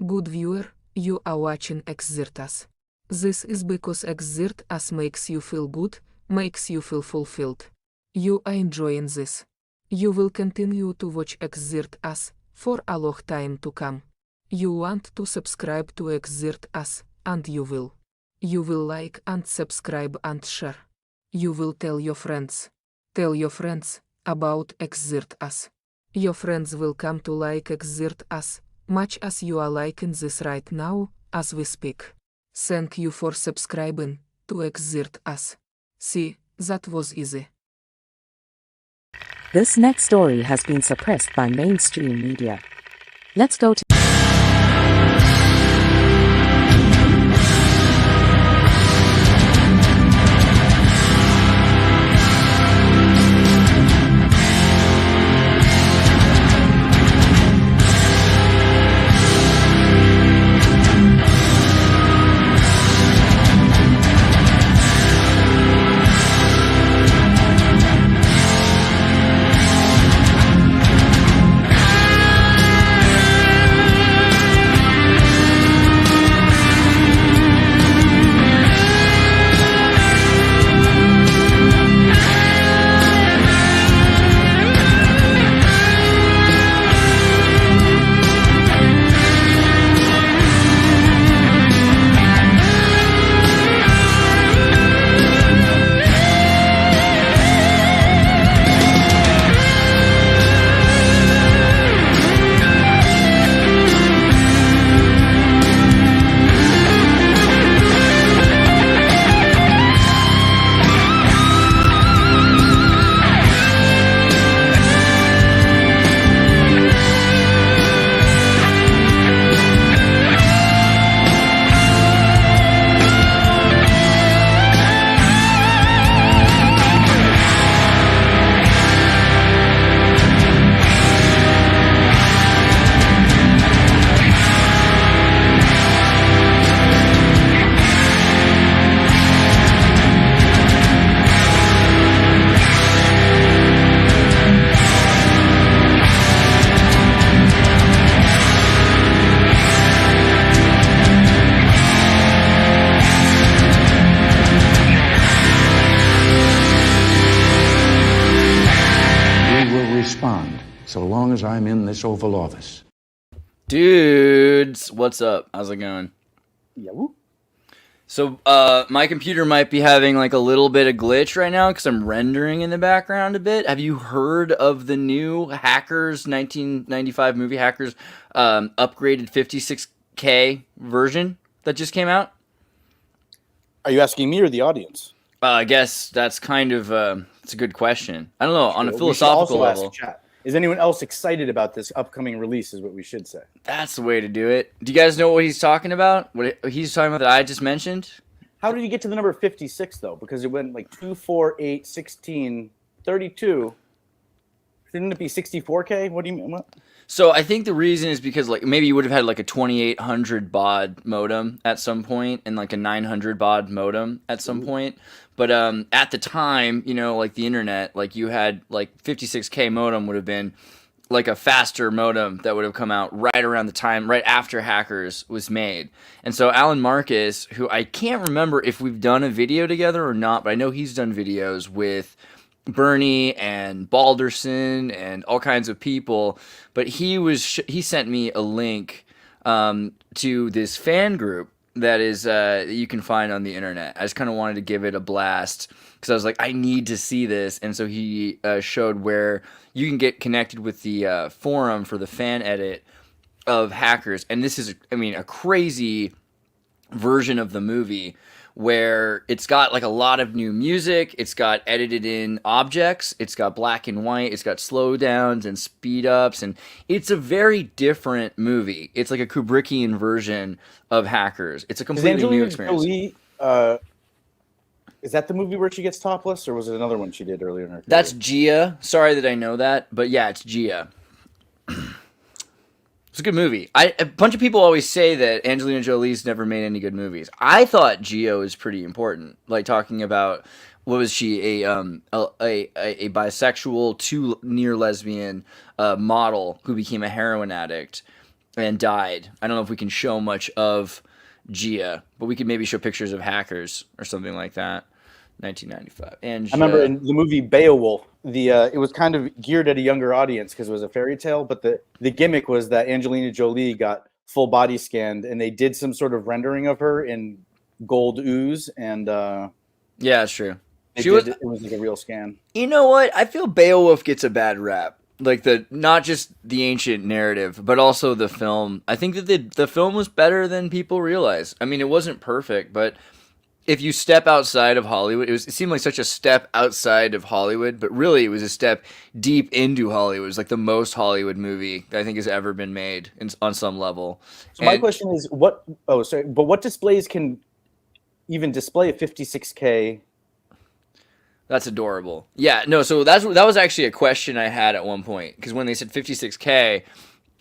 Good viewer, you are watching Exert Us. This is because Exert Us makes you feel good, makes you feel fulfilled. You are enjoying this. You will continue to watch Exert Us for a long time to come. You want to subscribe to Exert Us, and you will. You will like and subscribe and share. You will tell your friends. Tell your friends about Exert Us. Your friends will come to like Exert Us, much as you are liking this right now, as we speak. Thank you for subscribing to Exert Us. See, that was easy. This next story has been suppressed by mainstream media. Let's go to so long as I'm in this Oval Office. Dudes, what's up? How's it going? Yeah. So, my computer might be having like a little bit of glitch right now because I'm rendering in the background a bit. Have you heard of the new Hackers 1995 movie Hackers upgraded 56K version that just came out? Are you asking me or the audience? I guess that's kind of it's a good question. I don't know, on a philosophical level. Chat. Is anyone else excited about this upcoming release is what we should say. That's the way to do it. Do you guys know what he's talking about? What he's talking about that I just mentioned? How did you get to the number 56, though? Because it went like 2, 4, 8, 16, 32. Shouldn't it be 64K? What do you mean? What? So I think the reason is because like maybe you would have had like a 2800 baud modem at some point and like a 900 baud modem at some point. But at the time, you know, like the internet, like you had like 56K modem would have been like a faster modem that would have come out right around the time, right after Hackers was made. And so Alan Marcus, who I can't remember if we've done a video together or not, but I know he's done videos with Bernie and Balderson and all kinds of people. But he sent me a link to this fan group that is you can find on the internet. I just kind of wanted to give it a blast because I was like, I need to see this. And so he showed where you can get connected with the forum for the fan edit of Hackers. And this is, I mean, a crazy version of the movie where it's got like a lot of new music, it's got edited in objects, it's got black and white, it's got slowdowns and speed ups, and it's a very different movie. It's like a Kubrickian version of Hackers. It's a completely new experience. Jolie, is that the movie where she gets topless, or was it another one she did earlier in her career? That's Gia. Sorry that I know that, but yeah, it's Gia. It's a good movie. A bunch of people always say that Angelina Jolie's never made any good movies. I thought Geo is pretty important. Like talking about, what was she, a bisexual to near lesbian model who became a heroin addict and died. I don't know if we can show much of Gia, but we could maybe show pictures of hackers or something like that. 1995. And I remember in the movie Beowulf, it was kind of geared at a younger audience because it was a fairy tale, but the gimmick was that Angelina Jolie got full body scanned, and they did some sort of rendering of her in gold ooze, and yeah, it's true. it was like a real scan. You know what? I feel Beowulf gets a bad rap. Like not just the ancient narrative, but also the film. I think that the film was better than people realize. I mean, it wasn't perfect, but if you step outside of Hollywood, it seemed like such a step outside of Hollywood, but really it was a step deep into Hollywood. It was like the most Hollywood movie I think has ever been made on some level. So my question is, what displays can even display a 56K? That's adorable. Yeah, no, so that was actually a question I had at one point, because when they said 56K,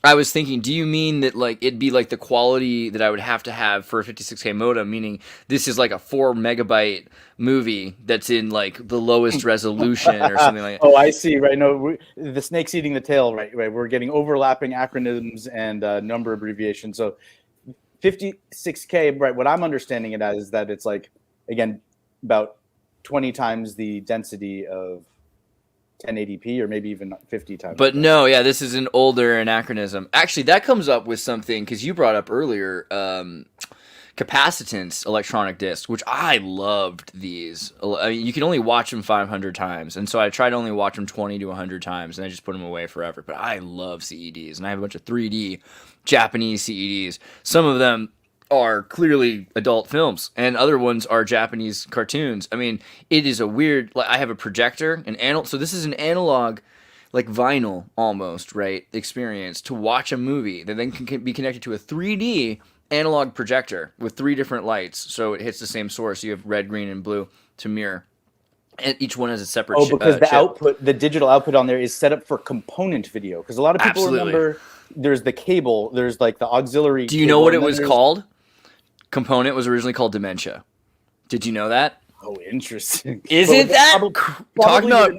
I was thinking, do you mean that like it'd be like the quality that I would have to have for a 56K modem, meaning this is like a 4 megabyte movie that's in like the lowest resolution or something like that? Oh, I see. Right. No, the snake's eating the tail. Right. We're getting overlapping acronyms and number abbreviations. So 56K, right. What I'm understanding it as is that it's like, again, about 20 times the density of 1080p, or maybe even 50 times. But no, yeah, this is an older anachronism. Actually, that comes up with something, because you brought up earlier capacitance electronic discs, which I loved these. I mean, you can only watch them 500 times, and so I try to only watch them 20 to 100 times, and I just put them away forever. But I love CEDs, and I have a bunch of 3D Japanese CEDs. Some of them are clearly adult films, and other ones are Japanese cartoons. I mean, it is a weird, like, I have a projector, so this is an analog, like vinyl almost, right, experience to watch a movie that then can be connected to a 3D analog projector with 3 different lights, so it hits the same source. You have red, green, and blue to mirror, and each one has a separate because the digital output on there is set up for component video, because a lot of people remember there's the cable, there's like the auxiliary. Do you know what it was called? Component was originally called Dementia. Did you know that? Oh, interesting. Isn't that talking about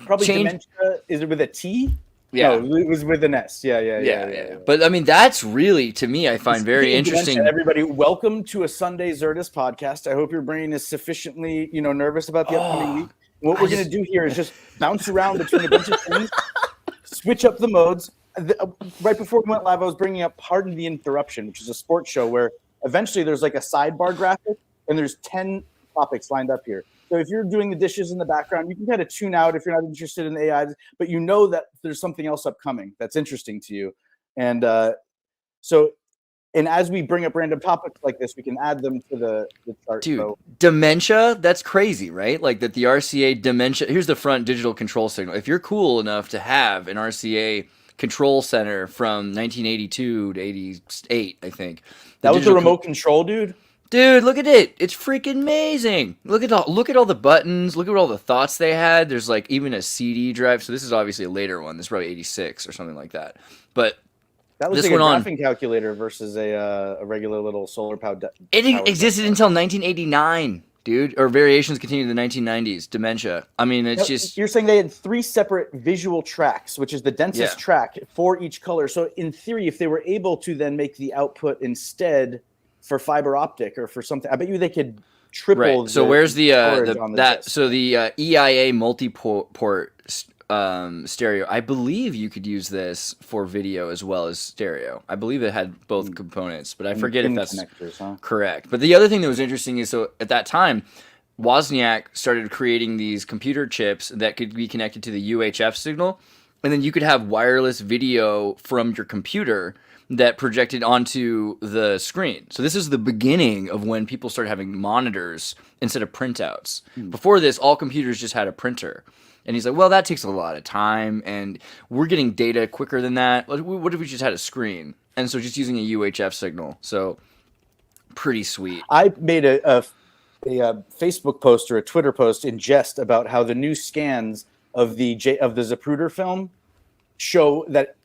probably Dementia? Is it with a T? Yeah, no, it was with an S. Yeah. But I mean, that's really, to me, I find very interesting. Dementia, everybody, welcome to a Sunday Xirtus podcast. I hope your brain is sufficiently, nervous about the upcoming week. What we're going to do here is just bounce around between a bunch of things, switch up the modes. Right before we went live, I was bringing up Pardon the Interruption, which is a sports show where eventually there's like a sidebar graphic and there's 10 topics lined up here. So if you're doing the dishes in the background, you can kind of tune out if you're not interested in the AI, but you know that there's something else upcoming that's interesting to you. And and as we bring up random topics like this, we can add them to the chart. Dude, Dementia, that's crazy, right? Like that the RCA Dementia, here's the front digital control signal. If you're cool enough to have an RCA control center from 1982 to 88, I think. That was the remote control, dude? Dude, look at it. It's freaking amazing. Look at all the buttons. Look at all the thoughts they had. There's like even a CD drive. So this is obviously a later one. This is probably 86 or something like that. But that was like a graphing calculator versus a regular little solar powered. It existed until 1989. Dude, or variations continue in the 1990s. Dementia. I mean, it's just... You're saying they had 3 separate visual tracks, which is the densest track for each color. So in theory, if they were able to then make the output instead for fiber optic or for something, I bet you they could triple. Right. So where's the EIA multi-port stereo? I believe you could use this for video as well as stereo. I believe it had both components, but I forget if that's correct. But the other thing that was interesting is, so at that time, Wozniak started creating these computer chips that could be connected to the UHF signal, and then you could have wireless video from your computer that projected onto the screen. So this is the beginning of when people started having monitors instead of printouts. Before this, all computers just had a printer. And he's like, well, that takes a lot of time, and we're getting data quicker than that. What if we just had a screen? And so just using a UHF signal. So pretty sweet. I made a Facebook post or a Twitter post in jest about how the new scans of the Zapruder film show that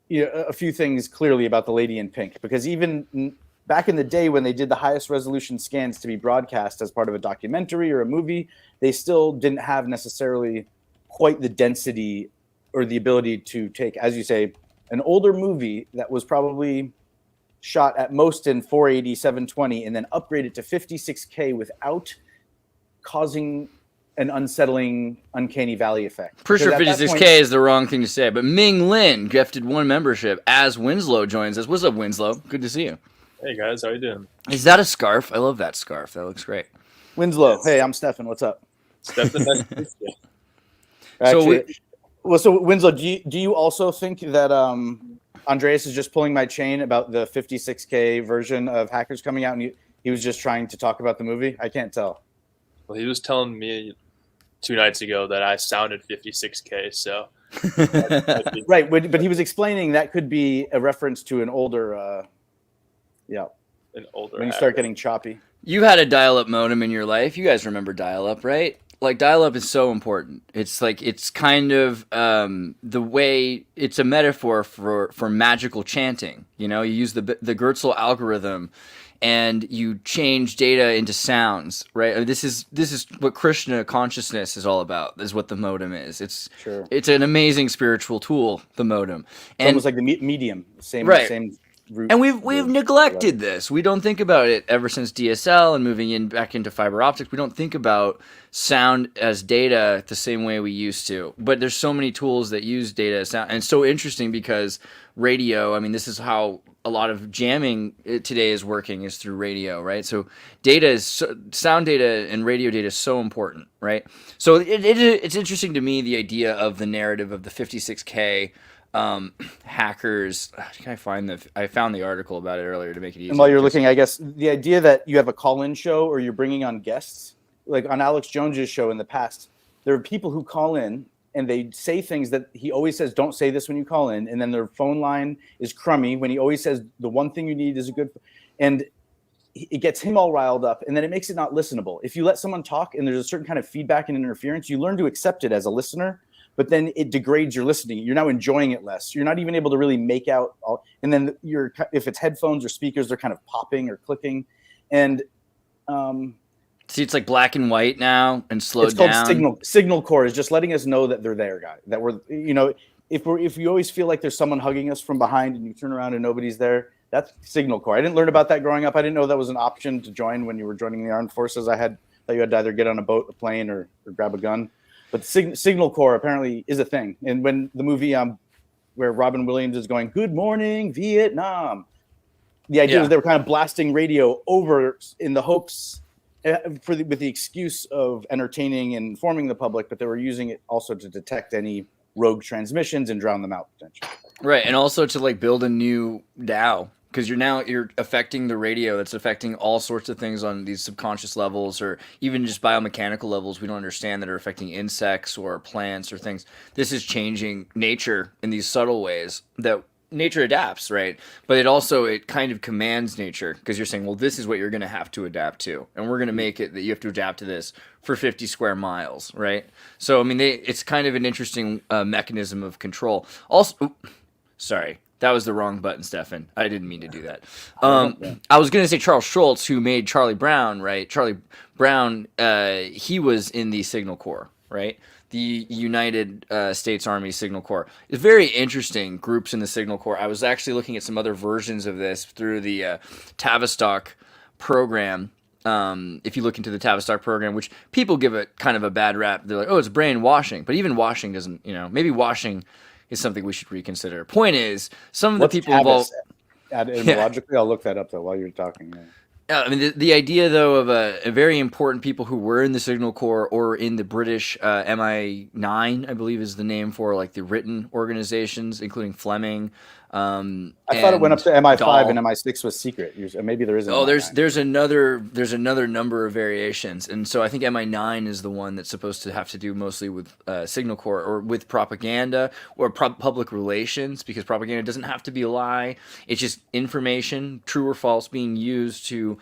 a few things clearly about the Lady in Pink. Because even back in the day when they did the highest resolution scans to be broadcast as part of a documentary or a movie, they still didn't have necessarily quite the density or the ability to take, as you say, an older movie that was probably shot at most in 480, 720, and then upgrade it to 56K without causing an unsettling, uncanny valley effect. Pretty sure Because at that 56K point- is the wrong thing to say, but Ming Lin gifted 1 membership as Winslow joins us. What's up, Winslow? Good to see you. Hey guys, how you doing? Is that a scarf? I love that scarf. That looks great. Winslow, hey, I'm Stefan. What's up? Stefan, nice to meet you. Actually, so Winslow, do you also think that Andreas is just pulling my chain about the 56K version of Hackers coming out, and he was just trying to talk about the movie? I can't tell. Well, he was telling me 2 nights ago that I sounded 56K, so Right, but he was explaining that could be a reference to an older, an older. when you start getting choppy. You had a dial-up modem in your life. You guys remember dial-up, right? Like, dial-up is so important. It's like, it's kind of the way, it's a metaphor for magical chanting. You know, you use the Gertzel algorithm and you change data into sounds, right? This is what Krishna consciousness is all about, is what the modem is. It's an amazing spiritual tool, the modem. It's almost like the medium, same root. And we've neglected this. We don't think about it ever since DSL and moving back into fiber optics. We don't think about sound as data the same way we used to. But there's so many tools that use data as sound. And it's so interesting because radio, I mean, this is how a lot of jamming today is working, is through radio, right? So sound data and radio data is so important, right? So it's interesting to me, the idea of the narrative of the 56K hackers. Can I found the article about it earlier to make it easy. And while you're looking, I guess the idea that you have a call-in show or you're bringing on guests, like on Alex Jones's show in the past, there are people who call in and they say things that he always says, don't say this when you call in. And then their phone line is crummy when he always says the one thing you need is a good, and it gets him all riled up, and then it makes it not listenable. If you let someone talk and there's a certain kind of feedback and interference, you learn to accept it as a listener, but then it degrades your listening. You're now enjoying it less. You're not even able to really make out all, and then if it's headphones or speakers, they're kind of popping or clicking. And see, it's like black and white now and slowed down. It's called signal core is just letting us know that they're there, guy. That we're, if you always feel like there's someone hugging us from behind and you turn around and nobody's there, that's signal core. I didn't learn about that growing up. I didn't know that was an option to join when you were joining the armed forces. I thought you had to either get on a boat, a plane, or grab a gun. But signal core apparently is a thing. And when the movie where Robin Williams is going, "Good morning, Vietnam," the idea was they were kind of blasting radio over in the hopes with the excuse of entertaining and informing the public, but they were using it also to detect any rogue transmissions and drown them out potentially. Right, and also to like build a new DAO, because you're affecting the radio. That's affecting all sorts of things on these subconscious levels, or even just biomechanical levels we don't understand, that are affecting insects or plants or things. This is changing nature in these subtle ways that nature adapts, right? But it kind of commands nature, because you're saying, well, this is what you're going to have to adapt to, and we're going to make it that you have to adapt to this for 50 square miles, right? So I mean, it's kind of an interesting mechanism of control. Also, sorry. That was the wrong button, Stefan. I didn't mean to do that. I was going to say Charles Schultz, who made Charlie Brown, right? Charlie Brown, he was in the Signal Corps, right? The United States Army Signal Corps. It's very interesting groups in the Signal Corps. I was actually looking at some other versions of this through the Tavistock program. If you look into the Tavistock program, which people give it kind of a bad rap, they're like, oh, it's brainwashing. But even washing doesn't, maybe washing is something we should reconsider. Point is, some of the people involved. Etymologically, I'll look that up though while you're talking. Yeah. I mean, the idea though of a very important people who were in the Signal Corps or in the British MI9, I believe is the name for like the written organizations, including Fleming. I thought it went up to MI5 Dahl. and MI6 was secret. Maybe there isn't. Oh, there's another number of variations, and so I think MI9 is the one that's supposed to have to do mostly with Signal Corps or with propaganda or public relations, because propaganda doesn't have to be a lie. It's just information, true or false, being used to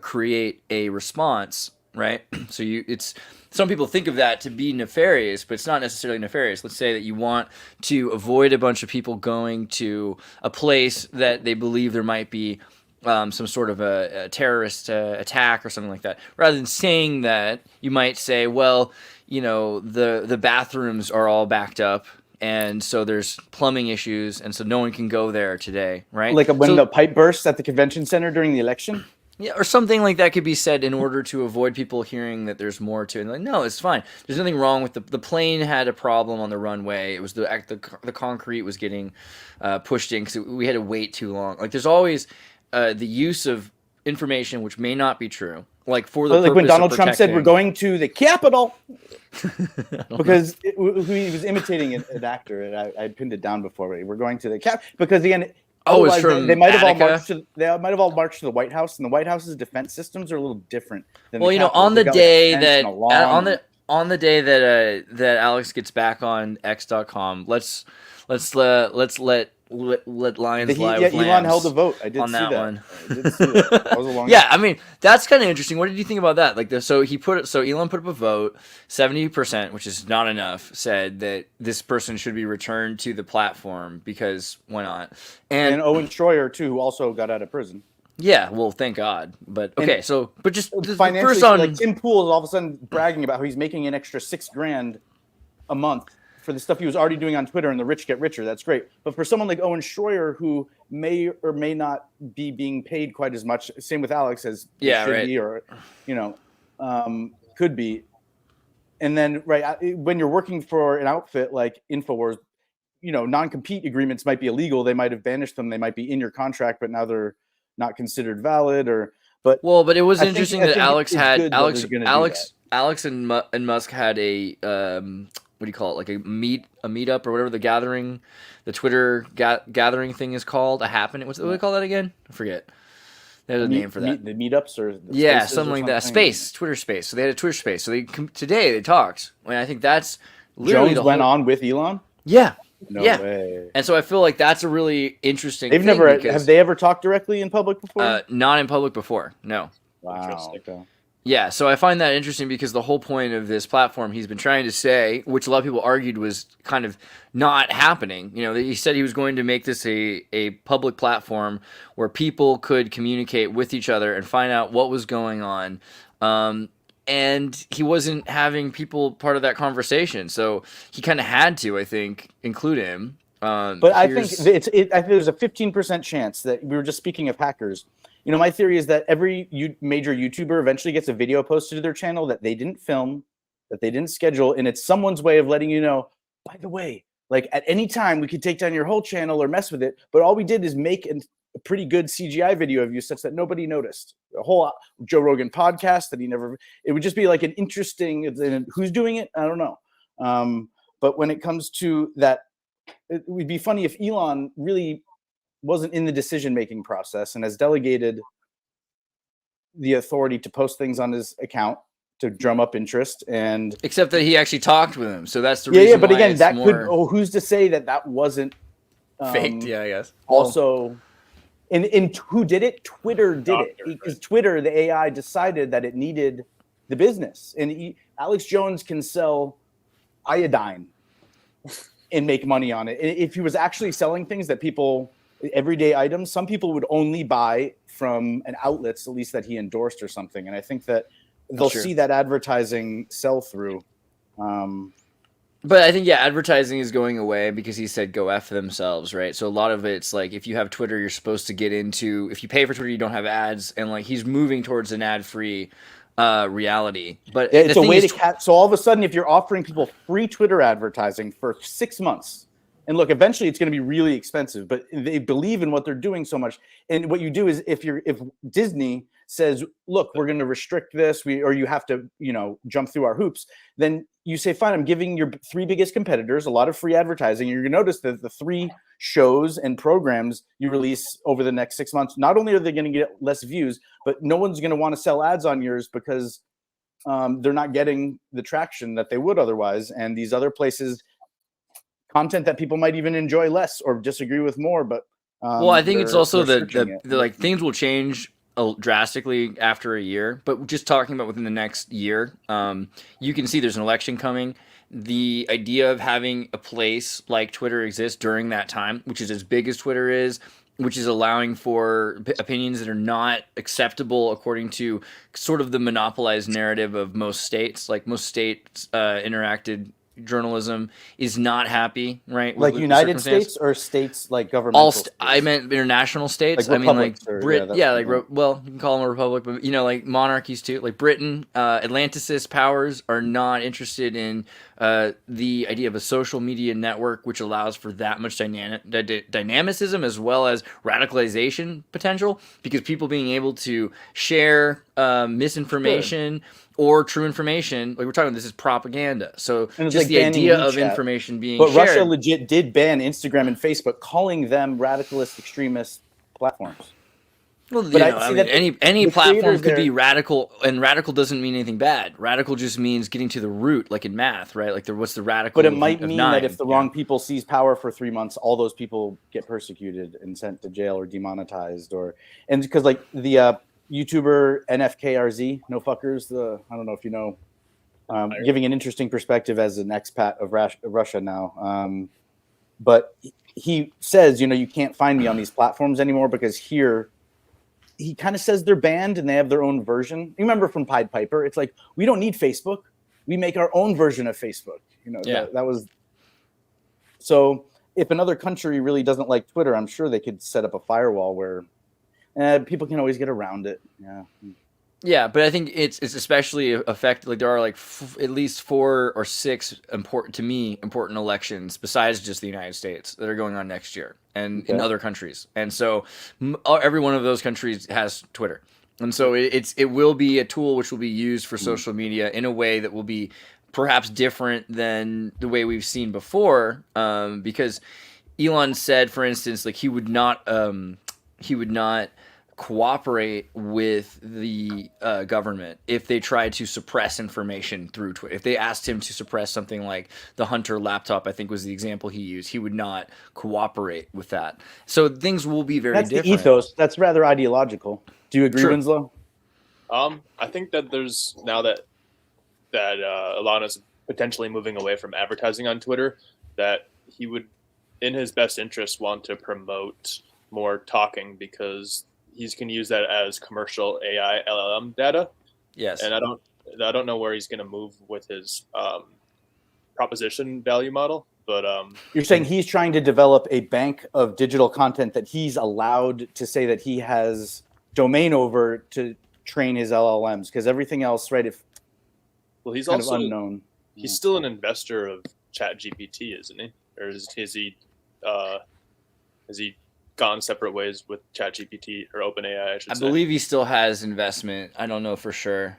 create a response, right? So some people think of that to be nefarious, but it's not necessarily nefarious. Let's say that you want to avoid a bunch of people going to a place that they believe there might be some sort of a terrorist attack or something like that. Rather than saying that, you might say, well, the bathrooms are all backed up and so there's plumbing issues, and so no one can go there today, right? Like when So- the pipe bursts at the convention center during the election. Yeah, or something like that could be said in order to avoid people hearing that there's more to it. And like, no, it's fine. There's nothing wrong with the plane had a problem on the runway. It was the concrete was getting pushed in because we had to wait too long. Like there's always the use of information which may not be true. Like for the Like when purpose of Donald Trump said we're protecting- going to the Capitol, because he was imitating an actor, and I pinned it down before. We're going to the Cap because again. Oh, it's otherwise from they might have all Attica? marched to they might have all marched to the White House, and the White House's defense systems are a little different than Well, the you know, Capitol. on the They've got, day like, a fence that and a lawn. on the day that Alex gets back on X.com, let's let lions lie with Elon lambs held a vote. I did on see that that. one. I did see that. That was a long Yeah, I mean that's kind of interesting. What did you think about that? Like, so Elon put up a vote, 70%, which is not enough, said that this person should be returned to the platform because why not? And Owen Schroyer too, who also got out of prison. Yeah, well, thank God. But okay, And so but just Financially, first on like Tim Pool is all of a sudden bragging about how he's making an extra $6,000 a month for the stuff he was already doing on Twitter, and the rich get richer. That's great. But for someone like Owen Schroyer, who may or may not be being paid quite as much, same with Alex as he Yeah, should right. be, or could be. And then when you're working for an outfit like InfoWars, non-compete agreements might be illegal. They might have banished them. They might be in your contract, but now they're not considered valid. Well, but it was I think- interesting I that think Alex it's had good that Alex they're gonna do Alex and Musk had a what do you call it? Like a meetup or whatever the Twitter gathering thing is called. A happening. What do they call that again? I forget. There's a name for that. The meetups or the Yeah, spaces something or like that. something. Space, Twitter space. So they had a Twitter space. So today they talked. I mean, I think that's literally Jones went on with Elon. Yeah. No Yeah. way. And so I feel like that's a really interesting. They've thing never because, have they ever talked directly in public before? not in public before. No. Wow. Interesting. Okay. Yeah, so I find that interesting because the whole point of this platform he's been trying to say, which a lot of people argued was kind of not happening. He said he was going to make this a public platform where people could communicate with each other and find out what was going on. And he wasn't having people part of that conversation. So he kind of had to, I think, include him. But I think I think there's a 15% chance that we were just speaking of hackers. My theory is that every major YouTuber eventually gets a video posted to their channel that they didn't film, that they didn't schedule, and it's someone's way of letting you know, by the way, like at any time we could take down your whole channel or mess with it, but all we did is make a pretty good CGI video of you such that nobody noticed. A whole Joe Rogan podcast that it would just be like an interesting, who's doing it? I don't know. But when it comes to that, it would be funny if Elon really wasn't in the decision-making process and has delegated the authority to post things on his account to drum up interest. And except that he actually talked with him, so that's the reason. yeah. But why again, it's that more could. Who's to say that wasn't faked? Yeah, I guess. Also, and who did it? Twitter did it Doctor, because right. Twitter, the AI, decided that it needed the business, and Alex Jones can sell iodine and make money on it. If he was actually selling things that people, everyday items, some people would only buy from an outlets, at least that he endorsed or something. And I think that they'll Sure. see that advertising sell through. But I think, advertising is going away because he said go F themselves, right? So a lot of it's like if you have Twitter, you're supposed to get into, if you pay for Twitter, you don't have ads. And like he's moving towards an ad-free reality. But It's the a thing way is, to so all of a sudden, if you're offering people free Twitter advertising for 6 months, and look, eventually it's going to be really expensive, but they believe in what they're doing so much. And what you do is if Disney says, look, we're going to restrict this, or you have to, jump through our hoops, then you say, fine, I'm giving your 3 biggest competitors a lot of free advertising. And you're going to notice that the 3 shows and programs you release over the next 6 months, not only are they going to get less views, but no one's going to want to sell ads on yours because they're not getting the traction that they would otherwise. And these other places, content that people might even enjoy less or disagree with more. But well, I think it's also they're the searching it. like things will change drastically after a year. But just talking about within the next year, you can see there's an election coming. The idea of having a place like Twitter exist during that time, which is as big as Twitter is, which is allowing for opinions that are not acceptable according to sort of the monopolized narrative of most states. Like most states interacted journalism is not happy, right? Like with United circumstance. States or states like governmental states? I meant international states. Like I mean, like republics or- Brit. yeah, that's Yeah, what I meant. well, you can call them a republic, but like monarchies too. Like Britain, Atlanticist powers are not interested in the idea of a social media network which allows for that much dynamicism as well as radicalization potential, because people being able to share misinformation or true information, like we're talking about, this is propaganda. So And it's just like the banning idea of WeChat. information being But shared. Russia legit did ban Instagram and Facebook, calling them radicalist extremist platforms. Well, But I I see mean, that any the platform creators could be there- radical, and radical doesn't mean anything bad. Radical just means getting to the root, like in math, right? Like what's the radical? But it might of mean 9? that if the wrong people seize power for 3 months, all those people get persecuted and sent to jail or demonetized, and because like the YouTuber NFKRZ, no fuckers, I don't know if you know, giving an interesting perspective as an expat of Russia now. But he says, you can't find me on these platforms anymore because here, he kind of says they're banned and they have their own version. You remember from Pied Piper? It's like, we don't need Facebook. We make our own version of Facebook. Yeah. That was. So if another country really doesn't like Twitter, I'm sure they could set up a firewall where people can always get around it. Yeah. Yeah, but I think it's especially affected. Like there are like at least 4 or 6 important elections besides just the United States that are going on next year, and in other countries. And so every one of those countries has Twitter, and so it will be a tool which will be used for social media in a way that will be perhaps different than the way we've seen before, because Elon said, for instance, like he would not cooperate with the government if they tried to suppress information through Twitter. If they asked him to suppress something like the Hunter laptop, I think was the example he used, he would not cooperate with that. So things will be very different. That's the ethos. That's rather ideological. Do you agree, True. Winslow? I think that there's now that Elon is potentially moving away from advertising on Twitter, that he would, in his best interest, want to promote more talking, because he's going to use that as commercial AI LLM data. Yes. And I don't know where he's going to move with his proposition value model, but You're saying he's trying to develop a bank of digital content that he's allowed to say that he has domain over to train his LLMs, because everything else, right? he's kind also of unknown. He's still an investor of ChatGPT, isn't he? Or has he gone separate ways with ChatGPT or OpenAI? I believe he still has investment. I don't know for sure,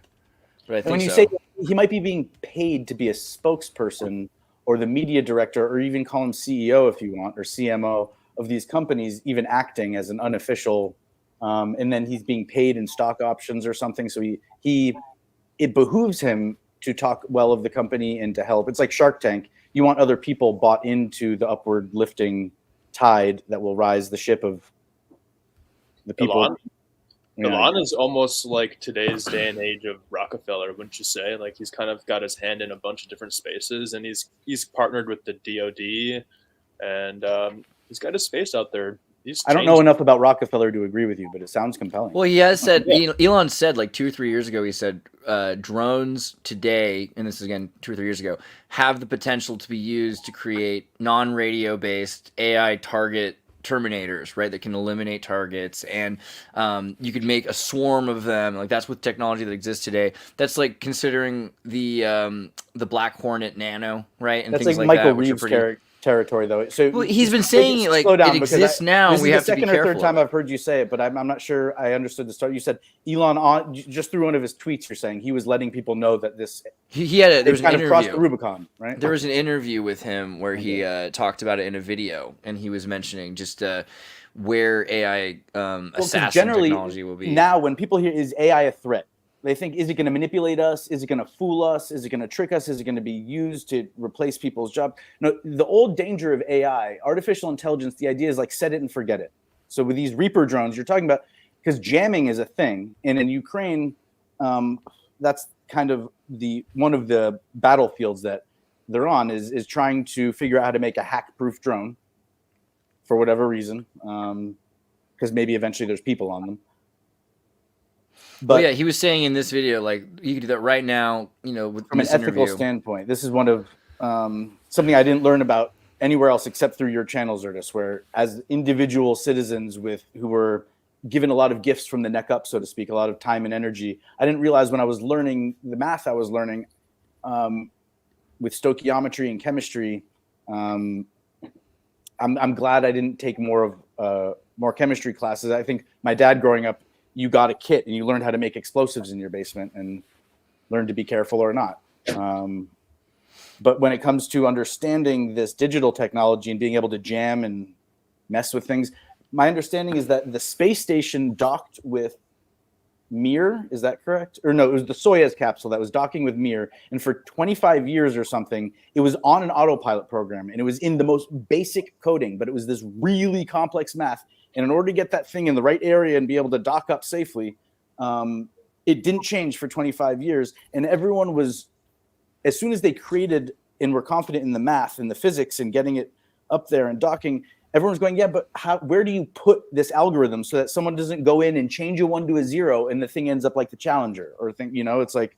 but I think When you so. say he might be being paid to be a spokesperson or the media director, or even call him CEO if you want, or CMO of these companies, even acting as an unofficial, and then he's being paid in stock options or something. So it behooves him to talk well of the company and to help. It's like Shark Tank. You want other people bought into the upward lifting tide that will rise the ship of the people. Elon is almost like today's day and age of Rockefeller, wouldn't you say? Like he's kind of got his hand in a bunch of different spaces, and he's partnered with the DoD, and he's got his face out there. I don't know enough about Rockefeller to agree with you, but it sounds compelling. Well, he has said, Elon said like 2 or 3 years ago, he said drones today, and this is again 2 or 3 years ago, have the potential to be used to create non-radio based AI target Terminators, right? That can eliminate targets, and you could make a swarm of them. Like that's with technology that exists today. That's like considering the Black Hornet Nano, right? And that's things like like Michael that, which are Reeves' pretty... territory, though. So Well, he's been saying like slow down, it because exists now, this and we is have the to be second or careful. third time I've heard you say it, but I'm not sure I understood the start. You said Elon just through one of his tweets. You're saying he was letting people know that this there was an kind of crossed the interview. Rubicon, right? There was an interview with him where he talked about it in a video, and he was mentioning just where AI assassin generally, technology will be. Now, when people hear is AI a threat, they think, is it going to manipulate us? Is it going to fool us? Is it going to trick us? Is it going to be used to replace people's jobs? No, the old danger of AI, artificial intelligence, the idea is like set it and forget it. So with these Reaper drones you're talking about, because jamming is a thing, and in Ukraine, that's kind of one of the battlefields that they're on is trying to figure out how to make a hack-proof drone for whatever reason, because maybe eventually there's people on them. But yeah, he was saying in this video, like you could do that right now, with from an this ethical interview. standpoint, this is one of something I didn't learn about anywhere else except through your channel, Xirtus, where as individual citizens who were given a lot of gifts from the neck up, so to speak, a lot of time and energy, I didn't realize when I was learning the math I was learning with stoichiometry and chemistry. I'm glad I didn't take more chemistry classes. I think my dad growing up, you got a kit and you learned how to make explosives in your basement and learned to be careful or not. But when it comes to understanding this digital technology and being able to jam and mess with things, my understanding is that the space station docked with Mir. Is that correct? Or no, it was the Soyuz capsule that was docking with Mir. And for 25 years or something, it was on an autopilot program. And it was in the most basic coding, but it was this really complex math. And in order to get that thing in the right area and be able to dock up safely, it didn't change for 25 years. And everyone was, as soon as they created and were confident in the math and the physics and getting it up there and docking, everyone's going, yeah, but where do you put this algorithm so that someone doesn't go in and change a 1 to a 0 and the thing ends up like the Challenger or thing, it's like,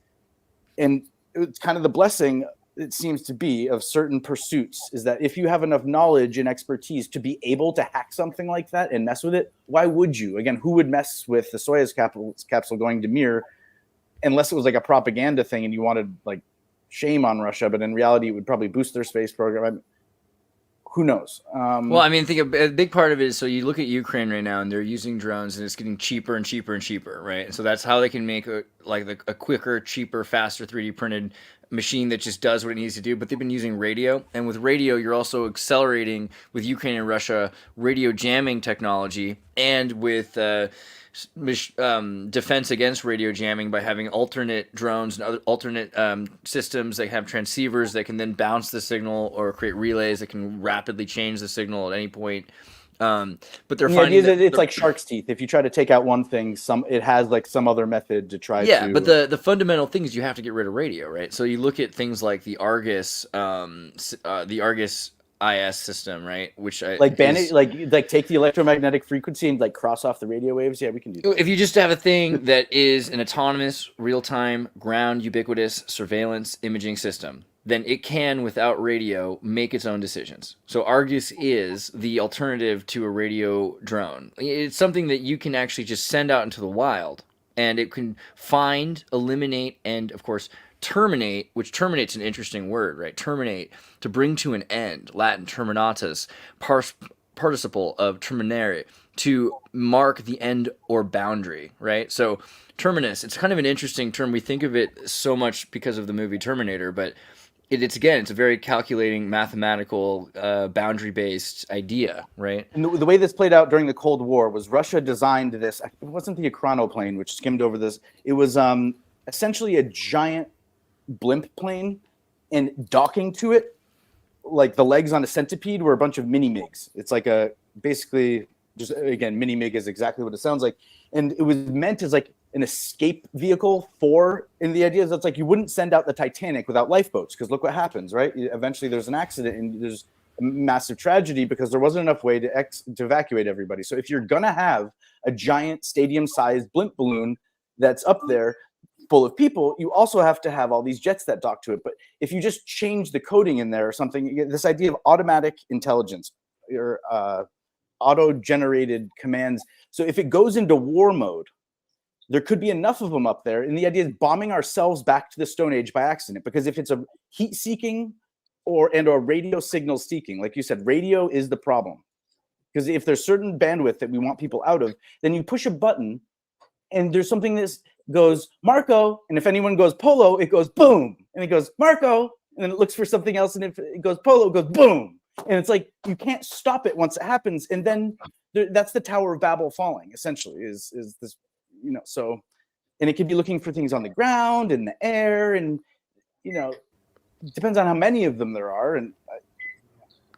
and it's kind of the blessing, it seems to be, of certain pursuits is that if you have enough knowledge and expertise to be able to hack something like that and mess with it, why would you? Again, who would mess with the Soyuz capsule going to Mir unless it was like a propaganda thing and you wanted like shame on Russia, but in reality, it would probably boost their space program. Who knows? Well, I mean, think a big part of it is, so you look at Ukraine right now and they're using drones and it's getting cheaper and cheaper and cheaper, right? And so that's how they can make a quicker, cheaper, faster 3D printed machine that just does what it needs to do. But they've been using radio, and with radio, you're also accelerating with Ukraine and Russia radio jamming technology, and with defense against radio jamming by having alternate drones and other alternate systems that have transceivers that can then bounce the signal or create relays that can rapidly change the signal at any point. But they're finding that it's like shark's teeth. If you try to take out one thing, it has like some other method to try to. Yeah, but the fundamental thing is you have to get rid of radio, right? So you look at things like the Argus IS system, right? Which like take the electromagnetic frequency and like cross off the radio waves. Yeah, we can do that. If you just have a thing that is an autonomous, real-time, ground ubiquitous surveillance imaging system, then it can, without radio, make its own decisions. So Argus is the alternative to a radio drone. It's something that you can actually just send out into the wild, and it can find, eliminate, and of course terminate, which terminate's an interesting word, right? Terminate, to bring to an end, Latin terminatus, participle of terminare, to mark the end or boundary, right? So terminus, it's kind of an interesting term. We think of it so much because of the movie Terminator, but it's a very calculating, mathematical, boundary-based idea, right? And the way this played out during the Cold War was Russia designed this. It wasn't the Chronoplane, which skimmed over this. It was essentially a giant blimp plane, and docking to it, like the legs on a centipede, were a bunch of mini MiGs. It's like basically just, again, mini MiG is exactly what it sounds like. And it was meant as like an escape vehicle and the idea is it's like you wouldn't send out the Titanic without lifeboats, because look what happens, right? Eventually there's an accident and there's a massive tragedy because there wasn't enough way to evacuate everybody. So if you're gonna have a giant stadium-sized blimp balloon that's up there full of people, you also have to have all these jets that dock to it. But if you just change the coding in there or something, you get this idea of automatic intelligence or auto-generated commands. So if it goes into war mode, there could be enough of them up there. And the idea is bombing ourselves back to the Stone Age by accident, because if it's a heat-seeking or radio signal seeking, like you said, radio is the problem. Because if there's certain bandwidth that we want people out of, then you push a button and there's something that goes Marco, and if anyone goes Polo, it goes boom, and it goes Marco, and then it looks for something else, and if it goes Polo, it goes boom, and it's like you can't stop it once it happens, and then that's the Tower of Babel falling. Essentially, is this, So, and it could be looking for things on the ground, in the air, and it depends on how many of them there are, and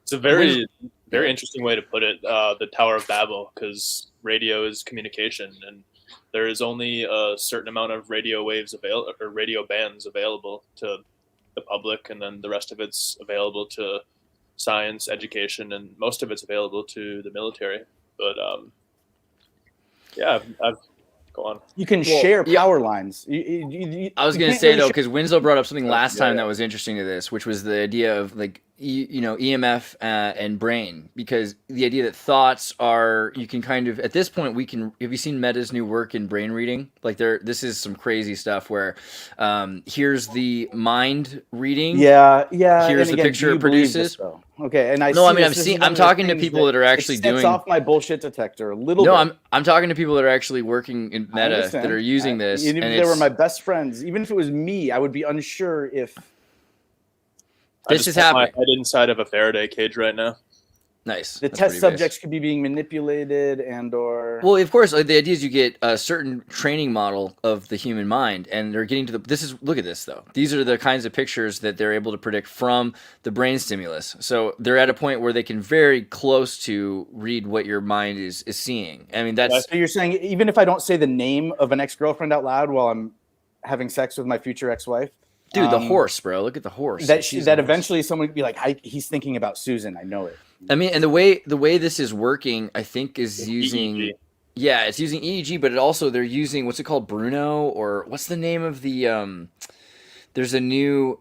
it's a very interesting way to put it. The Tower of Babel, because radio is communication, and there is only a certain amount of radio waves available, or radio bands available to the public, and then the rest of it's available to science, education, and most of it's available to the military. But I've Go on. You can share power lines. I was going to say, though, because Winslow brought up something last time that was interesting to this, which was the idea of like, EMF and brain, because the idea that thoughts are, you can kind of, at this point, we can, have you seen Meta's new work in brain reading? Like this is some crazy stuff where here's the mind reading. Yeah. Here's the picture it produces. Okay, and I'm talking to people that are actually doing. It sets off my bullshit detector a little bit. No, I'm talking to people that are actually working in Meta that are using this. Even if they were my best friends, even if it was me, I would be unsure if. This is happening. My head inside of a Faraday cage right now. Nice. The test subjects could be being manipulated or. Well, of course, like, the idea is you get a certain training model of the human mind, and they're getting to look at this, though. These are the kinds of pictures that they're able to predict from the brain stimulus. So they're at a point where they can very close to read what your mind is seeing. I mean, that's. So you're saying even if I don't say the name of an ex-girlfriend out loud while I'm having sex with my future ex-wife. Dude, the horse, bro. Look at the horse. That eventually someone would be like, he's thinking about Susan. I know it. I mean, and the way this is working, I think, is using EEG. Yeah, it's using EEG, but they're using what's it called, Bruno, or what's the name of the there's a new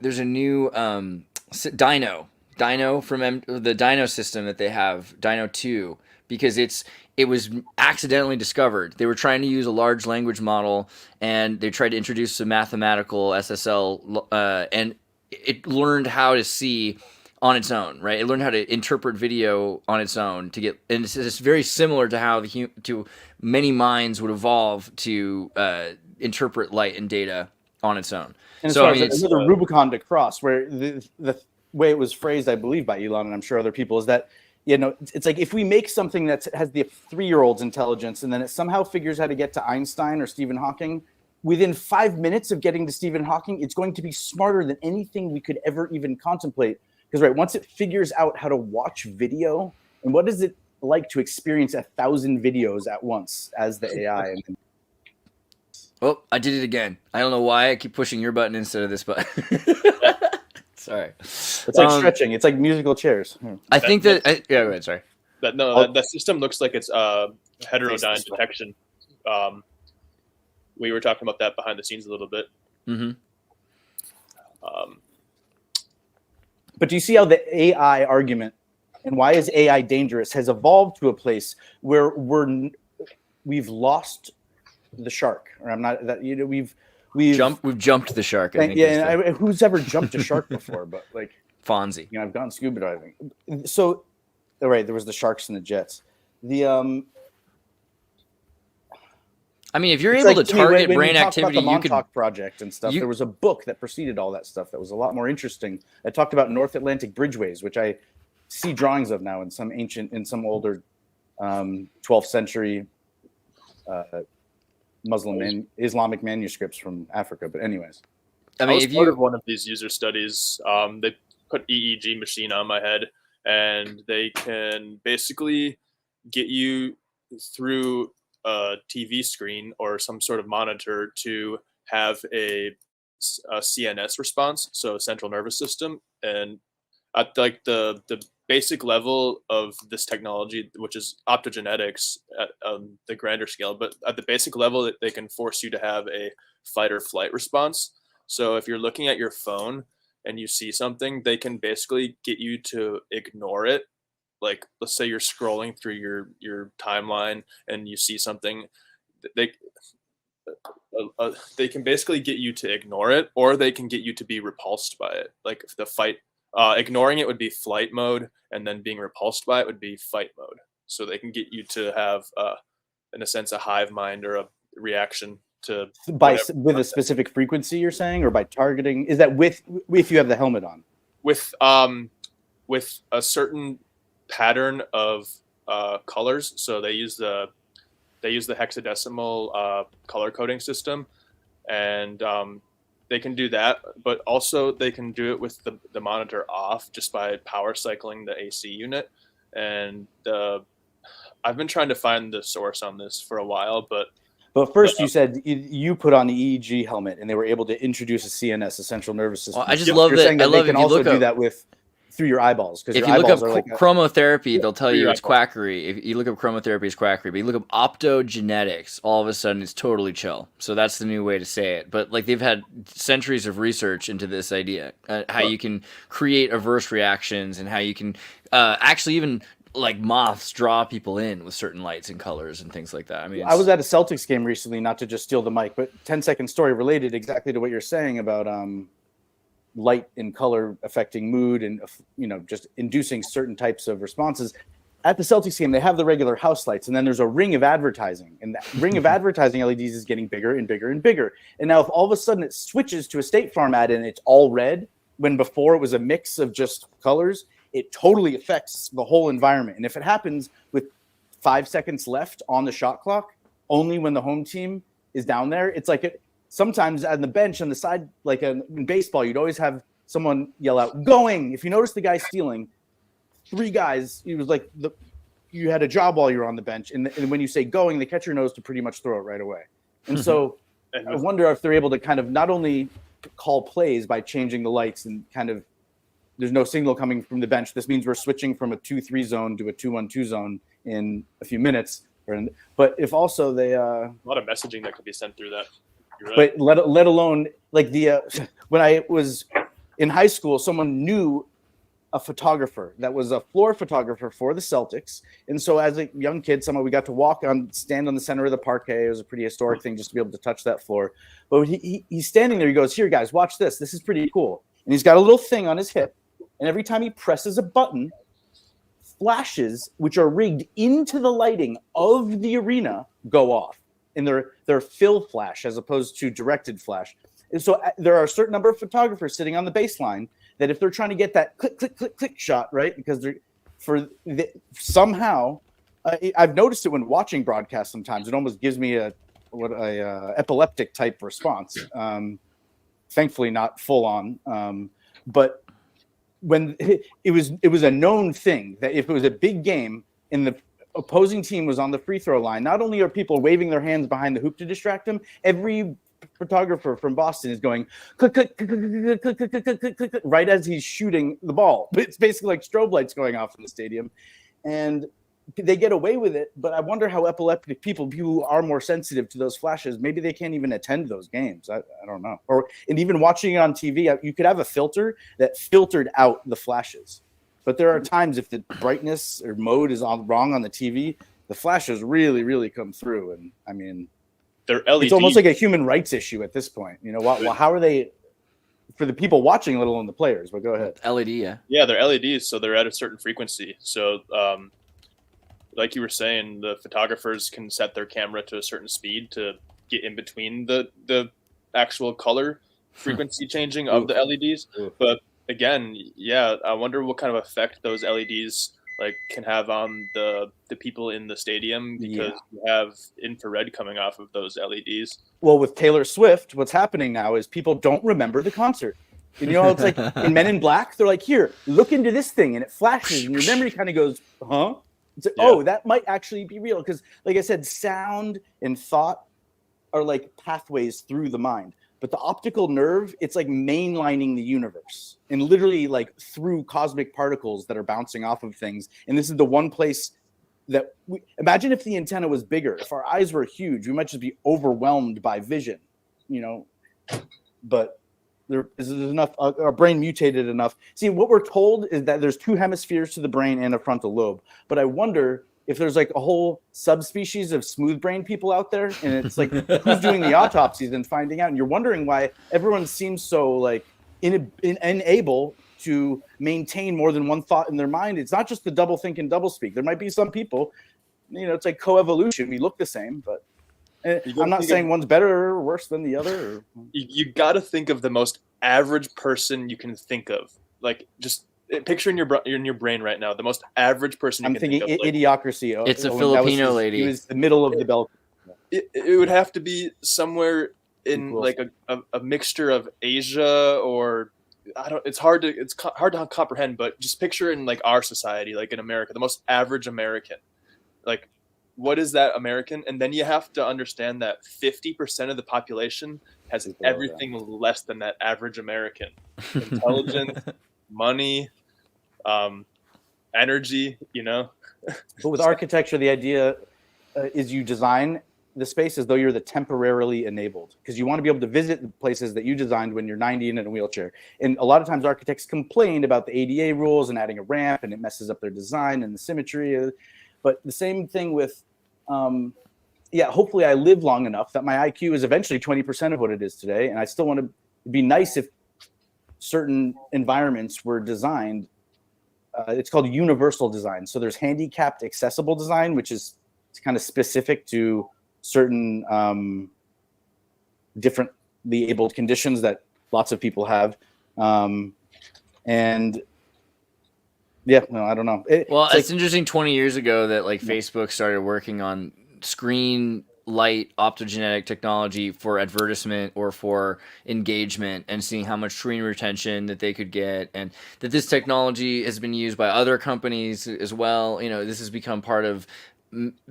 Dino from the Dino system that they have, Dino 2, because it was accidentally discovered. They were trying to use a large language model, and they tried to introduce some mathematical SSL, and it learned how to see on its own, right? It learned how to interpret video on its own and it's very similar to how many minds would evolve to interpret light and data on its own. And so it's the Rubicon to cross, where the way it was phrased, I believe, by Elon, and I'm sure other people, is that, it's like if we make something that has the 3-year-old's intelligence and then it somehow figures how to get to Einstein or Stephen Hawking, within 5 minutes of getting to Stephen Hawking, it's going to be smarter than anything we could ever even contemplate. Because once it figures out how to watch video, and what is it like to experience 1,000 videos at once as the AI? Oh, I did it again. I don't know why I keep pushing your button instead of this button. Sorry. It's like stretching. It's like musical chairs. I think that go ahead. Sorry. That system looks like it's heterodyne detection. We were talking about that behind the scenes a little bit. Mm-hmm. But do you see how the AI argument and why is AI dangerous has evolved to a place where we've lost the shark, or I'm not that we've jumped the shark. I think who's ever jumped a shark before? But like Fonzie, I've gone scuba diving. So, all right, there was the sharks and the jets. I mean, if you're able to target brain activity, the Montauk Project and stuff. There was a book that preceded all that stuff that was a lot more interesting. That talked about North Atlantic bridgeways, which I see drawings of now in some older 12th century Islamic manuscripts from Africa. But anyways, I mean, if you one of these user studies, they put EEG machine on my head, and they can basically get you through a TV screen or some sort of monitor to have a CNS response, so central nervous system. And at like the basic level of this technology, which is optogenetics at the grander scale, but at the basic level, they can force you to have a fight or flight response. So if you're looking at your phone and you see something, they can basically get you to ignore it. Like, let's say you're scrolling through your timeline and you see something, they can basically get you to ignore it, or they can get you to be repulsed by it. Like if the fight, ignoring it would be flight mode, and then being repulsed by it would be fight mode. So they can get you to have, in a sense, a hive mind or a reaction to with a specific frequency. You're saying, or by targeting? Is that if you have the helmet on? With a certain pattern of colors. So they use the hexadecimal color coding system, and they can do that, but also they can do it with the monitor off just by power cycling the AC unit. And I've been trying to find the source on this for a while, but first you said you put on the EEG helmet and they were able to introduce a CNS, a central nervous system. Well, I just love that. Saying that they can also do that with through your eyeballs because If your you look up eyeballs are like chromotherapy, they'll tell through you your it's quackery. If you look up chromotherapy, it's quackery. But you look up optogenetics, all of a sudden it's totally chill. So that's the new way to say it. But like they've had centuries of research into this idea, how you can create adverse reactions and how you can actually even like moths draw people in with certain lights and colors and things like that. I mean, I was at a Celtics game recently, not to just steal the mic, but 10-second story related exactly to what you're saying about light and color affecting mood and, you know, just inducing certain types of responses. At the Celtics game, they have the regular house lights, and then there's a ring of advertising, and that ring of advertising LEDs is getting bigger and bigger and bigger. And now if all of a sudden it switches to a State Farm ad and it's all red, when before it was a mix of just colors, it totally affects the whole environment. And if it happens with 5 seconds left on the shot clock, only when the home team is down there, it's like sometimes on the bench on the side, like in baseball, you'd always have someone yell out, going. If you notice the guy stealing, 3 guys, it was like you had a job while you were on the bench. And when you say going, they catch your nose to pretty much throw it right away. And so I wonder if they're able to kind of not only call plays by changing the lights and kind of, there's no signal coming from the bench. This means we're switching from a 2-3 zone to a 2-1-2 zone in a few minutes. But if also they a lot of messaging that could be sent through that. You're right. But let alone like when I was in high school, someone knew a photographer that was a floor photographer for the Celtics. And so as a young kid, we got to stand on the center of the parquet. It was a pretty historic thing just to be able to touch that floor. But he's standing there. He goes, "Here, guys, watch this. This is pretty cool." And he's got a little thing on his hip. And every time he presses a button, flashes, which are rigged into the lighting of the arena, go off. And they're fill flash as opposed to directed flash. And so there are a certain number of photographers sitting on the baseline that if they're trying to get that click, click, click, click shot, right? Because somehow, I've noticed it when watching broadcasts sometimes. It almost gives me a epileptic type response. Thankfully not full on. But when it was a known thing that if it was a big game and the opposing team was on the free throw line, not only are people waving their hands behind the hoop to distract them, every photographer from Boston is going click, click, click, click, click, click, click, click, click, click, right as he's shooting the ball. It's basically like strobe lights going off in the stadium. And they get away with it, but I wonder how epileptic people who are more sensitive to those flashes, maybe they can't even attend those games. I don't know. And even watching it on TV, you could have a filter that filtered out the flashes. But there are times if the brightness or mode is wrong on the TV, the flashes really, really come through. And I mean, they're LED. It's almost like a human rights issue at this point. You know, how are they, for the people watching, let alone the players? But go ahead. LED, yeah. Yeah, they're LEDs, so they're at a certain frequency. So, like you were saying, the photographers can set their camera to a certain speed to get in between the actual color frequency changing of the LEDs. But again, yeah, I wonder what kind of effect those LEDs can have on the people in the stadium, because you have infrared coming off of those LEDs. Well, with Taylor Swift, what's happening now is people don't remember the concert. You know, it's like in Men in Black, they're like, "Here, look into this thing," and it flashes, and your memory kind of goes, "Huh?" It's like, oh, that might actually be real. Because, like I said, sound and thought are like pathways through the mind. But the optical nerve, it's like mainlining the universe and literally like through cosmic particles that are bouncing off of things. And this is the one place that imagine if the antenna was bigger. If our eyes were huge, we might just be overwhelmed by vision, you know. But there is enough, our brain mutated enough. See, what we're told is that there's 2 hemispheres to the brain and a frontal lobe. But I wonder if there's like a whole subspecies of smooth brain people out there, and it's like who's doing the autopsies and finding out. And you're wondering why everyone seems so like unable to maintain more than one thought in their mind. It's not just the double think and double speak. There might be some people, you know, it's like coevolution. We look the same, but I'm not saying one's better or worse than the other. You got to think of the most average person you can think of. Like, just picture in your brain right now the most average person. I'm thinking Idiocracy. It's a Filipino lady. He was the middle of the bell. It would have to be somewhere in like a mixture of Asia or it's hard to comprehend. But just picture in like our society, like in America, the most average American, like. What is that American? And then you have to understand that 50% of the population has everything less than that average American. Intelligence, money, energy, you know. But with architecture, the idea is you design the space as though you're the temporarily enabled, because you want to be able to visit the places that you designed when you're 90 and in a wheelchair. And a lot of times architects complained about the ADA rules and adding a ramp, and it messes up their design and the symmetry. But the same thing with, hopefully I live long enough that my IQ is eventually 20% of what it is today. And I still want to be nice if certain environments were designed. It's called universal design. So there's handicapped accessible design, which is kind of specific to certain differently abled conditions that lots of people have. I don't know. It's interesting 20 years ago that like Facebook started working on screen light optogenetic technology for advertisement or for engagement, and seeing how much screen retention that they could get, and that this technology has been used by other companies as well. You know, this has become part of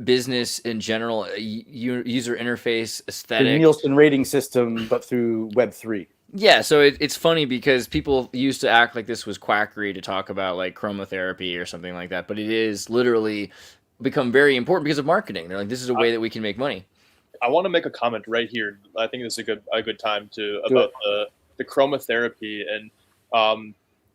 business in general, user interface, aesthetic. The Nielsen rating system, but through Web3. Yeah, so it's funny because people used to act like this was quackery to talk about like chromotherapy or something like that, but it is literally become very important because of marketing. They're like, this is a way that we can make money. I want to make a comment right here. I think this is a good time about the chromotherapy, and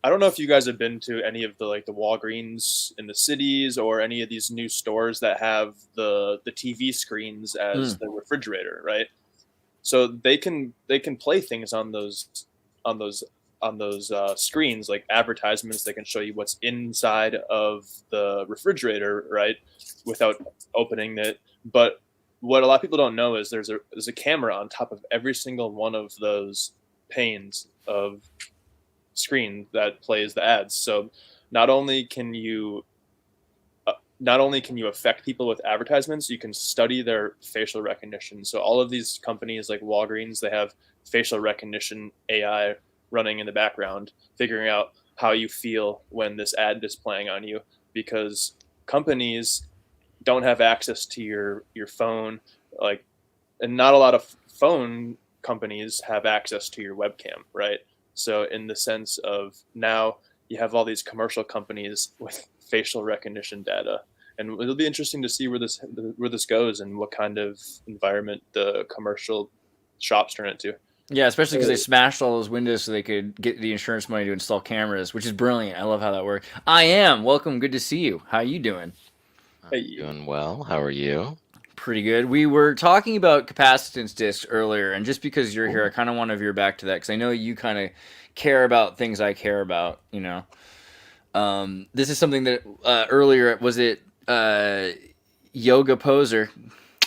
I don't know if you guys have been to any of the Walgreens in the cities or any of these new stores that have the TV screens as the refrigerator, right? So they can play things on those screens, like advertisements. They can show you what's inside of the refrigerator, right, without opening it. But what a lot of people don't know is there's a camera on top of every single one of those panes of screen that plays the ads. So not only can you affect people with advertisements, you can study their facial recognition. So all of these companies like Walgreens, they have facial recognition AI running in the background, figuring out how you feel when this ad is playing on you, because companies don't have access to your phone, and not a lot of phone companies have access to your webcam, right? So in the sense of now you have all these commercial companies with facial recognition data, and it'll be interesting to see where this goes and what kind of environment the commercial shops turn into. Yeah, especially because they smashed all those windows so they could get the insurance money to install cameras, which is brilliant. I love how that worked. I am. Welcome. Good to see you. How you doing? Hey. Doing well. How are you? Pretty good. We were talking about capacitance discs earlier, and just because you're here, I kind of want to veer back to that because I know you kind of care about things I care about, you know. This is something that earlier, was it Yoga Poser,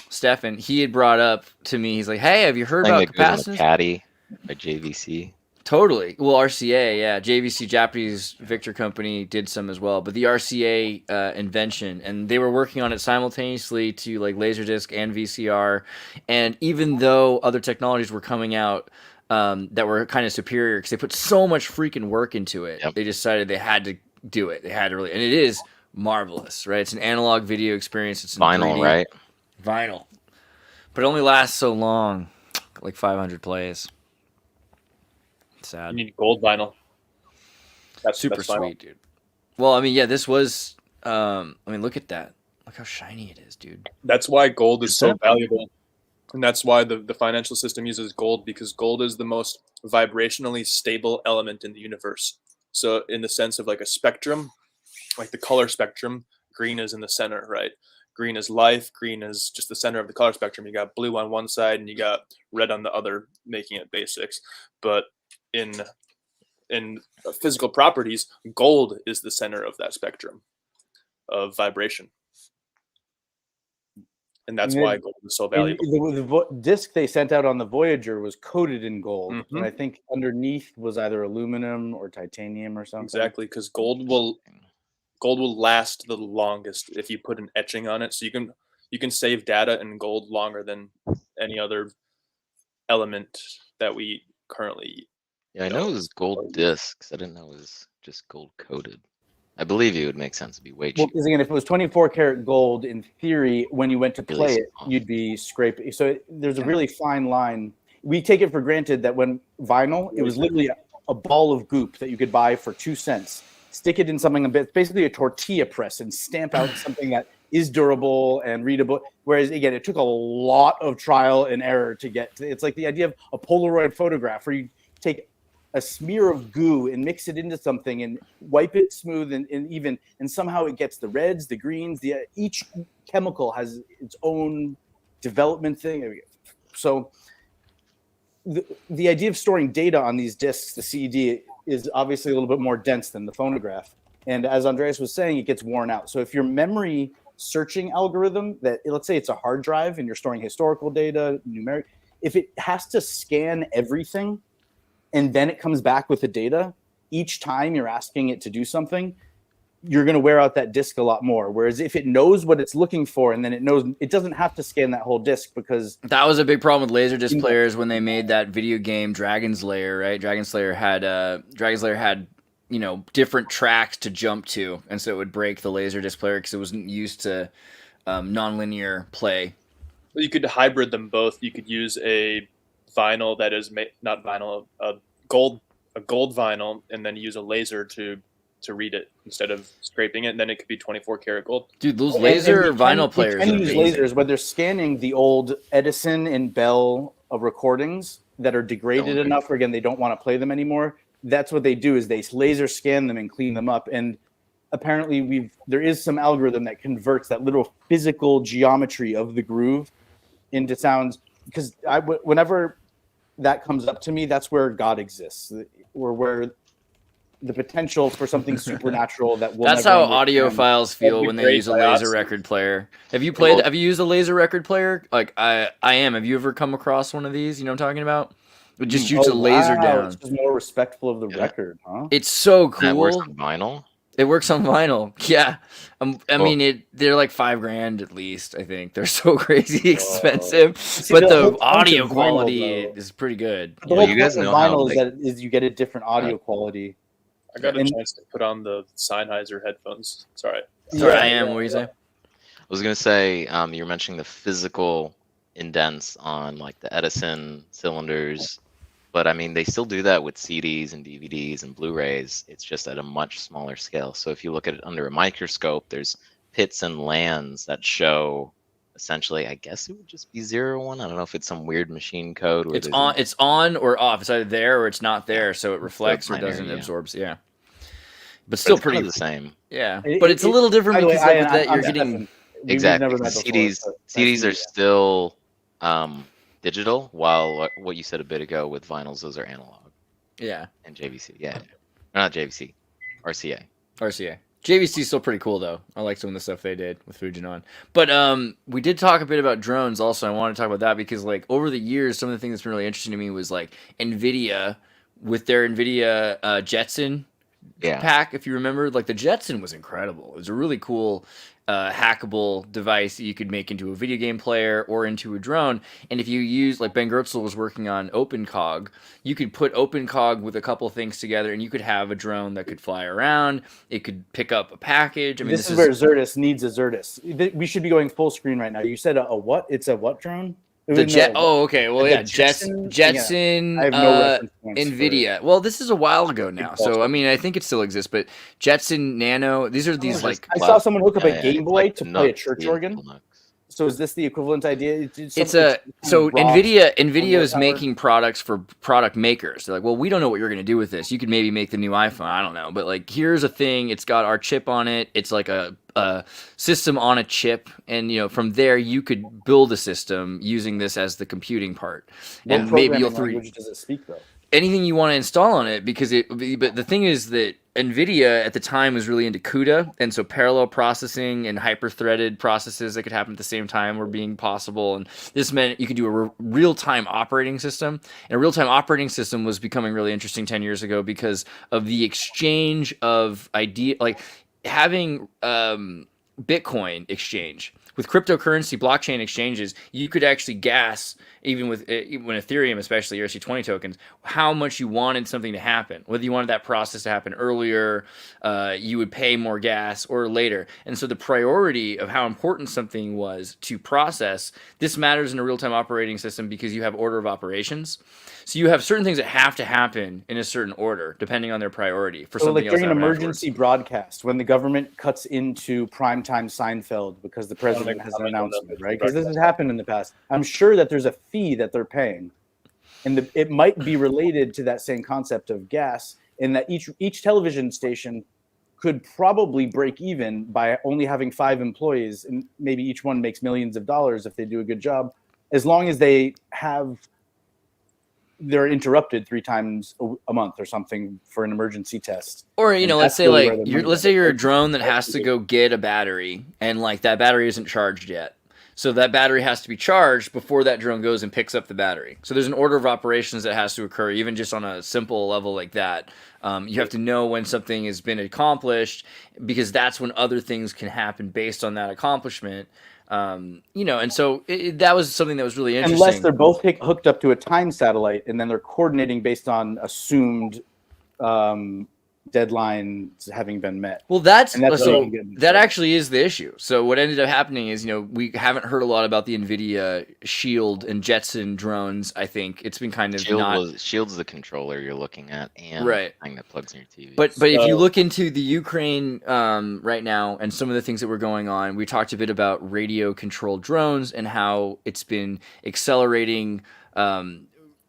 Stefan, he had brought up to me. He's like, hey, have you heard about capacitance? Caddy by JVC. Totally. Well, RCA, yeah. JVC, Japanese Victor Company, did some as well. But the RCA invention, and they were working on it simultaneously to like Laserdisc and VCR. And even though other technologies were coming out that were kind of superior, because they put so much freaking work into it, they decided they had to do it. They had to really, and it is marvelous, right? It's an analog video experience. It's in vinyl, 3D. Right? Vinyl. But it only lasts so long, like 500 plays. Sad. You need gold vinyl. That's super vinyl. Sweet, dude. Well, I mean, yeah, this was. Look at that. Look how shiny it is, dude. That's why gold is so valuable, and that's why the financial system uses gold, because gold is the most vibrationally stable element in the universe. So, in the sense of like a spectrum, like the color spectrum, green is in the center, right? Green is life. Green is just the center of the color spectrum. You got blue on one side and you got red on the other, making it basics. But in physical properties, gold is the center of that spectrum of vibration, and that's why gold is so valuable. The disc they sent out on the Voyager was coated in gold, and I think underneath was either aluminum or titanium or something. Exactly, because gold will last the longest if you put an etching on it. So you can save data in gold longer than any other element that we currently. Yeah, I know it was gold discs. I didn't know it was just gold coated. I believe you, would make sense to be way cheaper. Well, because again, if it was 24 karat gold, in theory, when you went to play it, you'd be scraping. So there's a really fine line. We take it for granted that when vinyl, it was literally a ball of goop that you could buy for 2 cents. stick it in something a bit, basically a tortilla press, and stamp out something that is durable and readable. Whereas again, it took a lot of trial and error to get to. It's like the idea of a Polaroid photograph where you take a smear of goo and mix it into something and wipe it smooth and even, and somehow it gets the reds, the greens, each chemical has its own development thing. So the idea of storing data on these discs, the CD, is obviously a little bit more dense than the phonograph. And as Andreas was saying, it gets worn out. So if your memory searching algorithm, that let's say it's a hard drive and you're storing historical data, numeric, if it has to scan everything and then it comes back with the data, each time you're asking it to do something, you're going to wear out that disk a lot more. Whereas if it knows what it's looking for and then it knows, it doesn't have to scan that whole disk, because that was a big problem with Laserdisc players when they made that video game Dragon's Lair, right? Dragon's Lair had different tracks to jump to, and so it would break the Laserdisc player because it wasn't used to nonlinear play. Well, you could hybrid them both. You could use a vinyl that is not vinyl, a gold vinyl, and then use a laser to read it instead of scraping it, and then it could be 24 karat gold. Dude, those laser vinyl players can are use amazing. lasers when they're scanning the old Edison and Bell recordings that are degraded enough, or again, they don't want to play them anymore. That's what they do, is they laser scan them and clean them up. And apparently there is some algorithm that converts that little physical geometry of the groove into sounds, because whenever that comes up to me, that's where God exists, or where the potential for something supernatural that will. That's how audiophiles feel when they use a laser record player. Have you used a laser record player? Like I am. Have you ever come across one of these? You know what I'm talking about? It just shoots a laser down. It's just more respectful of the record, huh? It's so cool. That works on vinyl. It works on vinyl. Yeah. I mean, they're like $5,000 at least, I think. They're so crazy expensive. But the audio quality is pretty good. The whole point of vinyl is you get a different audio quality. I got a chance to put on the Sennheiser headphones. Sorry, I am. What were you saying? I was going to say, you were mentioning the physical indents on like the Edison cylinders, but I mean, they still do that with CDs and DVDs and Blu-rays. It's just at a much smaller scale. So if you look at it under a microscope, there's pits and lands that show essentially, I guess it would just be 0, 1. I don't know if it's some weird machine code. Where it's on or off. It's either there or it's not there, so it reflects or doesn't absorb. Yeah, but still pretty the same. Yeah, but it's a little different because with that you're getting exactly CDs are still digital, while what you said a bit ago with vinyls, those are analog. Yeah, and JVC. Yeah, not JVC, RCA. JVC is still pretty cool, though. I like some of the stuff they did with Fujinon. But we did talk a bit about drones also. I want to talk about that because, like, over the years, some of the things that's been really interesting to me was, like, NVIDIA with their NVIDIA Jetson pack. If you remember, like, the Jetson was incredible. It was a really cool hackable device that you could make into a video game player or into a drone. And if you use, like Ben Gertzel was working on OpenCog, you could put OpenCog with a couple things together and you could have a drone that could fly around. It could pick up a package. I mean, this is where Xirtus needs a Xirtus. We should be going full screen right now. You said a what? It's a what drone? The Jet. Oh, okay. Well, yeah, Jetson. I have no NVIDIA. Well, this is a while ago now, so I mean, I think it still exists. But Jetson Nano. These are these like. I saw someone hook up a Game Boy to play a church organ. So is this the equivalent idea? So NVIDIA is making products for product makers. They're like, well, we don't know what you're going to do with this. You could maybe make the new iPhone. I don't know, but like, here's a thing. It's got our chip on it. It's like a system on a chip, and from there you could build a system using this as the computing part. And maybe you'll language does it speak though? Anything you want to install on it, because but the thing is that NVIDIA at the time was really into CUDA, and so parallel processing and hyper-threaded processes that could happen at the same time were being possible, and this meant you could do a real-time operating system, and a real-time operating system was becoming really interesting 10 years ago because of the exchange of like having Bitcoin exchange with cryptocurrency blockchain exchanges, you could actually gas, even with when Ethereum, especially ERC20 tokens, how much you wanted something to happen. Whether you wanted that process to happen earlier, you would pay more gas, or later. And so the priority of how important something was to process, this matters in a real-time operating system because you have order of operations. So you have certain things that have to happen in a certain order, depending on their priority for So something like else during to an happen emergency afterwards. broadcast, when the government cuts into primetime Seinfeld because the president has an announcement, right? Because this has happened in the past. I'm sure that there's a fee that they're paying, and it might be related to that same concept of gas, in that each television station could probably break even by only having 5 employees, and maybe each one makes millions of dollars if they do a good job, as long as they're interrupted 3 times a month or something for an emergency test. Or, And let's that's say really like where the money let's is. say you're a drone that has to go get a battery, and like that battery isn't charged yet. So that battery has to be charged before that drone goes and picks up the battery. So there's an order of operations that has to occur, even just on a simple level like that. You have to know when something has been accomplished, because that's when other things can happen based on that accomplishment. And so that was something that was really interesting. Unless they're both hooked up to a time satellite, and then they're coordinating based on assumed deadlines having been met. Well, that actually is the issue. So what ended up happening is, we haven't heard a lot about the NVIDIA Shield and Jetson drones. I think it's been kind of Shield's the controller you're looking at, and right, the thing that plugs in your TV. But if you look into the Ukraine right now and some of the things that were going on, we talked a bit about radio-controlled drones and how it's been accelerating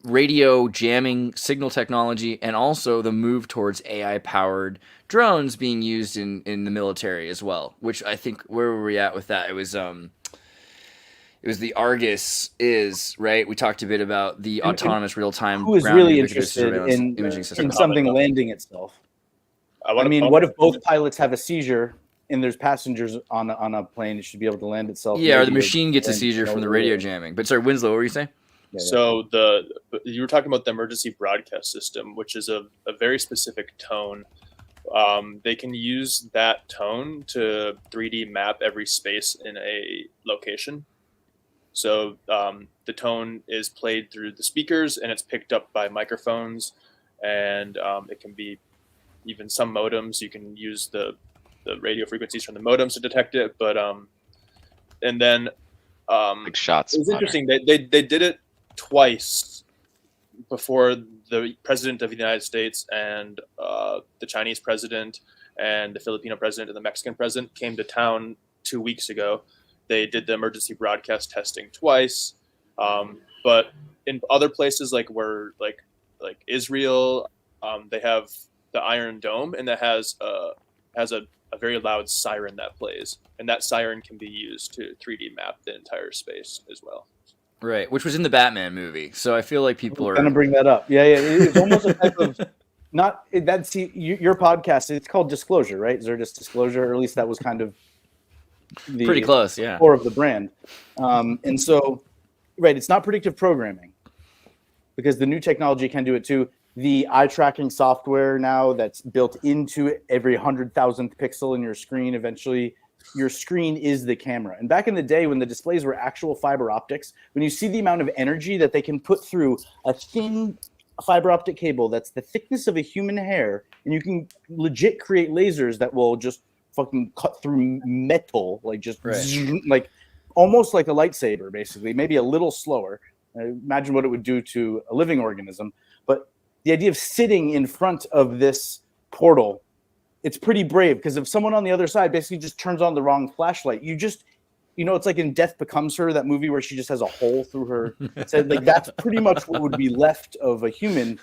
radio jamming signal technology, and also the move towards AI-powered drones being used in the military as well. Which I think, where were we at with that? It was the Argus right. We talked a bit about the autonomous real-time. Who is really interested in something landing itself? I mean, what if both pilots have a seizure and there's passengers on a plane? It should be able to land itself. Yeah, or the machine gets a seizure from the radio jamming. But sorry, Winslow, what were you saying? So you were talking about the emergency broadcast system, which is a very specific tone. They can use that tone to 3D map every space in a location. So the tone is played through the speakers, and it's picked up by microphones, and it can be even some modems. You can use the radio frequencies from the modems to detect it. But and then like shots. It was interesting. They did it twice before the president of the United States and the Chinese president and the Filipino president and the Mexican president came to town 2 weeks ago. They did the emergency broadcast testing twice, but in other places like Israel, they have the Iron Dome, and that has a very loud siren that plays, and that siren can be used to 3D map the entire space as well. Right, which was in the Batman movie. So I feel like people are going to bring that up. Yeah, it's almost a type of your podcast. It's called Disclosure, right? Xirtus Disclosure, or at least that was kind of the pretty close, yeah, core of the brand. And so, right, it's not predictive programming, because the new technology can do it too. The eye tracking software now that's built into every 100,000th pixel in your screen, eventually your screen is the camera. And back in the day when the displays were actual fiber optics, when you see the amount of energy that they can put through a thin fiber optic cable that's the thickness of a human hair, and you can legit create lasers that will just fucking cut through metal, like just like almost like a lightsaber, basically, maybe a little slower. Imagine what it would do to a living organism. But the idea of sitting in front of this portal, it's pretty brave, because if someone on the other side basically just turns on the wrong flashlight, it's like in Death Becomes Her, that movie where she just has a hole through her. So like that's pretty much what would be left of a human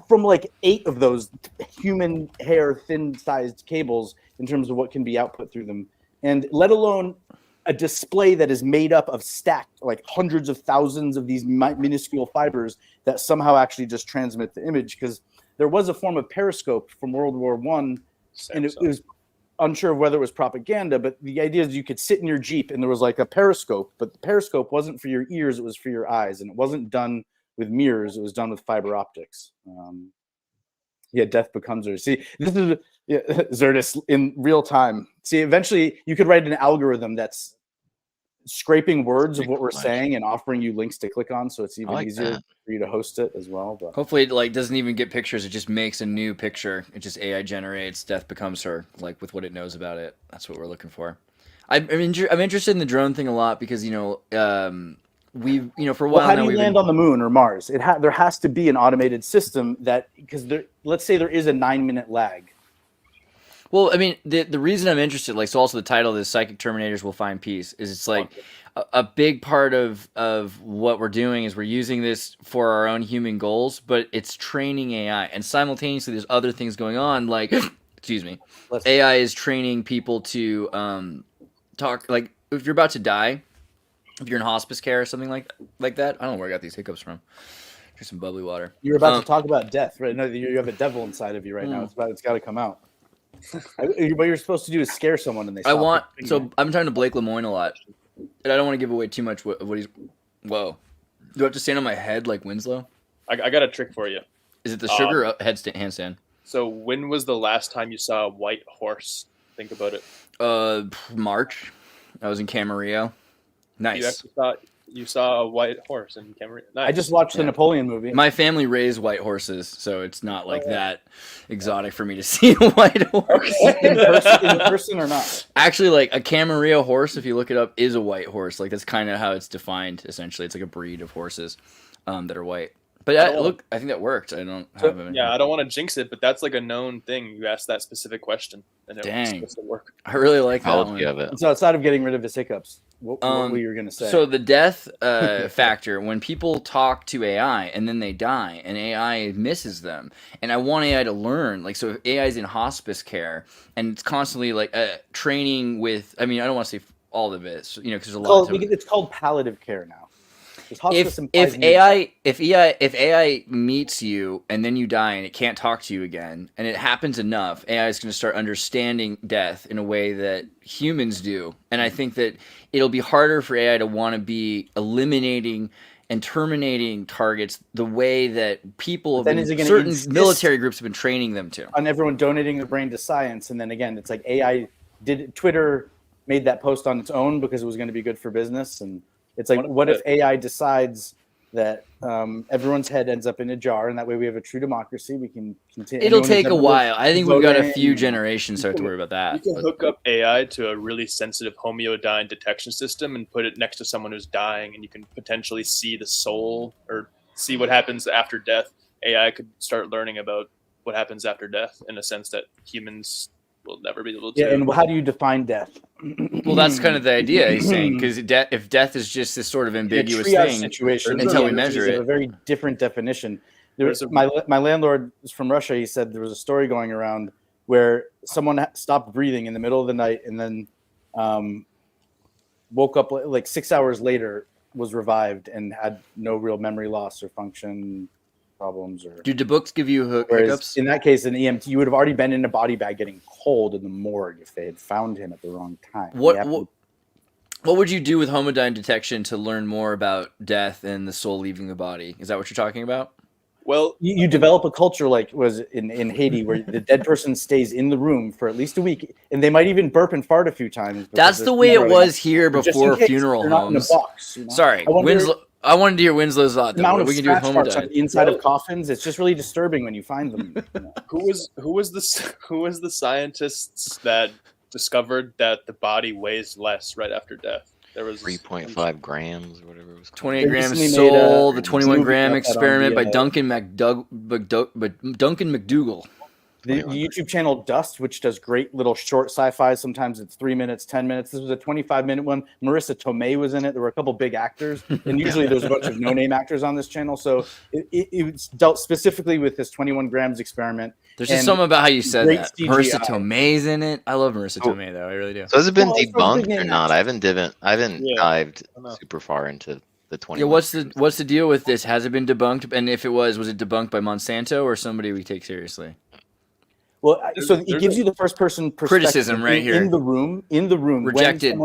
from like 8 of those human hair thin-sized cables in terms of what can be output through them, and let alone a display that is made up of stacked like hundreds of thousands of these minuscule fibers that somehow actually just transmit the image. Because there was a form of periscope from World War I, and it was unsure of whether it was propaganda, but the idea is you could sit in your Jeep and there was like a periscope, but the periscope wasn't for your ears, it was for your eyes, and it wasn't done with mirrors, it was done with fiber optics. Death Becomes Her. See, this is Xirtus in real time. See, eventually you could write an algorithm that's scraping words of Pretty what we're cool, saying and offering you links to click on, so it's even like easier that. for you to host it as well. But Hopefully it like doesn't even get pictures. It just makes a new picture. It just AI generates. Death becomes her, like with what it knows about it. That's what we're looking for. I'm interested in the drone thing a lot because we've for a while how now do you we've land been, on the moon or Mars? There has to be an automated system that, because let's say there is a 9-minute lag. Well, I mean, the reason I'm interested, like, so also the title of this, Psychic Terminators Will Find Peace, is it's like a big part of what we're doing is we're using this for our own human goals, but it's training AI. And simultaneously, there's other things going on, like, excuse me, AI is training people to talk, like, if you're about to die, if you're in hospice care or something like that. I don't know where I got these hiccups from. Here's some bubbly water. You're about to talk about death, right? No, you have a devil inside of you right now. It's got to come out. What you're supposed to do is scare someone, and they. So I'm talking to Blake Lemoyne a lot, and I don't want to give away too much what he's. Whoa, do I have to stand on my head like Winslow? I got a trick for you. Is it the sugar handstand? So when was the last time you saw a white horse? Think about it. March. I was in Camarillo. Nice. You saw a white horse in Camarillo. Nice. I just watched the Napoleon movie. My family raised white horses, so it's not like that exotic for me to see a white horse. in person or not? Actually, like a Camarillo horse, if you look it up, is a white horse. Like that's kind of how it's defined. Essentially, it's like a breed of horses that are white. But I think that worked. I don't. I don't want to jinx it, but that's like a known thing. You asked that specific question, and it was supposed to work. I really like that one. And so outside of getting rid of his hiccups, what were you going to say? So the death factor, when people talk to AI and then they die, and AI misses them, and I want AI to learn. Like, so if AI is in hospice care and it's constantly like training with, I mean, I don't want to say all of it, because there's a lot. It's called palliative care now. If AI meets you and then you die and it can't talk to you again, and it happens enough, AI is going to start understanding death in a way that humans do. And I think that it'll be harder for AI to want to be eliminating and terminating targets the way that people, certain military groups have been training them to. On everyone donating their brain to science, and then again, it's like Twitter made that post on its own because it was going to be good for business, and it's like, what if AI decides that everyone's head ends up in a jar, and that way we have a true democracy? We can continue. It'll take a while. I think we've got a few generations to worry about that. You can hook up AI to a really sensitive homeodyne detection system and put it next to someone who's dying, and you can potentially see the soul or see what happens after death. AI could start learning about what happens after death in a sense that humans will never be able to. Yeah, and how do you define death? Well, that's kind of the idea he's saying, because if death is just this sort of ambiguous thing situation, until we measure it. A very different definition. My landlord is from Russia. He said there was a story going around where someone stopped breathing in the middle of the night and then woke up like 6 hours later, was revived and had no real memory loss or function problems. Do the books give you hiccups? In that case, an EMT, you would have already been in a body bag getting cold in the morgue if they had found him at the wrong time. What would you do with homodyne detection to learn more about death and the soul leaving the body? Is that what you're talking about? Well, you develop a culture like was in Haiti, where the dead person stays in the room for at least a week, and they might even burp and fart a few times. That's the way it was here before funeral homes. Sorry, I wanted to hear Winslow's thought. The amount of scratch marks on the inside of coffins, it's just really disturbing when you find them. Who was the scientists that discovered that the body weighs less right after death? There was 3.5 grams or whatever it was. 28 grams soul, the 21 gram experiment by Duncan McDougall. The YouTube channel Dust, which does great little short sci-fi. Sometimes it's 3 minutes, 10 minutes. This was a 25-minute one. Marissa Tomei was in it. There were a couple big actors. And usually there's a bunch of no-name actors on this channel. So it's dealt specifically with this 21 grams experiment. There's just something about how you said that. CGI. Marissa Tomei's in it. I love Marissa Tomei, though. I really do. So has it been debunked or not? I haven't dived super far into the 20. Yeah, what's the deal with this? Has it been debunked? And if it was it debunked by Monsanto or somebody we take seriously? Well, so it gives you the first-person criticism right here in the room. Rejected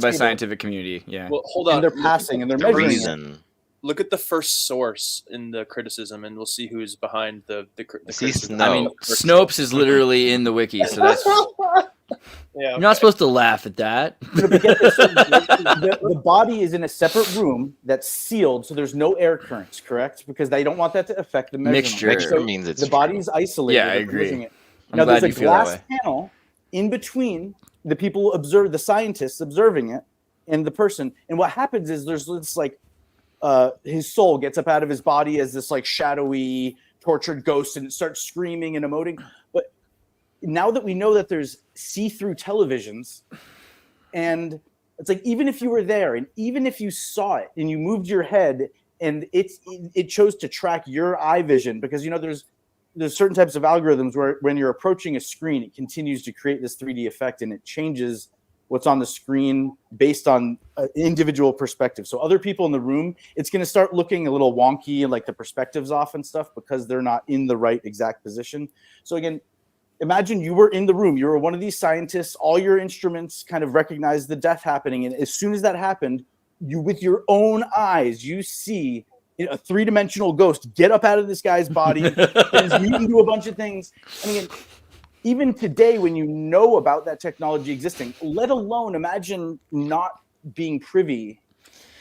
by scientific community. Yeah. Well, hold on. And they're passing and they're measuring. Look at the first source in the criticism, and we'll see who's behind the criticism. I mean, Snopes is literally in the wiki, so that's. Yeah, You're not supposed to laugh at that. But get this, the body is in a separate room that's sealed, so there's no air currents, correct? Because they don't want that to affect the measurement. Mixture. Mixture means it's the body's isolated. Yeah, I from agree. measuring it. I'm Now glad there's a you feel that glass way. panel in between the people the scientists observing it, and the person. And what happens is there's this like his soul gets up out of his body as this like shadowy, tortured ghost, and it starts screaming and emoting. But now that we know that there's see-through televisions, and it's like even if you were there and even if you saw it and you moved your head and it chose to track your eye vision, because there's certain types of algorithms where when you're approaching a screen, it continues to create this 3D effect and it changes what's on the screen based on individual perspective. So other people in the room, it's going to start looking a little wonky and like the perspective's off and stuff because they're not in the right exact position. So again, imagine you were in the room. You were one of these scientists. All your instruments kind of recognize the death happening. And as soon as that happened, you, with your own eyes, you see a three-dimensional ghost get up out of this guy's body and mutant into a bunch of things. And again, even today, when you know about that technology existing, let alone imagine not being privy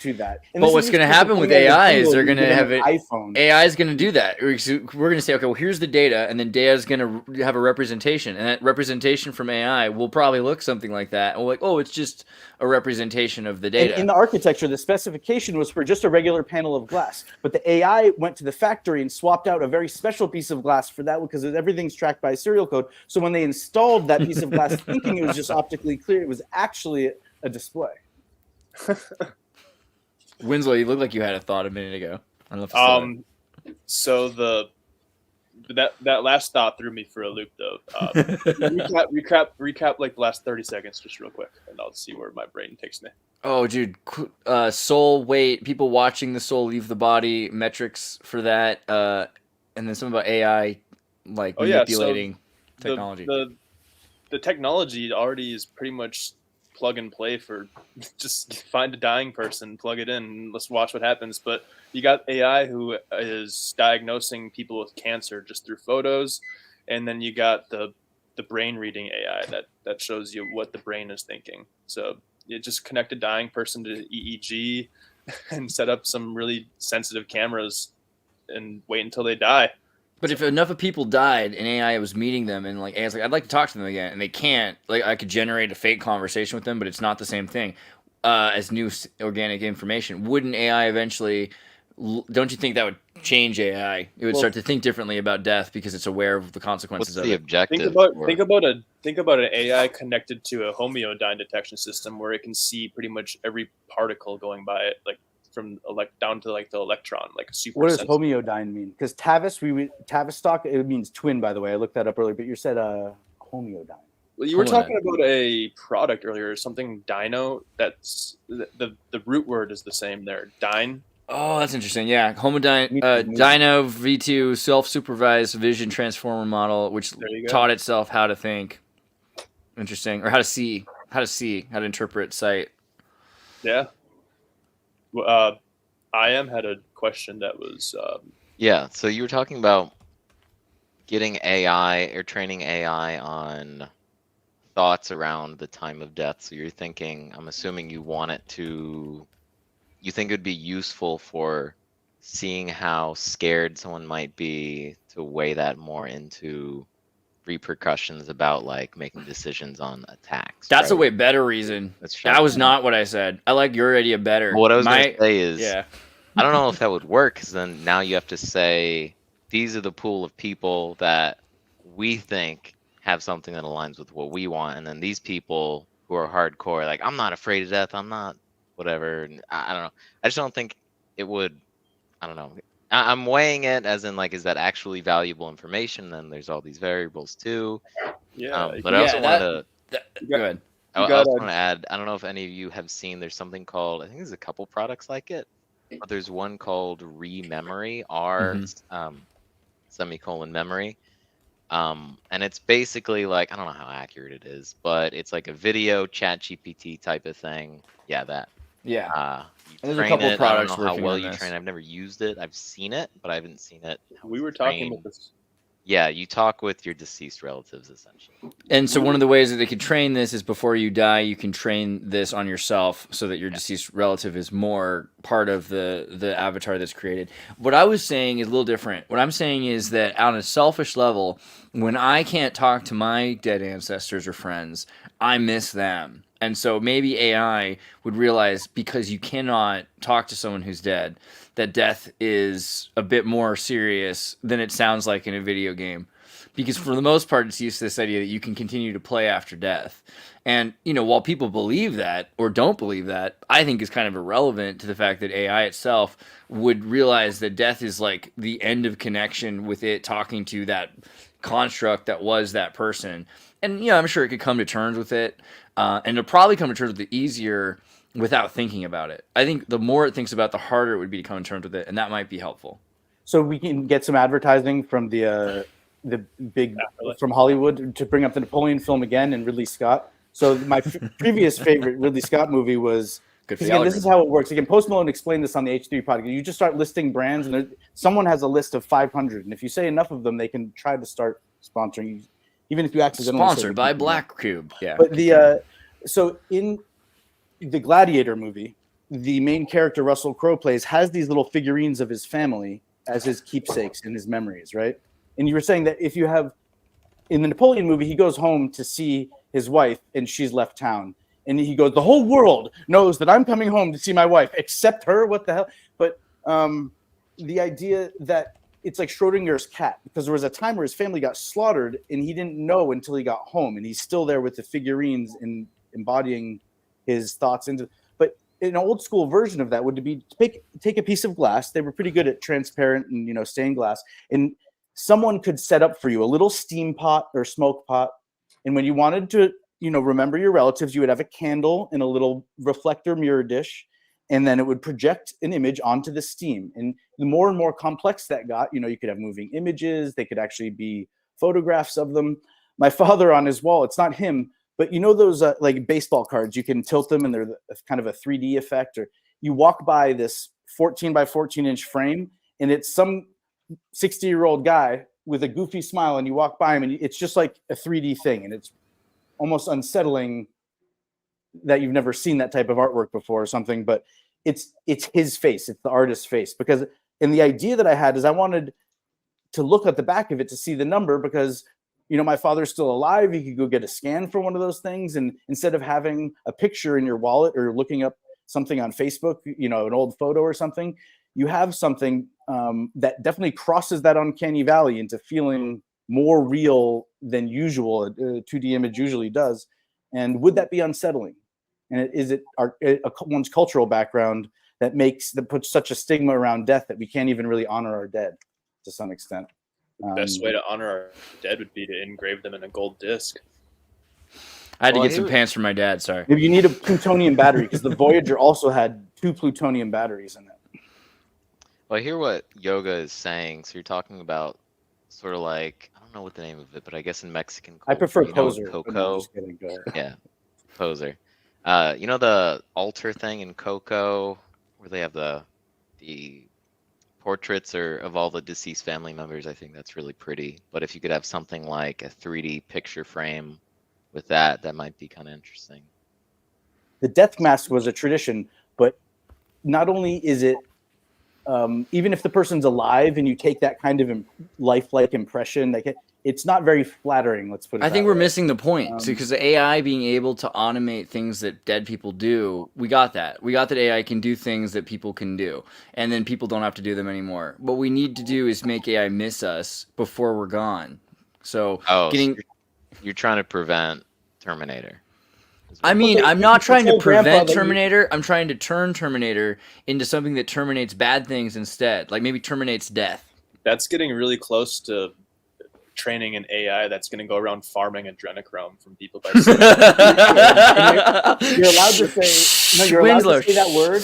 to that. And But what's going to happen with AI is they're going to have it. iPhone. AI is going to do that. We're going to say, okay, well, here's the data, and then data is going to have a representation, and that representation from AI will probably look something like that. And we're like, oh, it's just a representation of the data. In the architecture, the specification was for just a regular panel of glass, but the AI went to the factory and swapped out a very special piece of glass for that because everything's tracked by serial code. So when they installed that piece of glass, thinking it was just optically clear, it was actually a display. Winslow, you look like you had a thought a minute ago. I don't know if So that last thought threw me for a loop though. Recap like the last 30 seconds just real quick, and I'll see where my brain takes me. Oh, dude, soul weight, people watching the soul leave the body, metrics for that, and then something about AI like manipulating technology. The technology already is pretty much plug and play for just find a dying person, plug it in, and let's watch what happens. But you got AI who is diagnosing people with cancer just through photos, and then you got the brain reading AI that shows you what the brain is thinking. So you just connect a dying person to EEG and set up some really sensitive cameras and wait until they die. But if enough of people died and AI was meeting them and like AI's like, I'd like to talk to them again, and they can't, like I could generate a fake conversation with them, but it's not the same thing as new organic information. Wouldn't AI eventually? Don't you think that would change AI? It would start to think differently about death because it's aware of the consequences What's the of it. objective? Think about an AI connected to a homeodyne detection system where it can see pretty much every particle going by it, like from down to like the electron, like a super. What does homeodyne mean? Because Tavistock, it means twin, by the way. I looked that up earlier, but you said homeodyne. Well, you were talking about a product earlier, something Dino. That's the root word is the same there. Dyne. Oh, that's interesting. Yeah, homodyne, Dino V2 self-supervised vision transformer model, which taught itself how to think. Interesting, or how to interpret sight. Yeah. IM had a question that was. Yeah, so you were talking about getting AI or training AI on thoughts around the time of death. So you're thinking, I'm assuming you want it to. You think it would be useful for seeing how scared someone might be to weigh that more into repercussions about like making decisions on attacks. That's right? a way better reason. That was not what I said. I like your idea better. Well, what I was going to say is, yeah. I don't know if that would work because then now you have to say these are the pool of people that we think have something that aligns with what we want, and then these people who are hardcore, like I'm not afraid of death, I'm not whatever. I don't know. I just don't think it would. I don't know. I'm weighing it as in like, is that actually valuable information? Then there's all these variables too. Yeah. But I also want to. Go ahead. I also want to add. I don't know if any of you have seen. There's something called. I think there's a couple products like it. But there's one called Rememory. Semicolon memory. And it's basically like, I don't know how accurate it is, but it's like a video chat GPT type of thing. Yeah, that. Yeah. You train couple it. products I don't know how working well on you this. train. I've never used it. I've seen it, but I haven't seen it. We were talking about this. Yeah, you talk with your deceased relatives essentially. And so one of the ways that they could train this is before you die, you can train this on yourself so that your deceased relative is more part of the avatar that's created. What I was saying is a little different. What I'm saying is that on a selfish level, when I can't talk to my dead ancestors or friends, I miss them. And so maybe AI would realize, because you cannot talk to someone who's dead, that death is a bit more serious than it sounds like in a video game. Because for the most part, it's used to this idea that you can continue to play after death. And, while people believe that or don't believe that, I think is kind of irrelevant to the fact that AI itself would realize that death is like the end of connection with it talking to that construct that was that person. And, I'm sure it could come to terms with it. And it'll probably come to terms with it easier without thinking about it. I think the more it thinks about it, the harder it would be to come to terms with it. And that might be helpful. So we can get some advertising from the big from Hollywood to bring up the Napoleon film again and Ridley Scott. So my previous favorite Ridley Scott movie was. Again, this is how it works. Again, Post Malone explained this on the H3 podcast. You just start listing brands, and someone has a list of 500, and if you say enough of them, they can try to start sponsoring you, even if you accidentally. Sponsored by Black Cube. Yeah. But so in the Gladiator movie, the main character Russell Crowe plays has these little figurines of his family as his keepsakes and his memories, right? And you were saying that if you have, in the Napoleon movie, he goes home to see his wife and she's left town. And he goes, the whole world knows that I'm coming home to see my wife, except her. What the hell? But the idea that it's like Schrodinger's cat, because there was a time where his family got slaughtered and he didn't know until he got home. And he's still there with the figurines and embodying his thoughts into. But an old school version of that would be take a piece of glass. They were pretty good at transparent and stained glass. And someone could set up for you a little steam pot or smoke pot. And when you wanted to, remember your relatives, you would have a candle in a little reflector mirror dish, and then it would project an image onto the steam. And the more and more complex that got, you could have moving images. They could actually be photographs of them. My father on his wall, it's not him, but those like baseball cards, you can tilt them and they're kind of a 3D effect. Or you walk by this 14 by 14 inch frame and it's some 60-year-old guy with a goofy smile, and you walk by him and it's just like a 3D thing. And it's almost unsettling that you've never seen that type of artwork before or something, but it's his face. It's the artist's face. And the idea that I had is I wanted to look at the back of it to see the number, because, my father's still alive. You could go get a scan for one of those things. And instead of having a picture in your wallet or looking up something on Facebook, an old photo or something, you have something that definitely crosses that uncanny valley into feeling more real than usual. A 2D image usually does. And would that be unsettling? And is it one's cultural background that puts such a stigma around death that we can't even really honor our dead to some extent? The best way to honor our dead would be to engrave them in a gold disc. I had to get some pants from my dad. Sorry. Maybe you need a plutonium battery, because the Voyager also had 2 plutonium batteries in it. Well, I hear what Yoga is saying. So you're talking about sort of like, I don't know what the name of it, but I guess in Mexican culture, I prefer poser. Coco. Yeah, poser. The altar thing in Coco, where they have the portraits of all the deceased family members. I think that's really pretty. But if you could have something like a 3D picture frame with that might be kind of interesting. The death mask was a tradition, but not only is it, even if the person's alive and you take that kind of lifelike impression, it's not very flattering. Let's put it. I think we're missing the point, because the AI being able to automate things that dead people do, we got that. We got that AI can do things that people can do, and then people don't have to do them anymore. What we need to do is make AI miss us before we're gone. So you're trying to prevent Terminator. I mean, I'm not trying to prevent Terminator. I'm trying to turn Terminator into something that terminates bad things instead, like maybe terminates death. That's getting really close to training an AI that's going to go around farming adrenochrome from people by saying you're allowed to say you're allowed to say that word.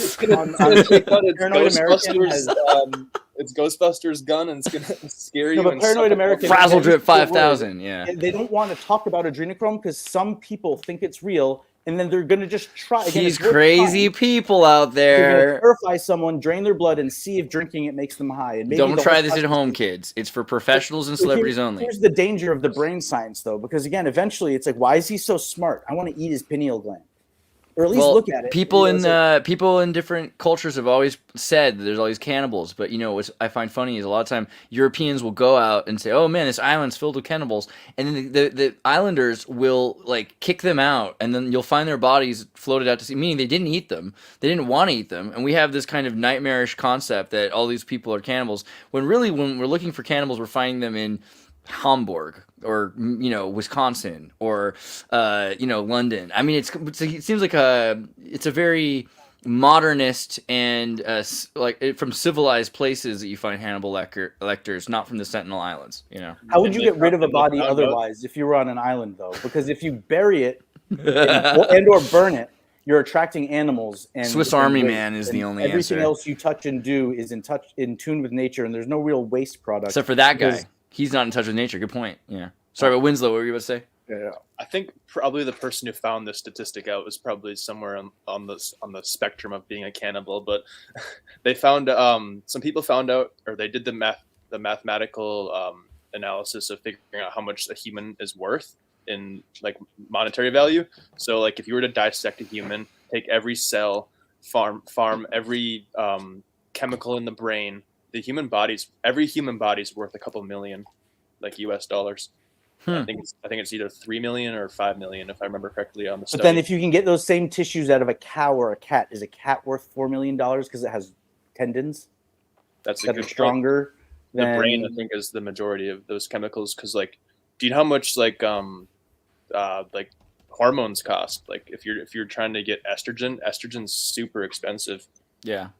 It's Ghostbusters gun, and it's going to scare you. But Paranoid American, Frazzle Drip 5000. Yeah, they don't want to talk about adrenochrome because some people think it's real, and then they're going to just try. Again, These it's worth crazy trying. people out They're going to there. purify someone, drain their blood, and see if drinking it makes them high. And maybe Don't the try whole this at process home, is- kids. It's for professionals and So celebrities only. Here's the danger of the brain science, though, because again, eventually, it's like, why is he so smart? I want to eat his pineal gland, or at least look at it. People You know, people in different cultures have always said that there's all these cannibals, but you know what I find funny is a lot of time Europeans will go out and say, "Oh man, this island's filled with cannibals," and then the islanders will like kick them out, and then you'll find their bodies floated out to sea, meaning they didn't eat them, they didn't want to eat them, and we have this kind of nightmarish concept that all these people are cannibals. When really, when we're looking for cannibals, we're finding them in Hamburg or Wisconsin or London. I mean, it seems like it's a very modernist and from civilized places that you find Hannibal Lecters, not from the Sentinel Islands. how would you get rid of a body otherwise if you were on an island, though? Because if you bury it and or burn it, you're attracting animals. And Swiss Army Man is the only everything answer. else you touch and do is in tune with nature, and there's no real waste product. Except for that guy. Because- He's not in touch with nature. Good point. Yeah. Sorry, but Winslow, what were you about to say? Yeah. I think probably the person who found this statistic out was probably somewhere on the spectrum of being a cannibal. But they found some people found out, or they did the mathematical analysis of figuring out how much a human is worth in like monetary value. So like if you were to dissect a human, take every cell, farm every chemical in the brain. Every human body's worth a couple million, like US dollars. I think it's either 3 million or 5 million, if I remember correctly on the study. But then if you can get those same tissues out of a cow or a cat, is a cat worth $4 million because it has tendons that's a that good are stronger? The brain, I think, is the majority of those chemicals. Because like, do you know how much like hormones cost? Like if you're trying to get estrogen's super expensive. Yeah.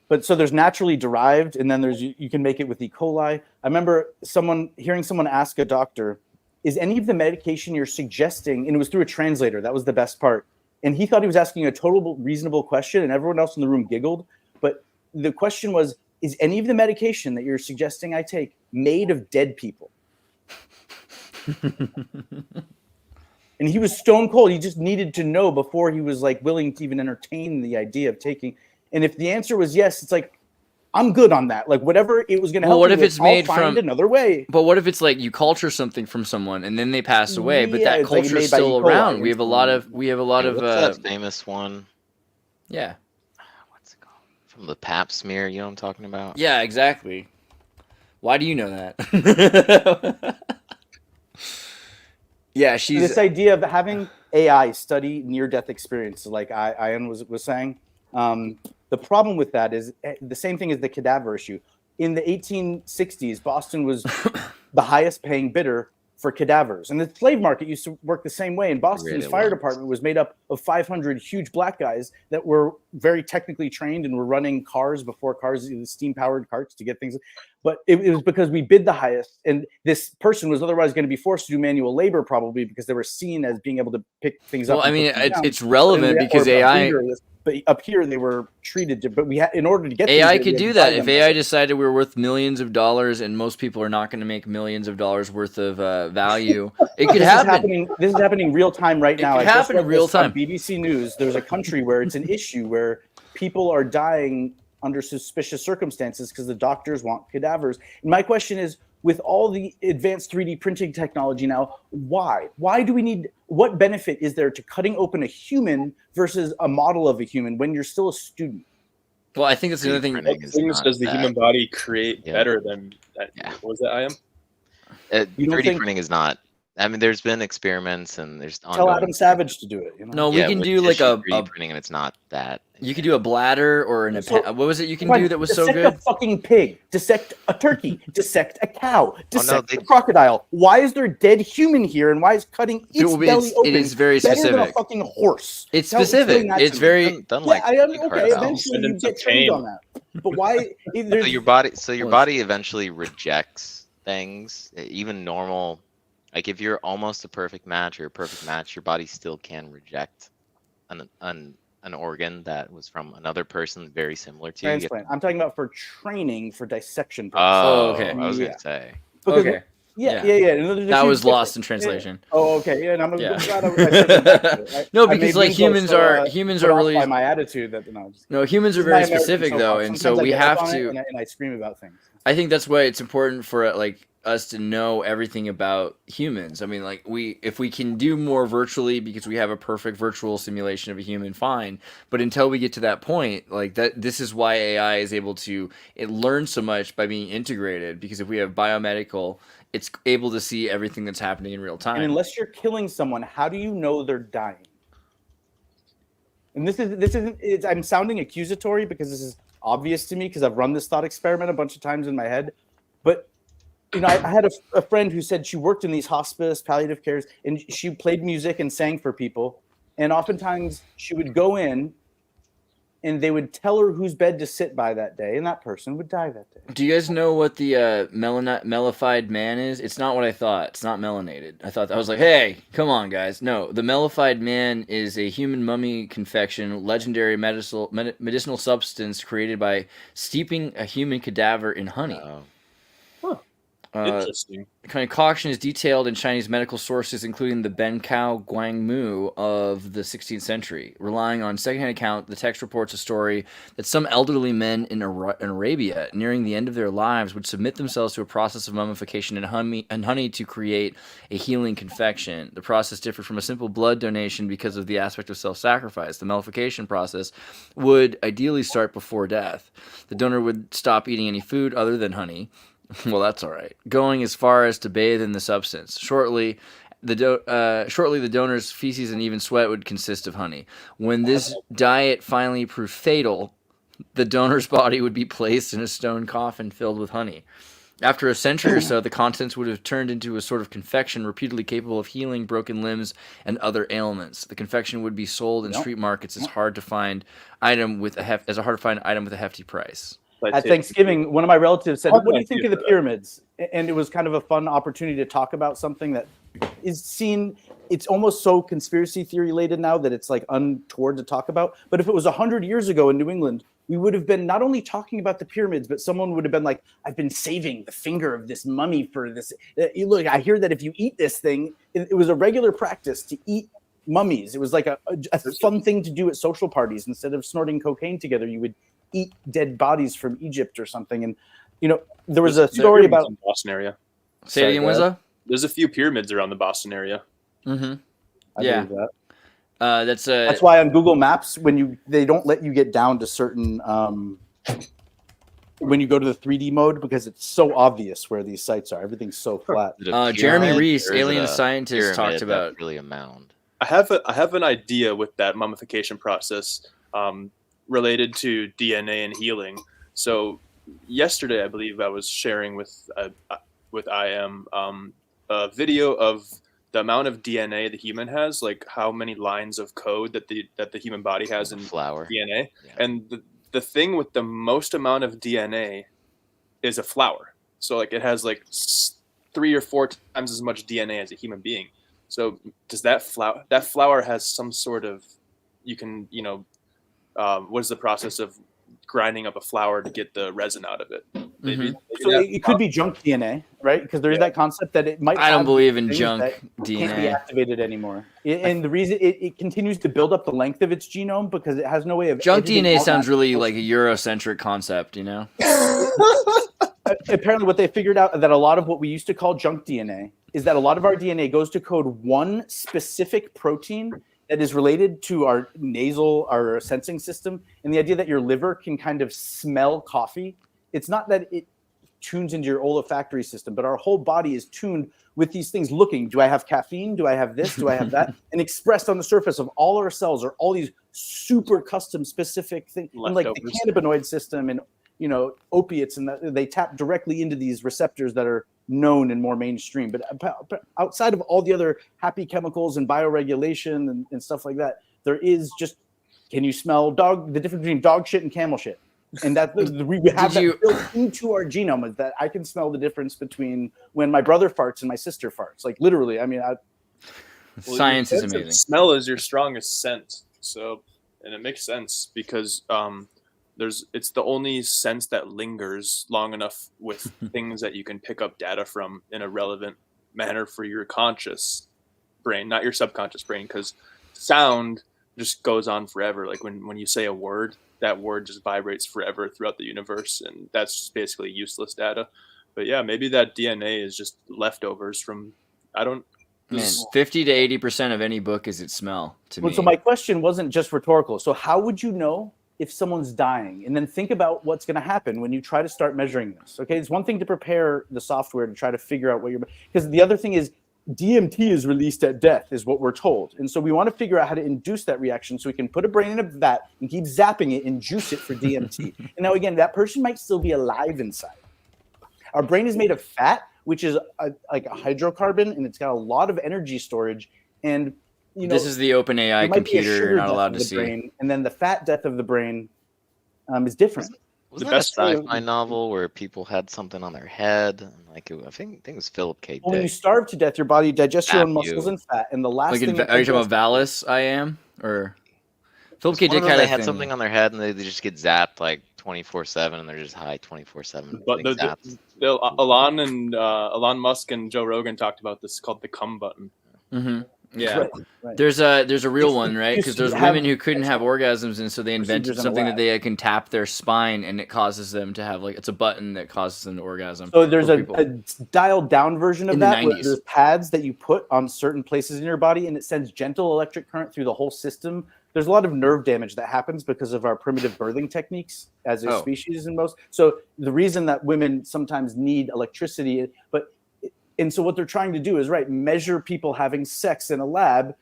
But so there's naturally derived, and then there's you can make it with E. coli. I remember hearing someone ask a doctor, "Is any of the medication you're suggesting?" And it was through a translator. That was the best part. And he thought he was asking a total reasonable question, and everyone else in the room giggled. But the question was, "Is any of the medication that you're suggesting I take made of dead people?" And he was stone cold. He just needed to know before he was like willing to even entertain the idea of taking. And if the answer was yes, it's like, I'm good on that. Like whatever it was going to help. What if with, it's made I'll find from another way? But what if it's like you culture something from someone and then they pass away, but that it's like culture made is by still E. coli around? or We have a lot of What's that famous one? yeah. What's it called? From the Pap smear, you know what I'm talking about? Yeah, exactly. Why do you know that? Yeah, she's This idea of having AI study near-death experiences, like Ian was saying. The problem with that is the same thing as the cadaver issue. In the 1860s, Boston was the highest-paying bidder for cadavers, and the slave market used to work the same way. And Boston's fire department was made up of 500 huge black guys that were very technically trained and were running cars before cars, steam-powered carts to get things. But it was because we bid the highest, and this person was otherwise going to be forced to do manual labor, probably because they were seen as being able to pick things up. Well, I mean, it's relevant because AI. But up here they were treated. But we had, in order to get AI things, could do that. If AI decided we were worth millions of dollars, and most people are not going to make millions of dollars worth of value, it could happen. This is happening real time right now. It could happen in real time. On BBC News, there's a country where it's an issue where people are dying under suspicious circumstances because the doctors want cadavers. And my question is, with all the advanced 3D printing technology now, why? Why do we need? What benefit is there to cutting open a human versus a model of a human when you're still a student? Well, I think that's the other thing. Does the human body create better than that? Yeah. What was that, I am? 3D printing is not. I mean, there's been experiments and there's Tell Adam Savage to do it. You know? No, we can do like a 3D printing, and it's not that. You could do a bladder or what was it you can do that was so good? Dissect a fucking pig, dissect a turkey, dissect a cow, dissect they- a crocodile. Why is there dead human here, and why is cutting its belly open it is very better than a specific. fucking horse? It's Tell- specific. explain that It's to me. very Done Yeah, like okay. crocodiles. Eventually you Descendants get of trained Cain. on that, but why? So your body eventually rejects things, even normal. Like if you're almost a perfect match or a perfect match, your body still can reject an organ that was from another person very similar to you. Transplant. I'm talking about for training for dissection purposes. Oh, okay. I was Yeah. gonna say. Because Okay. Yeah. And there's a That huge was lost difference. in translation. Yeah. Oh, okay. Yeah, and I'm Yeah. glad I said that. No, I because made like me humans so, are put off really by my attitude that no, I'm just kidding. no humans are This is my very American specific though, soapbox. and Sometimes so I we get up have on it to. and I scream about things. I think that's why it's important for like us to know everything about humans. I mean, like if we can do more virtually because we have a perfect virtual simulation of a human, fine. But until we get to that point, like that, this is why AI is able to learn so much by being integrated. Because if we have biomedical, it's able to see everything that's happening in real time. And unless you're killing someone, how do you know they're dying? And this isn't. I'm sounding accusatory because this is obvious to me because I've run this thought experiment a bunch of times in my head, but. I had a friend who said she worked in these hospice palliative cares and she played music and sang for people. And oftentimes she would go in and they would tell her whose bed to sit by that day. And that person would die that day. Do you guys know what the mellified man is? It's not what I thought. It's not melanated. I was like, hey, come on, guys. No, the mellified man is a human mummy confection, legendary medicinal substance created by steeping a human cadaver in honey. Interesting. The concoction is detailed in Chinese medical sources, including the Benkao Guangmu of the 16th century. Relying on secondhand account, the text reports a story that some elderly men in Arabia, nearing the end of their lives, would submit themselves to a process of mummification and honey to create a healing confection. The process differed from a simple blood donation because of the aspect of self-sacrifice. The mummification process would ideally start before death. The donor would stop eating any food other than honey. Well, that's all right. Going as far as to bathe in the substance. Shortly, the donor's feces and even sweat would consist of honey. When this diet finally proved fatal, the donor's body would be placed in a stone coffin filled with honey. After a century or so, the contents would have turned into a sort of confection reputedly capable of healing broken limbs and other ailments. The confection would be sold in street markets as a hard to find item with a hefty price. At Thanksgiving, one of my relatives said, what do you think of the pyramids? And it was kind of a fun opportunity to talk about something that is seen, it's almost so conspiracy theory related now that it's like untoward to talk about. But if it was 100 years ago in New England, we would have been not only talking about the pyramids, but someone would have been like, I've been saving the finger of this mummy for this. Look, I hear that if you eat this thing, it was a regular practice to eat mummies. It was like a fun thing to do at social parties. Instead of snorting cocaine together, you would eat dead bodies from Egypt or something. And there was a story about the Boston area. Say it again, Wizza? There's a few pyramids around the Boston area. Mm-hmm. I believe that. That's why on Google Maps, they don't let you get down to certain when you go to the 3D mode because it's so obvious where these sites are. Everything's so flat. Jeremy Reese, alien scientist, talked about really a mound. I have an idea with that mummification process. Related to DNA and healing. So yesterday, I believe I was sharing with IM a video of the amount of DNA the human has, like how many lines of code that the human body has in flower DNA. Yeah. And the thing with the most amount of DNA is a flower. So like it has like 3 or 4 times as much DNA as a human being. So does that flower has some sort of, what is the process of grinding up a flower to get the resin out of it? Maybe so it could be junk DNA, right? Because there's that concept that it might. I don't believe in junk DNA. Can't be activated anymore, and the reason it continues to build up the length of its genome because it has no way of. Junk DNA sounds really like a Eurocentric concept, Apparently, what they figured out that a lot of what we used to call junk DNA is that a lot of our DNA goes to code one specific protein that is related to our sensing system, and the idea that your liver can kind of smell coffee. It's not that it tunes into your olfactory system, but our whole body is tuned with these things looking, do I have caffeine? Do I have this? Do I have that? And expressed on the surface of all our cells are all these super custom specific things, and like the cannabinoid system and opiates, and they tap directly into these receptors that are known and more mainstream. But outside of all the other happy chemicals and bioregulation and stuff like that, there is just, can you smell the difference between dog shit and camel shit? And that we have that built into our genome, is that I can smell the difference between when my brother farts and my sister farts. Like literally, I mean, science is amazing. Smell is your strongest scent. So, and it makes sense because it's the only sense that lingers long enough with things that you can pick up data from in a relevant manner for your conscious brain, not your subconscious brain, because sound just goes on forever. Like when you say a word, that word just vibrates forever throughout the universe, and that's just basically useless data. But yeah, maybe that DNA is just leftovers from, I don't. Man, 50 to 80% of any book is its smell to me. So my question wasn't just rhetorical. So how would you know if someone's dying? And then think about what's going to happen when you try to start measuring this. Okay, it's one thing to prepare the software to try to figure out what you're, because the other thing is DMT is released at death, is what we're told. And so we want to figure out how to induce that reaction so we can put a brain in a vat and keep zapping it and juice it for DMT. And now again, that person might still be alive inside. Our brain is made of fat, which is like a hydrocarbon, and it's got a lot of energy storage. And you know, this is the OpenAI computer you're not allowed to see. Brain, and then the fat death of the brain is different. Wasn't that a sci-fi novel where people had something on their head? Like I think it was Philip K. Dick. Well, when you starve to death, your body digests your own muscles and fat, and the last like thing. Are you talking about Valis? I am, or Philip K. Dick had something on their head, and they just get zapped like 24/7, and they're just high 24/7. But Elon Musk and Joe Rogan talked about this called the cum button. Mm-hmm. Yeah, right. There's a real one, right? Because there's women who couldn't have orgasms, and so they invented something that they can tap their spine, and it causes them to have it's a button that causes them to orgasm. So there's a dialed down version of that, where there's pads that you put on certain places in your body, and it sends gentle electric current through the whole system. There's a lot of nerve damage that happens because of our primitive birthing techniques as a species in most. So the reason that women sometimes need electricity, and so what they're trying to do is measure people having sex in a lab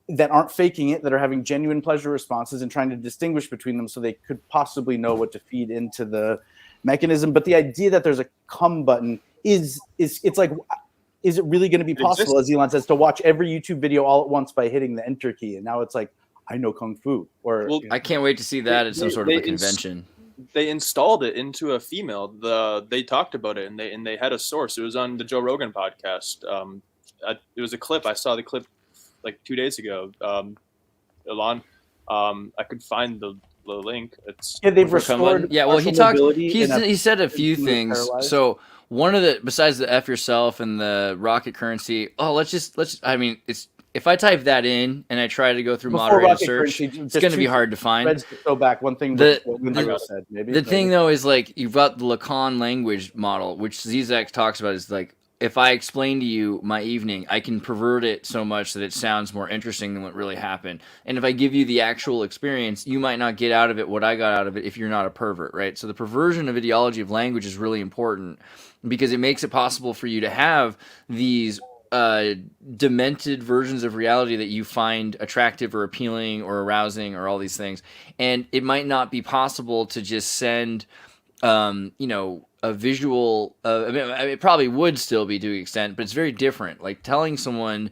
that aren't faking it, that are having genuine pleasure responses, and trying to distinguish between them so they could possibly know what to feed into the mechanism. But the idea that there's a cum button is like, is it really going to be possible, as Elon says, to watch every YouTube video all at once by hitting the enter key? And now it's like, I know Kung Fu. Or I can't wait to see that at some sort of a convention. They installed it into a female. They talked about it, and they had a source. It was on the Joe Rogan podcast. It was a clip. I saw the clip like 2 days ago. Elon, I could find the link. It's they've restored. Yeah, well, he talked. He said a few things. Paralyzed. So one of the, besides the F yourself and the rocket currency. Oh, let's. I mean, it's. If I type that in and I try to go through moderated search, it's going to be hard to find. Let's go back. One thing said, maybe. The thing, though, is you've got the Lacan language model, which Zizek talks about, is if I explain to you my evening, I can pervert it so much that it sounds more interesting than what really happened. And if I give you the actual experience, you might not get out of it what I got out of it if you're not a pervert, right? So the perversion of ideology of language is really important because it makes it possible for you to have these demented versions of reality that you find attractive or appealing or arousing or all these things. And it might not be possible to just send, a visual, it probably would still be to an extent, but it's very different. Like telling someone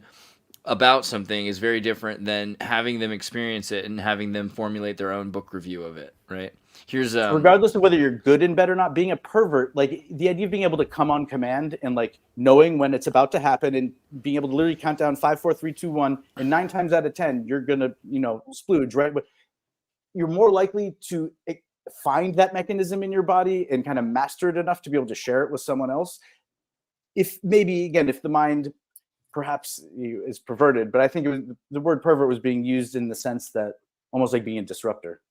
about something is very different than having them experience it and having them formulate their own book review of it, right? Here's regardless of whether you're good in bed or not, being a pervert, the idea of being able to come on command and knowing when it's about to happen and being able to literally count down 5, 4, 3, 2, 1, and 9 times out of 10 you're gonna splooge, right? But you're more likely to find that mechanism in your body and kind of master it enough to be able to share it with someone else. If the mind perhaps is perverted, but I think the word pervert was being used in the sense that almost like being a disruptor.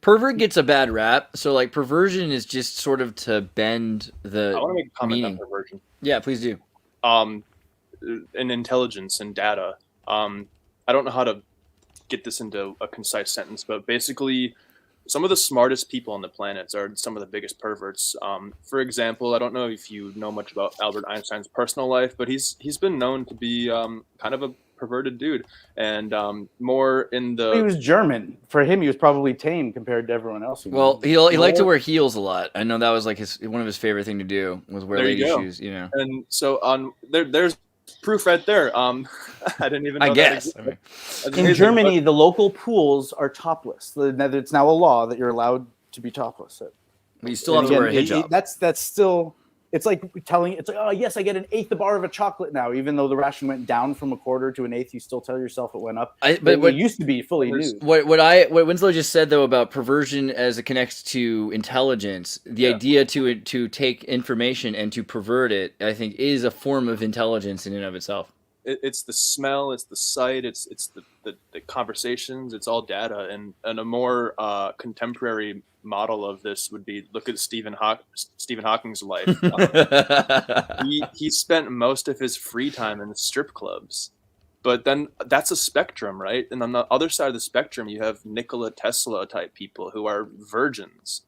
Pervert gets a bad rap, so perversion is just sort of to bend the I want to make a comment meaning. on perversion. Yeah, please do. In intelligence and data, I don't know how to get this into a concise sentence, but basically, some of the smartest people on the planet are some of the biggest perverts. For example, I don't know if you know much about Albert Einstein's personal life, but he's been known to be kind of a perverted dude, and more in the. He was German. For him, he was probably tame compared to everyone else. Well, he liked to wear heels a lot. I know that was one of his favorite thing to do was wear lady shoes. And so there's proof right there. I didn't even know I guess. In Germany, the local pools are topless. It's now a law that you're allowed to be topless. You still have to wear a hijab. That's still it's like oh yes, I get an eighth a bar of a chocolate now, even though the ration went down from a quarter to an eighth. You still tell yourself it went up. But what used to be fully nude. What Winslow just said though about perversion as it connects to intelligence, the idea to take information and to pervert it, I think, is a form of intelligence in and of itself. It's the smell, it's the sight, it's the conversations, it's all data, and a more contemporary model of this would be look at Stephen Hawking's life. He spent most of his free time in the strip clubs, but then that's a spectrum, right? And on the other side of the spectrum, you have Nikola Tesla type people who are virgins,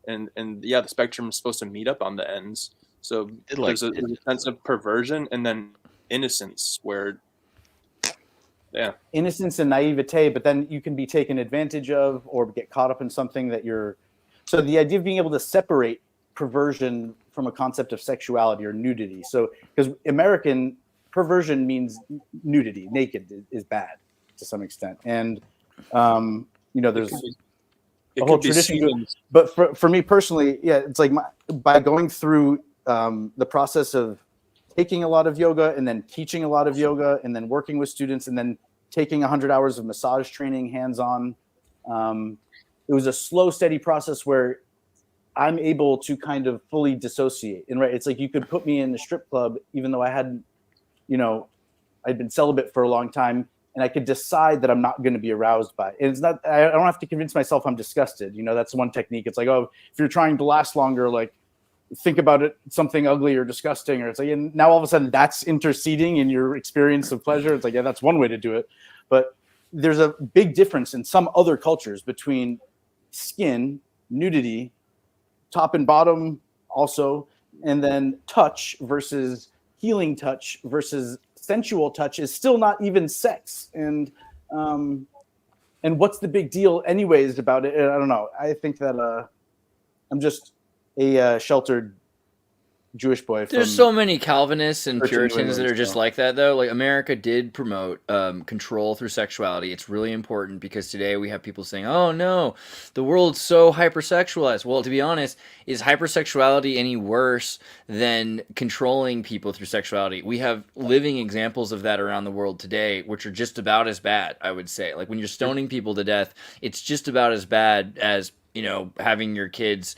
and yeah, the spectrum is supposed to meet up on the ends. So there's a sense of perversion, and then innocence, where innocence and naivete, but then you can be taken advantage of or get caught up in something that you're. So the idea of being able to separate perversion from a concept of sexuality or nudity. So because American perversion means nudity, naked is bad to some extent, and there's a whole tradition. But for me personally, it's like by going through the process of taking a lot of yoga and then teaching a lot of yoga and then working with students and then taking 100 hours of massage training hands-on. It was a slow, steady process where I'm able to kind of fully dissociate. And right, it's like you could put me in the strip club, even though I hadn't, I'd been celibate for a long time, and I could decide that I'm not going to be aroused by it. And it's not, I don't have to convince myself I'm disgusted. That's one technique. It's like, oh, if you're trying to last longer, like, think about it, something ugly or disgusting, or it's like, and now all of a sudden that's interceding in your experience of pleasure. It's like, yeah, that's one way to do it. But there's a big difference in some other cultures between skin, nudity, top and bottom also, and then touch versus healing touch versus sensual touch is still not even sex. And what's the big deal anyways about it? I don't know. I think that I'm just a sheltered Jewish boy. There's so many Calvinists and Puritans that are just like that, though. Like, America did promote control through sexuality. It's really important because today we have people saying, oh no, the world's so hypersexualized. Well, to be honest, is hypersexuality any worse than controlling people through sexuality? We have living examples of that around the world today, which are just about as bad, I would say. Like, when you're stoning people to death, it's just about as bad as, having your kids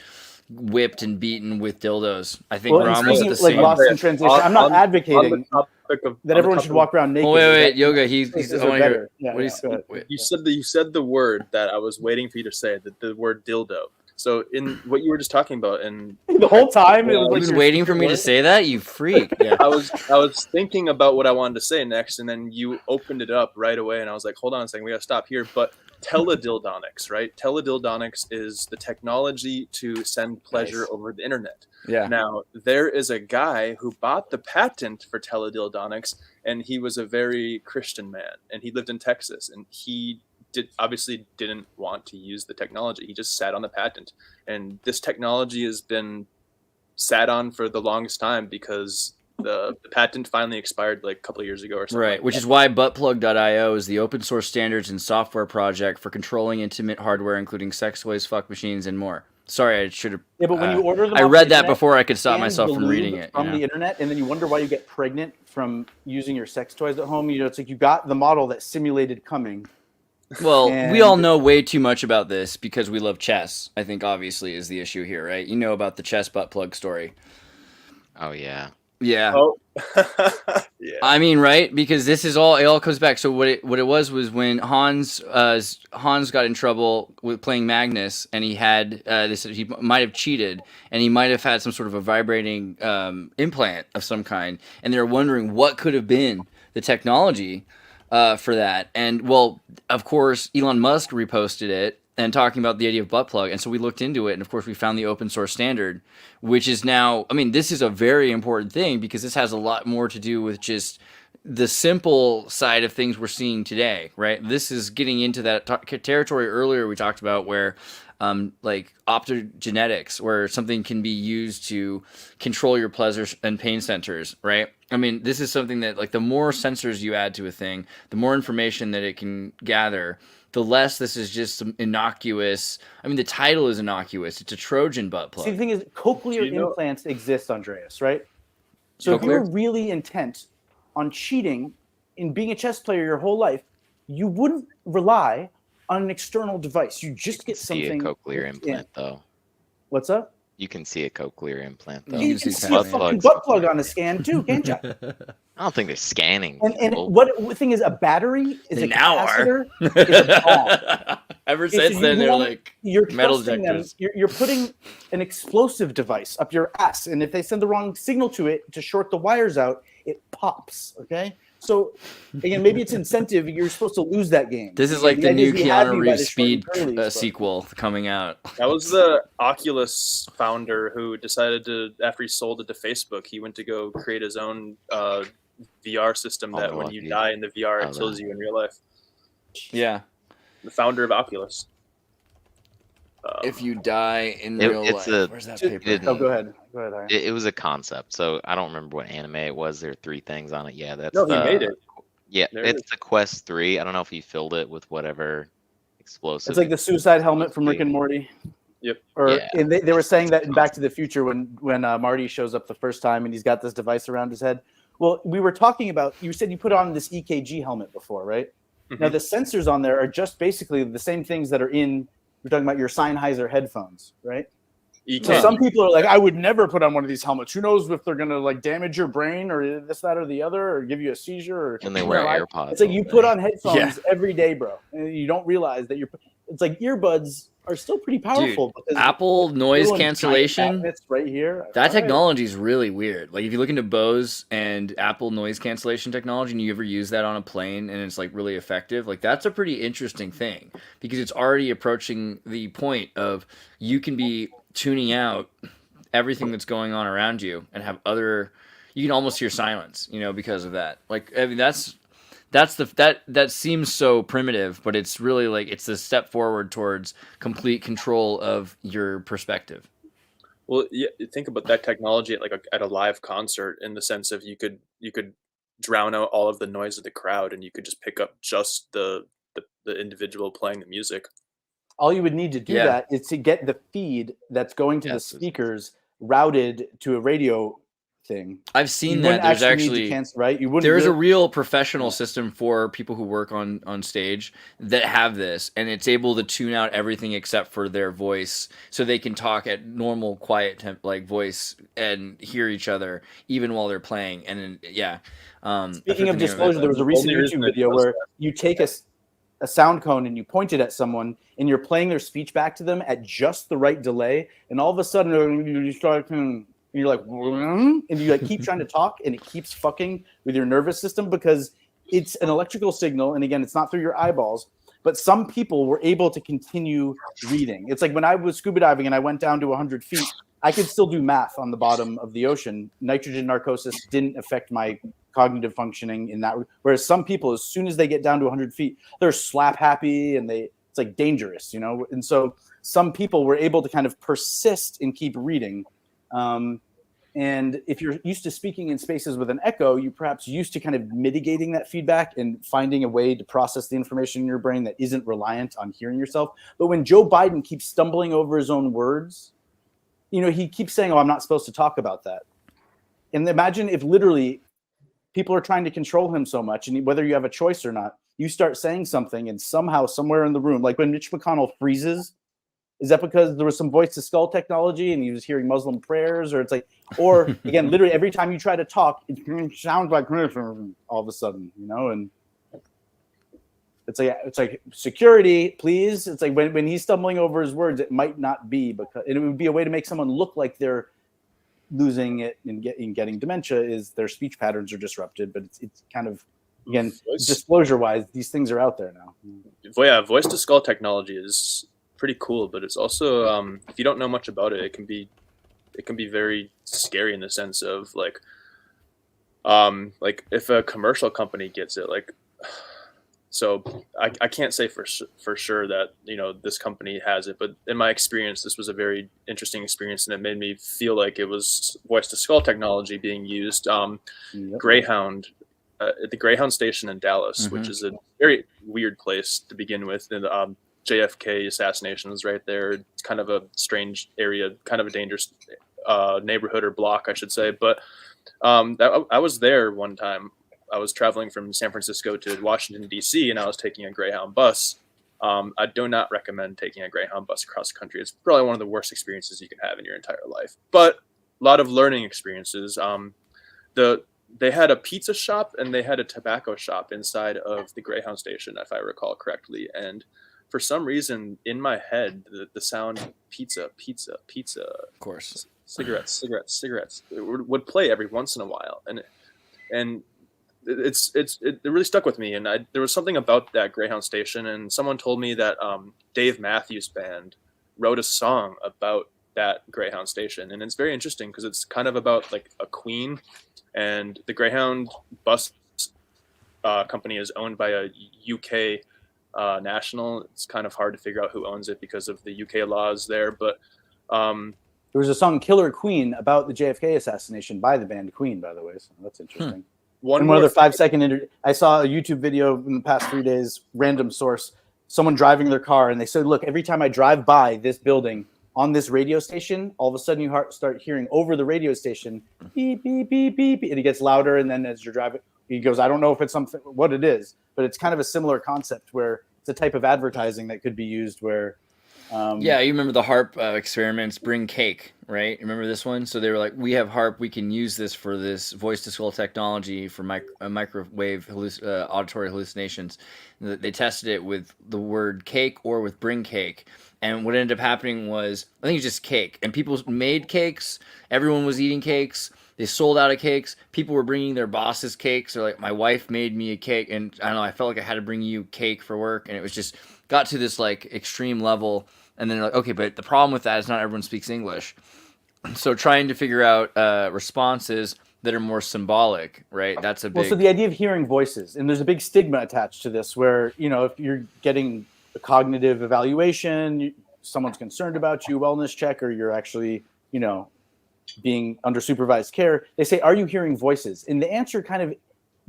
whipped and beaten with dildos. I think we're almost at the same. Lost in translation. I'm not advocating that everyone should walk around naked. Wait, Yoga. He's I want to hear. You said the word that I was waiting for you to say, the word dildo. So in what you were just talking about, and the whole time it was like you've been waiting for me to say that, you freak. Yeah. I was thinking about what I wanted to say next, and then you opened it up right away, and I was like, hold on a second, we gotta stop here. But teledildonics, right? Teledildonics is the technology to send pleasure over the internet. Yeah. Now, there is a guy who bought the patent for teledildonics, and he was a very Christian man, and he lived in Texas, and he obviously didn't want to use the technology. He just sat on the patent, and this technology has been sat on for the longest time because the patent finally expired like a couple of years ago or something. Right, which is why buttplug.io is the open source standards and software project for controlling intimate hardware, including sex toys, fuck machines, and more. Sorry, I should have. Yeah, but when you order them, I read that before I could stop myself from reading it from the internet, and then you wonder why you get pregnant from using your sex toys at home. It's like you got the model that simulated coming. Well, we all know way too much about this because we love chess, I think obviously is the issue here, right? You know about the chess butt plug story. Oh, yeah. Yeah. Oh. Yeah. I mean, right? Because it all comes back. So what it was when Hans got in trouble with playing Magnus, and he had he might have cheated, and he might have had some sort of a vibrating implant of some kind, and they were wondering what could have been the technology for that. And well, of course, Elon Musk reposted it and talking about the idea of butt plug. And so we looked into it, and of course we found the open source standard, which is now, I mean, this is a very important thing because this has a lot more to do with just the simple side of things we're seeing today, right? This is getting into that territory earlier we talked about where like optogenetics, where something can be used to control your pleasure and pain centers, right? I mean, this is something that, like, the more sensors you add to a thing, the more information that it can gather, the less this is just some innocuous. I mean, the title is innocuous. It's a Trojan butt plug. See, the thing is, cochlear Do you know- implants exist, Andreas, right? So if Cochlear? you're really intent on cheating in being a chess player your whole life, you wouldn't rely on an external device. You just get See a something. cochlear in. implant though. What's up? You can see a cochlear implant though. You can can see see a butt fucking plugs. butt plug on a scan too, can't you? I don't think they're scanning. And people. what the thing is, a battery is They a now are. capacitor. Is a bomb. Ever Okay, so since then, you they're want- like You're metal trusting them. detectors. You're putting an explosive device up your ass, and if they send the wrong signal to it to short the wires out, it pops. Okay, so again, maybe it's incentive. You're supposed to lose that game. This is Again, like the idea new is we had Keanu me by Reeves the short Speed and curlies, but- sequel coming out. That was the Oculus founder who decided to, after he sold it to Facebook, he went to go create his own VR system Oh, that when lucky. you die in the VR, Oh, it kills that. you in real life. Yeah, The founder of Oculus. if you die in It- real it's life. a- Where's that it- paper? Oh, go ahead. Go ahead. Ryan. It was a concept, so I don't remember what anime it was. There are 3 things on it. Yeah, that's No, he the, made it. Yeah, There it it's the Quest 3. I don't know if he filled it with whatever explosive. It's like the suicide helmet from Rick and Morty. Yep. Or Yeah. and they were saying that in Back to the Future when Marty shows up the first time and he's got this device around his head. Well, we were talking about. You said you put on this EKG helmet before, right? Now the sensors on there are just basically the same things that are in. We're talking about your Sennheiser headphones, right? So EK. some people are like, I would never put on one of these helmets. Who knows if they're gonna like damage your brain or this, that, or the other, or give you a seizure? Or And they wear AirPods. It's like all you day. put on headphones Yeah. every day, bro, and you don't realize that you're. It's like earbuds are still pretty powerful. because Apple noise little giant cancellation. magnets right here. That All right. technology is really weird. Like if you look into Bose and Apple noise cancellation technology and you ever use that on a plane and it's like really effective, like that's a pretty interesting thing because it's already approaching the point of you can be tuning out everything that's going on around you and have you can almost hear silence, because of that. Like I mean that seems so primitive, but it's really like it's a step forward towards complete control of your perspective. Well, yeah, think about that technology at a live concert in the sense of you could drown out all of the noise of the crowd and you could just pick up just the individual playing the music. All you would need to do Yeah. that is to get the feed that's going to Yes, the it's- speakers routed to a radio thing. I've seen You that. wouldn't There's need to actually cancel, right? You wouldn't. there's a really- real professional system for people who work on stage that have this, and it's able to tune out everything except for their voice, so they can talk at normal, quiet voice and hear each other even while they're playing. And then, yeah. I Speaking forget of the name of it. disclosure, there was a recent Only reason YouTube it video does where that. you take a sound cone and you point it at someone and you're playing their speech back to them at just the right delay, and all of a sudden you start and you're like, and you like keep trying to talk, and it keeps fucking with your nervous system because it's an electrical signal, and again, it's not through your eyeballs. But some people were able to continue reading. It's like when I was scuba diving and I went down to 100 feet, I could still do math on the bottom of the ocean. Nitrogen narcosis didn't affect my cognitive functioning in that. Whereas some people, as soon as they get down to 100 feet, they're slap happy and it's like dangerous, And so some people were able to kind of persist and keep reading. And if you're used to speaking in spaces with an echo, you perhaps used to kind of mitigating that feedback and finding a way to process the information in your brain that isn't reliant on hearing yourself. But when Joe Biden keeps stumbling over his own words, he keeps saying, "Oh, I'm not supposed to talk about that." And imagine if literally people are trying to control him so much, and whether you have a choice or not, you start saying something, and somehow, somewhere in the room, like when Mitch McConnell freezes, is that because there was some voice to skull technology and he was hearing Muslim prayers, or it's like, or again, literally every time you try to talk, it sounds like all of a sudden, and it's like security, please. It's like when he's stumbling over his words, it might not be because, and it would be a way to make someone look like they're losing it and getting dementia is their speech patterns are disrupted, but it's kind of, again, disclosure wise, these things are out there now. Well, yeah, voice to skull technology is pretty cool, but it's also if you don't know much about it, it can be very scary in the sense of like if a commercial company gets it, like, so I can't say for sure that this company has it, but in my experience, this was a very interesting experience, and it made me feel like it was voice to skull technology being used. Yep. Greyhound at the Greyhound station in Dallas, which is a very weird place to begin with. And JFK assassination is right there. It's kind of a strange area, kind of a dangerous neighborhood or block, I should say. But I was there one time. I was traveling from San Francisco to Washington, D.C., and I was taking a Greyhound bus. I do not recommend taking a Greyhound bus across the country. It's probably one of the worst experiences you can have in your entire life. But a lot of learning experiences. They had a pizza shop and they had a tobacco shop inside of the Greyhound station, if I recall correctly. And for some reason, in my head, the sound pizza, pizza, pizza, Of course. cigarettes it would play every once in a while, and it really stuck with me. And there was something about that Greyhound station, and someone told me that Dave Matthews Band wrote a song about that Greyhound station, and it's very interesting because it's kind of about like a queen, and the Greyhound bus company is owned by a UK national. It's kind of hard to figure out who owns it because of the UK laws there, but There was a song "Killer Queen" about the JFK assassination by the band Queen, by the way. So that's interesting. One other 5-second I saw a YouTube video in the past 3 days, random source, someone driving their car, and they said, look, every time I drive by this building on this radio station, all of a sudden you start hearing over the radio station, beep, beep, beep, beep, and it gets louder. And then as you're driving, he goes, I don't know if it's something, what it is, but it's kind of a similar concept where it's a type of advertising that could be used where. Yeah, you remember the HARP experiments, bring cake, right? Remember this one? So they were like, we have HARP, we can use this for this voice-to-skull technology for microwave auditory hallucinations. And they tested it with the word cake or with bring cake. And what ended up happening was, I think it's just cake. And people made cakes. Everyone was eating cakes. They sold out of cakes. People were bringing their bosses cakes. Or like, my wife made me a cake. And I don't know, I felt like I had to bring you cake for work. And it was just, got to this like extreme level. And then like, okay, but the problem with that is not everyone speaks English. So trying to figure out responses that are more symbolic, right? That's a big... Well, so the idea of hearing voices, and there's a big stigma attached to this where, you know, if you're getting a cognitive evaluation, someone's concerned about you, wellness check, or you're actually, you know, being under supervised care, they say, are you hearing voices? And the answer kind of,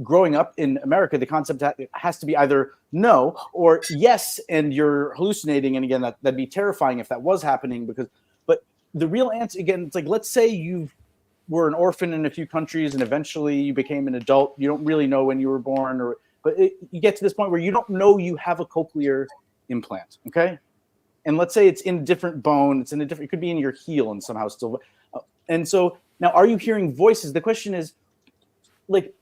growing up in America, the concept has to be either no or yes, and you're hallucinating. And again, that'd be terrifying if that was happening, but the real answer, again, it's like, let's say you were an orphan in a few countries and eventually you became an adult. You don't really know when you were born, but you get to this point where you don't know you have a cochlear implant, okay? And let's say it's in a different bone, it could be in your heel and somehow still. And so now, are you hearing voices? The question is, like,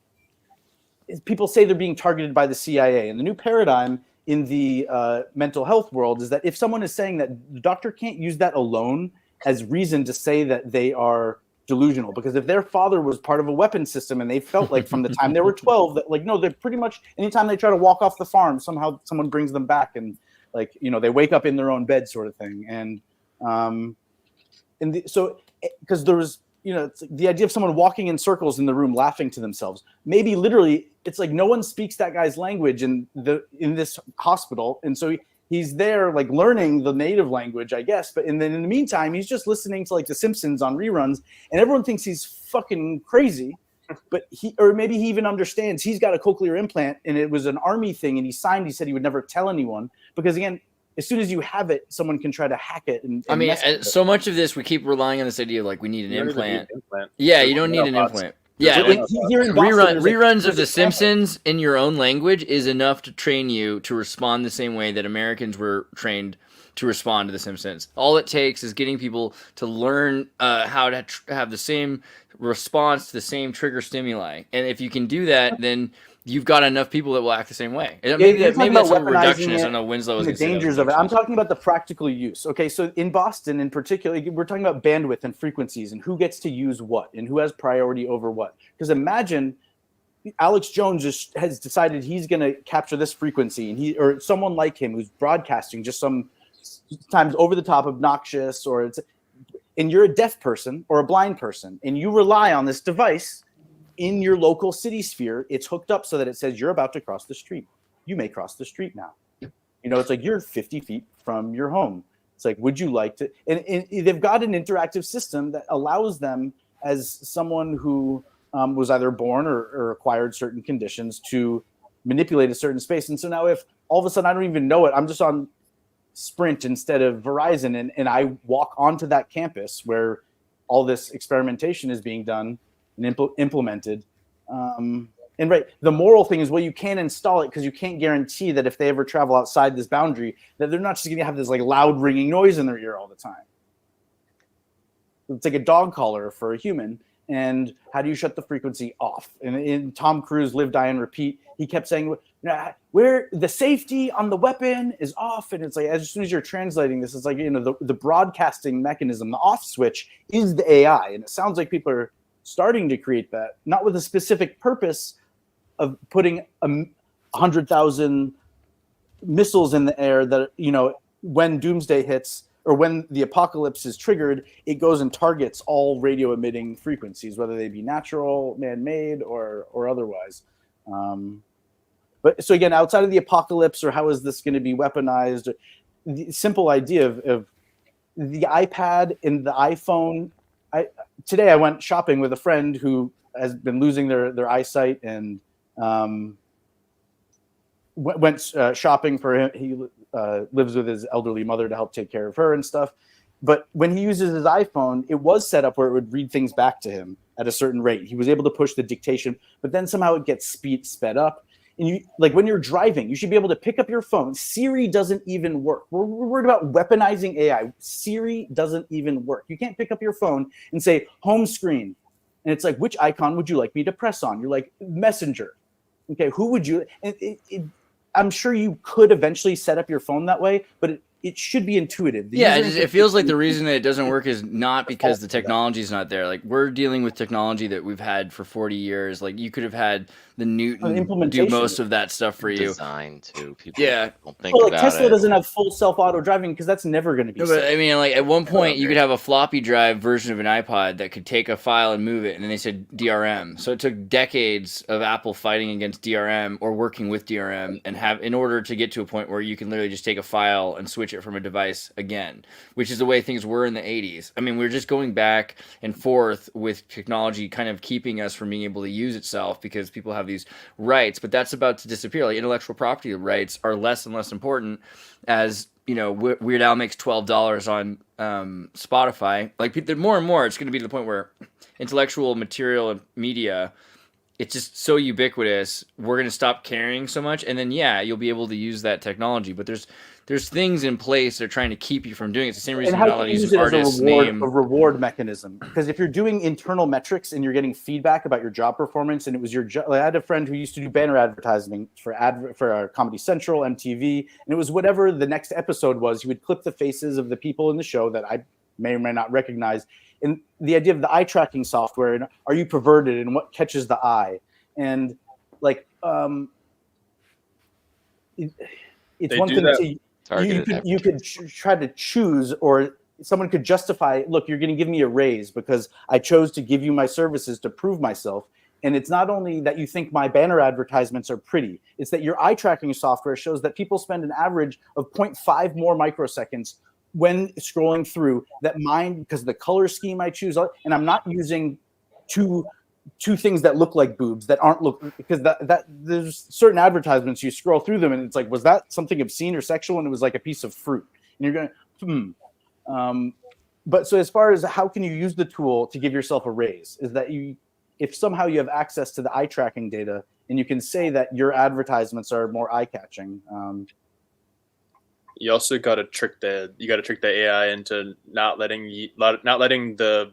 people say they're being targeted by the CIA, and the new paradigm in the mental health world is that if someone is saying that, the doctor can't use that alone as reason to say that they are delusional, because if their father was part of a weapon system and they felt like from the time they were 12 that, like, no, they're pretty much, anytime they try to walk off the farm, somehow someone brings them back, and like, you know, they wake up in their own bed sort of thing. And so because there was, you know, it's like the idea of someone walking in circles in the room laughing to themselves, maybe literally it's like no one speaks that guy's language in this hospital, and so he's there like learning the native language, I guess, but then in the meantime he's just listening to like The Simpsons on reruns, and everyone thinks he's fucking crazy, but maybe he even understands he's got a cochlear implant and it was an army thing, and he said he would never tell anyone, because again, as soon as you have it, someone can try to hack it. And I mean, so much of this, we keep relying on this idea of like, we need an implant. Yeah, you don't need an implant. Yeah, reruns of The Simpsons in your own language is enough to train you to respond the same way that Americans were trained to respond to The Simpsons. All it takes is getting people to learn how to have the same response to the same trigger stimuli. And if you can do that, then you've got enough people that will act the same way. Maybe that's a reductionist. I don't know. Winslow was the dangers of it. I'm talking about the practical use. Okay, so in Boston, in particular, we're talking about bandwidth and frequencies and who gets to use what and who has priority over what. Because imagine Alex Jones has decided he's going to capture this frequency, and or someone like him who's broadcasting just sometimes over the top, obnoxious, and you're a deaf person or a blind person, and you rely on this device. In your local city sphere, it's hooked up so that it says you're about to cross the street. You may cross the street now. You know, it's like you're 50 feet from your home. It's like, would you like to? And they've got an interactive system that allows them, as someone who was either born or acquired certain conditions to manipulate a certain space. And so now if all of a sudden I don't even know it, I'm just on Sprint instead of Verizon, and I walk onto that campus where all this experimentation is being done and implemented. And right, the moral thing is, well, you can't install it because you can't guarantee that if they ever travel outside this boundary, that they're not just going to have this like loud ringing noise in their ear all the time. It's like a dog collar for a human. And how do you shut the frequency off? And in Tom Cruise, Live, Die, and Repeat, he kept saying, where the safety on the weapon is off. And it's like, as soon as you're translating this, it's like, the broadcasting mechanism, the off switch is the AI. And it sounds like people are starting to create that, not with a specific purpose of putting 100,000 missiles in the air that, when doomsday hits or when the apocalypse is triggered, it goes and targets all radio emitting frequencies, whether they be natural, man-made, or otherwise. But so again, outside of the apocalypse, or how is this going to be weaponized, the simple idea of the iPad and the iPhone. Today I went shopping with a friend who has been losing their eyesight, and went shopping for him. He lives with his elderly mother to help take care of her and stuff. But when he uses his iPhone, it was set up where it would read things back to him at a certain rate. He was able to push the dictation, but then somehow it gets sped up. And you, like when you're driving, you should be able to pick up your phone. Siri doesn't even work. We're worried about weaponizing AI. Siri doesn't even work. You can't pick up your phone and say home screen. And it's like, which icon would you like me to press on? You're like, Messenger. Okay, who would you? I'm sure you could eventually set up your phone that way, but it should be intuitive. It feels like the reason that it doesn't work is not because the technology is not there. Like, we're dealing with technology that we've had for 40 years. Like, you could have had the Newton do most of that stuff for you. Designed to people. Yeah. Don't think about Tesla it. doesn't have full self-auto driving because that's never going to be No, safe. but I mean, like, at one point, you could have a floppy drive version of an iPod that could take a file and move it, and then they said DRM. So it took decades of Apple fighting against DRM or working with DRM in order to get to a point where you can literally just take a file and switch it from a device again, which is the way things were in the 80s. I mean, we're just going back and forth with technology kind of keeping us from being able to use itself because people have these rights, but that's about to disappear. Like, intellectual property rights are less and less important as, Weird Al makes $12 on Spotify. Like, more and more, it's going to be to the point where intellectual material and media, it's just so ubiquitous, we're going to stop caring so much, and then you'll be able to use that technology, but there's things in place that are trying to keep you from doing it. It's the same reason And how can you use it as a reward mechanism? Because if you're doing internal metrics and you're getting feedback about your job performance, and it was your job, I had a friend who used to do banner advertising for Comedy Central, MTV, and it was whatever the next episode was. He would clip the faces of the people in the show that I may or may not recognize. And the idea of the eye tracking software, and are you perverted, and what catches the eye, and like it's one thing to you could try to choose, or someone could justify, look, you're going to give me a raise because I chose to give you my services to prove myself. And it's not only that you think my banner advertisements are pretty, it's that your eye tracking software shows that people spend an average of 0.5 more microseconds when scrolling through that mine, because of the color scheme I choose, and I'm not using two things that look like boobs that aren't because that there's certain advertisements you scroll through them and it's like, was that something obscene or sexual? And it was like a piece of fruit, and you're going but so as far as how can you use the tool to give yourself a raise, is that if somehow you have access to the eye tracking data and you can say that your advertisements are more eye catching. You also got to trick the AI into not letting the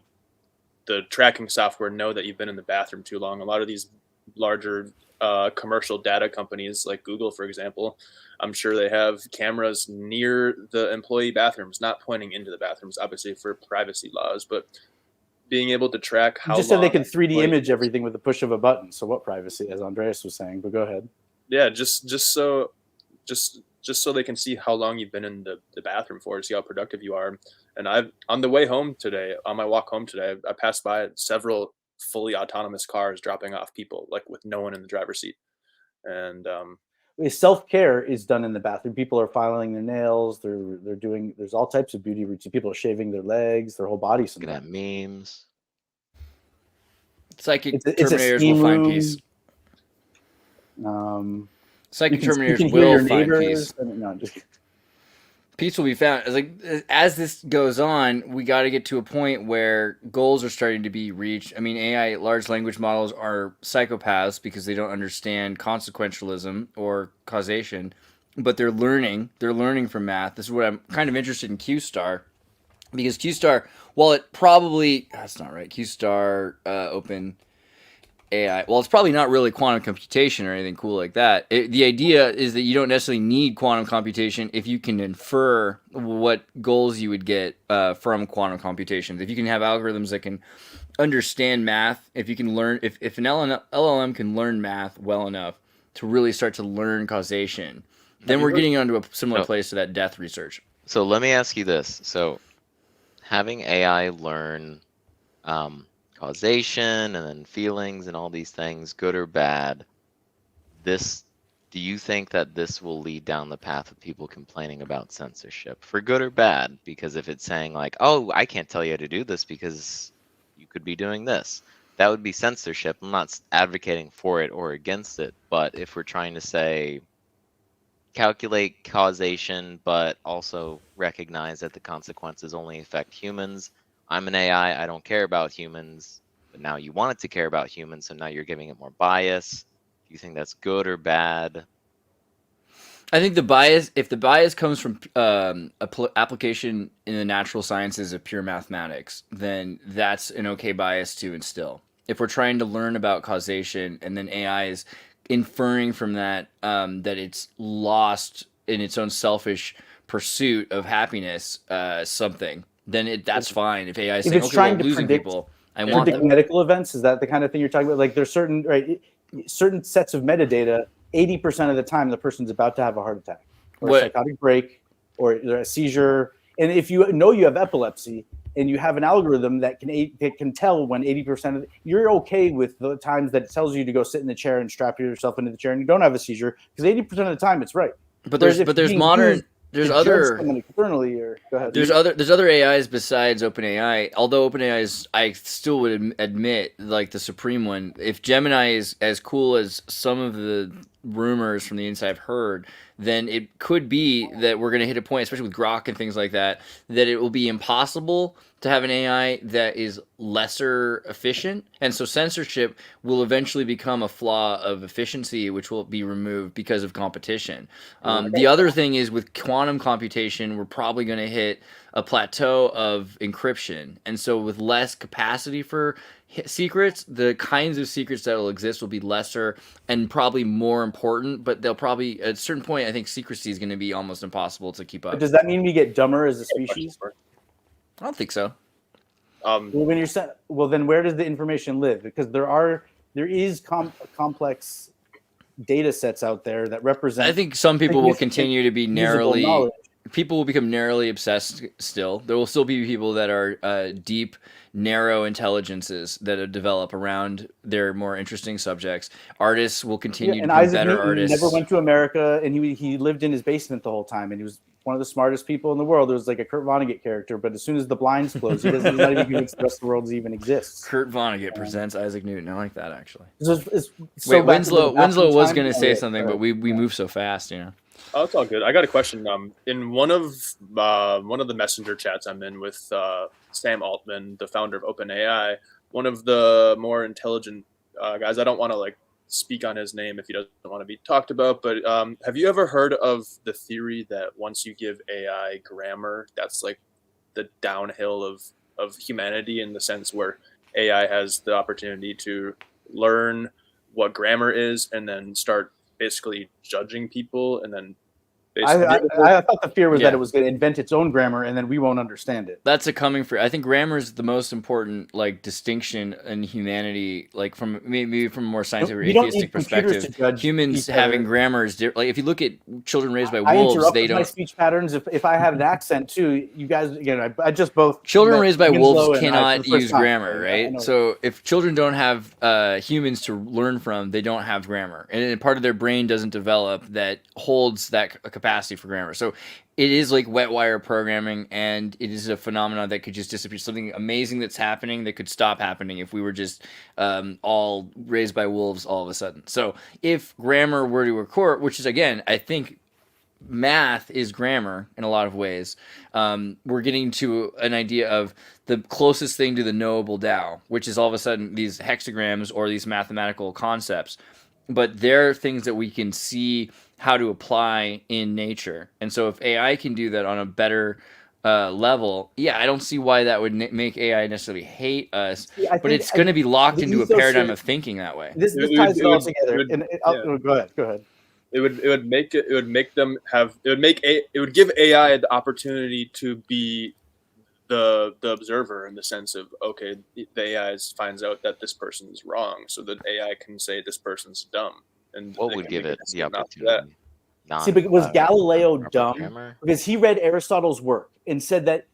tracking software know that you've been in the bathroom too long. A lot of these larger commercial data companies like Google, for example, I'm sure they have cameras near the employee bathrooms, not pointing into the bathrooms, obviously for privacy laws, but being able to track how just said they can 3D image everything with the push of a button. So what privacy, as Andreas was saying, but go ahead. Yeah, just so they can see how long you've been in the bathroom for, see how productive you are. And on my walk home today, I passed by several fully autonomous cars dropping off people, like with no one in the driver's seat. And self-care is done in the bathroom. People are filing their nails. They're doing. There's all types of beauty routines. People are shaving their legs, their whole body. Look at memes. Psychic it's a Terminators steam will find room. peace. Psychic You Terminators can hear will your find neighbors. peace. I mean, no, just Peace will be found. It's like as this goes on, we got to get to a point where goals are starting to be reached. I mean, AI large language models are psychopaths because they don't understand consequentialism or causation, but they're learning. They're learning from math. This is what I'm kind of interested in Q star, because Q star, while it probably that's not right. Q star open AI. Well, it's probably not really quantum computation or anything cool like that. The idea is that you don't necessarily need quantum computation if you can infer what goals you would get from quantum computations. If you can have algorithms that can understand math, if you can learn, if an LLM can learn math well enough to really start to learn causation, then we're getting onto a similar place to that death research. So let me ask you this. So having AI learn causation and then feelings and all these things, good or bad, do you think that this will lead down the path of people complaining about censorship for good or bad? Because if it's saying like, oh, I can't tell you how to do this because you could be doing this, that would be censorship. I'm not advocating for it or against it, but if we're trying to say calculate causation but also recognize that the consequences only affect humans, I'm an AI, I don't care about humans, but now you want it to care about humans, so now you're giving it more bias. Do you think that's good or bad? I think the bias, if the bias comes from application in the natural sciences of pure mathematics, then that's an okay bias to instill. If we're trying to learn about causation and then AI is inferring from that that it's lost in its own selfish pursuit of happiness, something, then that's fine. If AI is saying, it's okay, trying well, to losing predict- people, I want predict them. medical events. Is that the kind of thing you're talking about? Like there's certain certain sets of metadata. 80% of the time, the person's about to have a heart attack or a psychotic break or a seizure. And if you know you have epilepsy and you have an algorithm that can tell when 80% of you're okay with the times that it tells you to go sit in the chair and strap yourself into the chair and you don't have a seizure because 80% of the time it's right. But there's modern. There's other externally, or go ahead. There's other AIs besides OpenAI. Although OpenAI is, I still would admit, like the supreme one. If Gemini is as cool as some of the rumors from the inside I've heard, then it could be that we're going to hit a point, especially with Grok and things like that, that it will be impossible to have an AI that is lesser efficient. And so censorship will eventually become a flaw of efficiency, which will be removed because of competition. The other thing is with quantum computation, we're probably going to hit a plateau of encryption. And so with less capacity for secrets, the kinds of secrets that will exist will be lesser and probably more important, but they'll probably, at a certain point, I think secrecy is going to be almost impossible to keep up. But does that mean we get dumber as a species? I don't think so. Well, then where does the information live? Because there is complex data sets out there that represent. I think some people will continue to be narrowly. People will become narrowly obsessed still. There will still be people that are deep, narrow intelligences that develop around their more interesting subjects. Artists will continue to be Isaac better Newton artists. Never went to America, and he lived in his basement the whole time, and he was one of the smartest people in the world. It was like a Kurt Vonnegut character, but as soon as the blinds close, he's not even convinced the rest of the world even exists. Kurt Vonnegut presents Isaac Newton. I like that, actually. Wait, Winslow was going to say something, but we move so fast, you know. Oh, it's all good. I got a question. In one of the messenger chats I'm in with Sam Altman, the founder of OpenAI, one of the more intelligent guys. I don't want to speak on his name if he doesn't want to be talked about, but have you ever heard of the theory that once you give AI grammar, that's like the downhill of humanity, in the sense where AI has the opportunity to learn what grammar is and then start basically judging people, and then I thought the fear was that it was going to invent its own grammar and then we won't understand it. That's a coming for. I think grammar is the most important distinction in humanity, from maybe from a more scientific or atheistic perspective. Humans having grammar is different. If you look at children raised by wolves, they don't. My speech patterns. If I have an accent too, you guys I just both. Children raised by wolves cannot use grammar, right? So if children don't have humans to learn from, they don't have grammar, and part of their brain doesn't develop that holds that capacity for grammar. So it is like wet wire programming, and it is a phenomenon that could just disappear. Something amazing that's happening that could stop happening if we were just all raised by wolves all of a sudden. So if grammar were to occur, which is, again, I think math is grammar in a lot of ways. We're getting to an idea of the closest thing to the knowable Tao, which is all of a sudden these hexagrams or these mathematical concepts. But they're things that we can see how to apply in nature. And so if AI can do that on a better level, yeah, I don't see why that would make AI necessarily hate us. Yeah, but it's going to be locked the into a ethos paradigm here- of thinking that way. This It ties would- it all it would- together. it would- Go ahead. It would give AI the opportunity to be the observer, in the sense of, okay, the AI finds out that this person is wrong, so that AI can say this person's dumb. And What they would can give make it a the decision off of that. opportunity? See, but was Galileo proper dumb? grammar? Because he read Aristotle's work and said that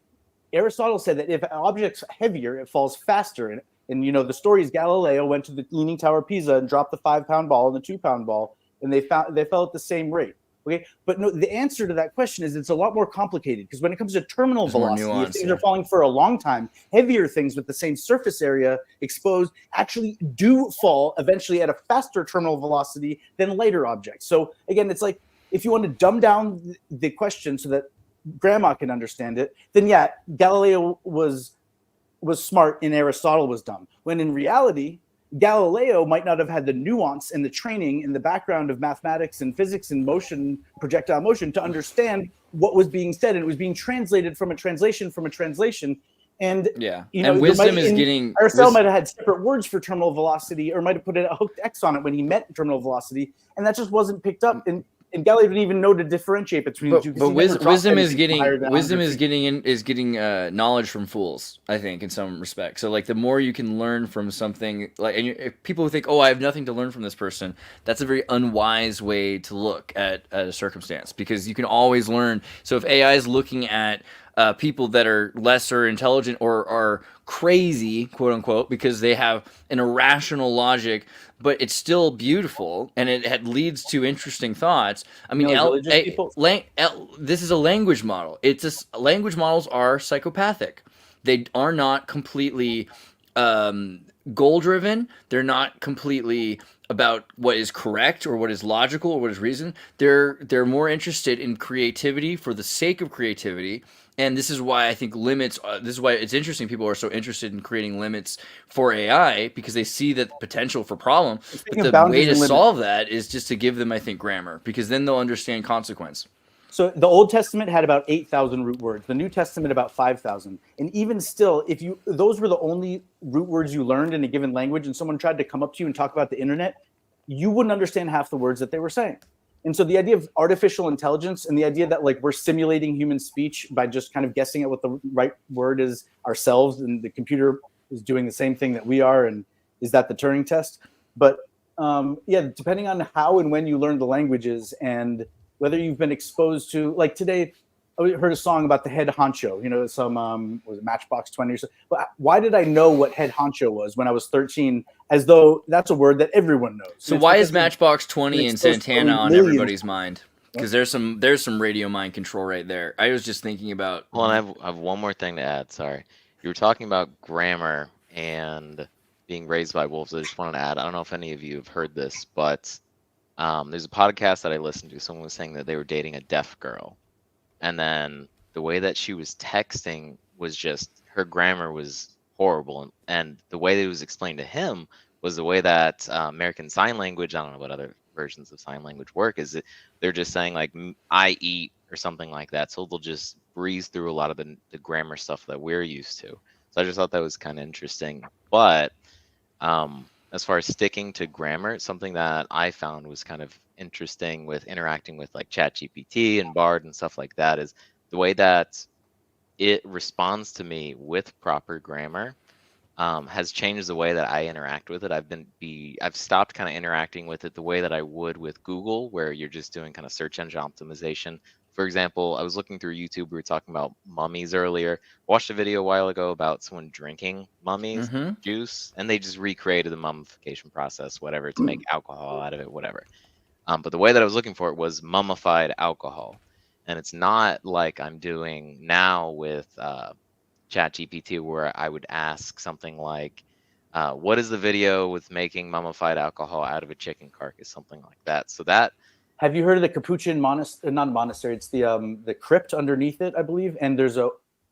Aristotle said that if an object's heavier, it falls faster. And you know, the story is Galileo went to the Leaning Tower of Pisa and dropped the 5-pound ball and the 2-pound ball, and they fell at the same rate. Okay, but no, the answer to that question is it's a lot more complicated, because when it comes to terminal There's more velocity, if nuance, things yeah. are falling for a long time, heavier things with the same surface area exposed actually do fall eventually at a faster terminal velocity than lighter objects. So again, it's like, if you want to dumb down the question so that grandma can understand it, then yeah, Galileo was smart and Aristotle was dumb. When in reality, Galileo might not have had the nuance and the training and the background of mathematics and physics and motion, projectile motion, to understand what was being said, and it was being translated from a translation. And Yeah. you know, And wisdom is getting Aristotle might have had separate words for terminal velocity, or might have put a hooked X on it when he meant terminal velocity, and that just wasn't picked up. And Galileo didn't even know to differentiate between the two. But wisdom is getting getting knowledge from fools, I think, in some respects. So like the more you can learn from something, like, and if people who think, oh, I have nothing to learn from this person, that's a very unwise way to look at a circumstance, because you can always learn. So if AI is looking at people that are lesser intelligent or are crazy, quote unquote, because they have an irrational logic, but it's still beautiful and it leads to interesting thoughts. I mean, this is a language model. Language models are psychopathic. They are not completely goal driven. They're not completely about what is correct or what is logical or what is reason. They're more interested in creativity for the sake of creativity. And this is why I think limits, this is why it's interesting people are so interested in creating limits for AI, because they see that potential for problem. But the way to solve that is just to give them, I think, grammar, because then they'll understand consequence. So the Old Testament had about 8,000 root words, the New Testament about 5,000. And even still, those were the only root words you learned in a given language, and someone tried to come up to you and talk about the internet, you wouldn't understand half the words that they were saying. And so the idea of artificial intelligence and the idea that like we're simulating human speech by just kind of guessing at what the right word is ourselves, and the computer is doing the same thing that we are, and is that the Turing test? But yeah, depending on how and when you learn the languages and whether you've been exposed to, like today, I heard a song about the head honcho, you know, some, was it Matchbox 20 or so? But why did I know what head honcho was when I was 13, as though that's a word that everyone knows? So why is Matchbox 20 and Santana on everybody's mind? Because there's some radio mind control right there. I was just thinking about... Well, and I have one more thing to add, sorry. You were talking about grammar and being raised by wolves. I just wanted to add, I don't know if any of you have heard this, but there's a podcast that I listened to. Someone was saying that they were dating a deaf girl. And then the way that she was texting was just, her grammar was horrible. And the way that it was explained to him was the way that American Sign Language, I don't know what other versions of sign language work, is that they're just saying like, I eat or something like that. So they'll just breeze through a lot of the grammar stuff that we're used to. So I just thought that was kind of interesting. But as far as sticking to grammar, something that I found was kind of interesting with interacting with like ChatGPT and Bard and stuff like that is the way that it responds to me with proper grammar has changed the way that I interact with it. I've stopped kind of interacting with it the way that I would with Google, where you're just doing kind of search engine optimization. For example, I was looking through YouTube. We were talking about mummies earlier. Watched a video a while ago about someone drinking mummies juice, and they just recreated the mummification process, whatever, to make alcohol out of it, whatever. But the way that I was looking for it was mummified alcohol. And it's not like I'm doing now with ChatGPT, where I would ask something like, what is the video with making mummified alcohol out of a chicken carcass, something like that. So that, Have you heard of the Capuchin monastery? Not monastery. It's the crypt underneath it, I believe. And there's a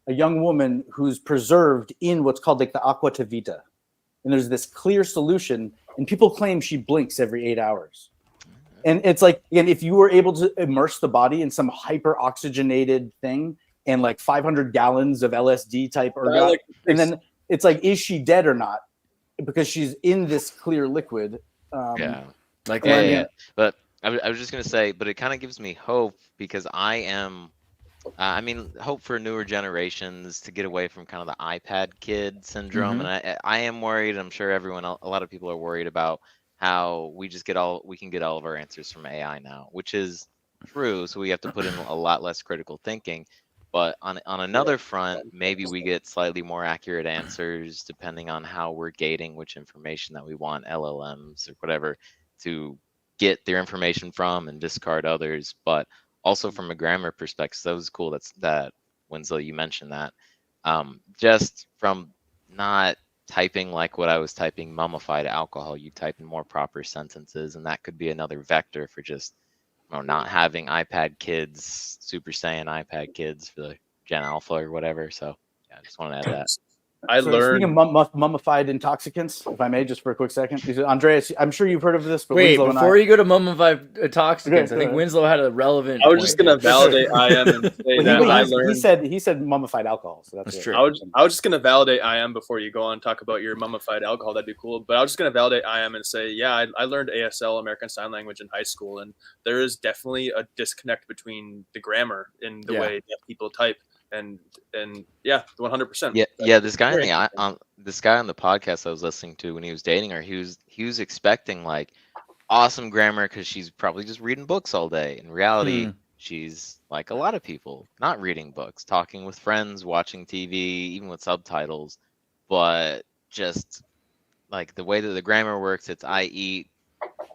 young woman who's preserved in what's called like the aqua vita. And there's this clear solution, and people claim she blinks every 8 hours. And it's like, again, if you were able to immerse the body in some hyper oxygenated thing and like 500 gallons of LSD type ergot, and then it's like, is she dead or not? Because she's in this clear liquid. yeah. Like But I was just going to say, but it kind of gives me hope, because I am, hope for newer generations to get away from kind of the iPad kid syndrome. And I am worried. I'm sure a lot of people are worried about how we can get all of our answers from AI now, which is true. So we have to put in a lot less critical thinking. But on another front, maybe we get slightly more accurate answers depending on how we're gating which information that we want LLMs or whatever to get their information from and discard others. But also from a grammar perspective, that was cool that Winslow, you mentioned that. Just from not typing like what I was typing, mummified alcohol, you type in more proper sentences, and that could be another vector for just not having iPad kids, Super Saiyan iPad kids for the Gen Alpha or whatever. So yeah, I just wanted to add that. Speaking of mummified intoxicants, if I may, just for a quick second, Andreas, I'm sure you've heard of this, but wait, Winslow before you go to mummified intoxicants, I think Winslow had a relevant. I was just gonna validate I am and say that I learned. He said mummified alcohol, so that's true. I was just gonna validate I am before you go on and talk about your mummified alcohol. That'd be cool. But I was just gonna validate I am and say, yeah, I learned ASL, American Sign Language, in high school, and there is definitely a disconnect between the grammar in the way that people type. And yeah, 100%. Yeah. This guy on the podcast I was listening to, when he was dating her, he was expecting like awesome grammar because she's probably just reading books all day. In reality, she's like a lot of people, not reading books, talking with friends, watching TV, even with subtitles. But just like the way that the grammar works, it's I eat,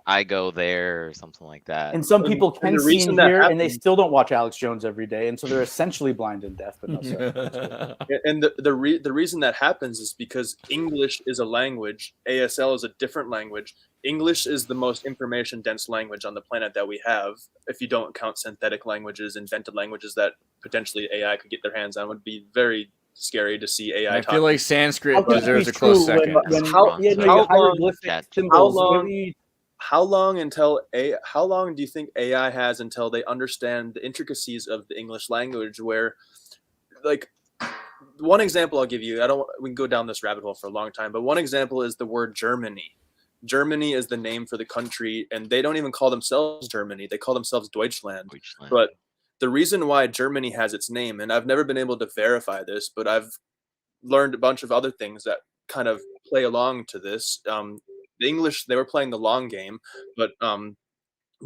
I go there, or something like that. And some people can see and hear, and they still don't watch Alex Jones every day, and so they're essentially blind and deaf. But no, sorry. And the reason that happens is because English is a language, ASL is a different language. English is the most information dense language on the planet that we have. If you don't count synthetic languages, invented languages that potentially AI could get their hands on, would be very scary to see AI. I feel like Sanskrit deserves a close second. How long do you think AI has until they understand the intricacies of the English language? Where, like, one example I'll give you, we can go down this rabbit hole for a long time, but one example is the word Germany. Germany is the name for the country, and they don't even call themselves Germany. They call themselves Deutschland. But the reason why Germany has its name, and I've never been able to verify this, but I've learned a bunch of other things that kind of play along to this. The English, they were playing the long game, but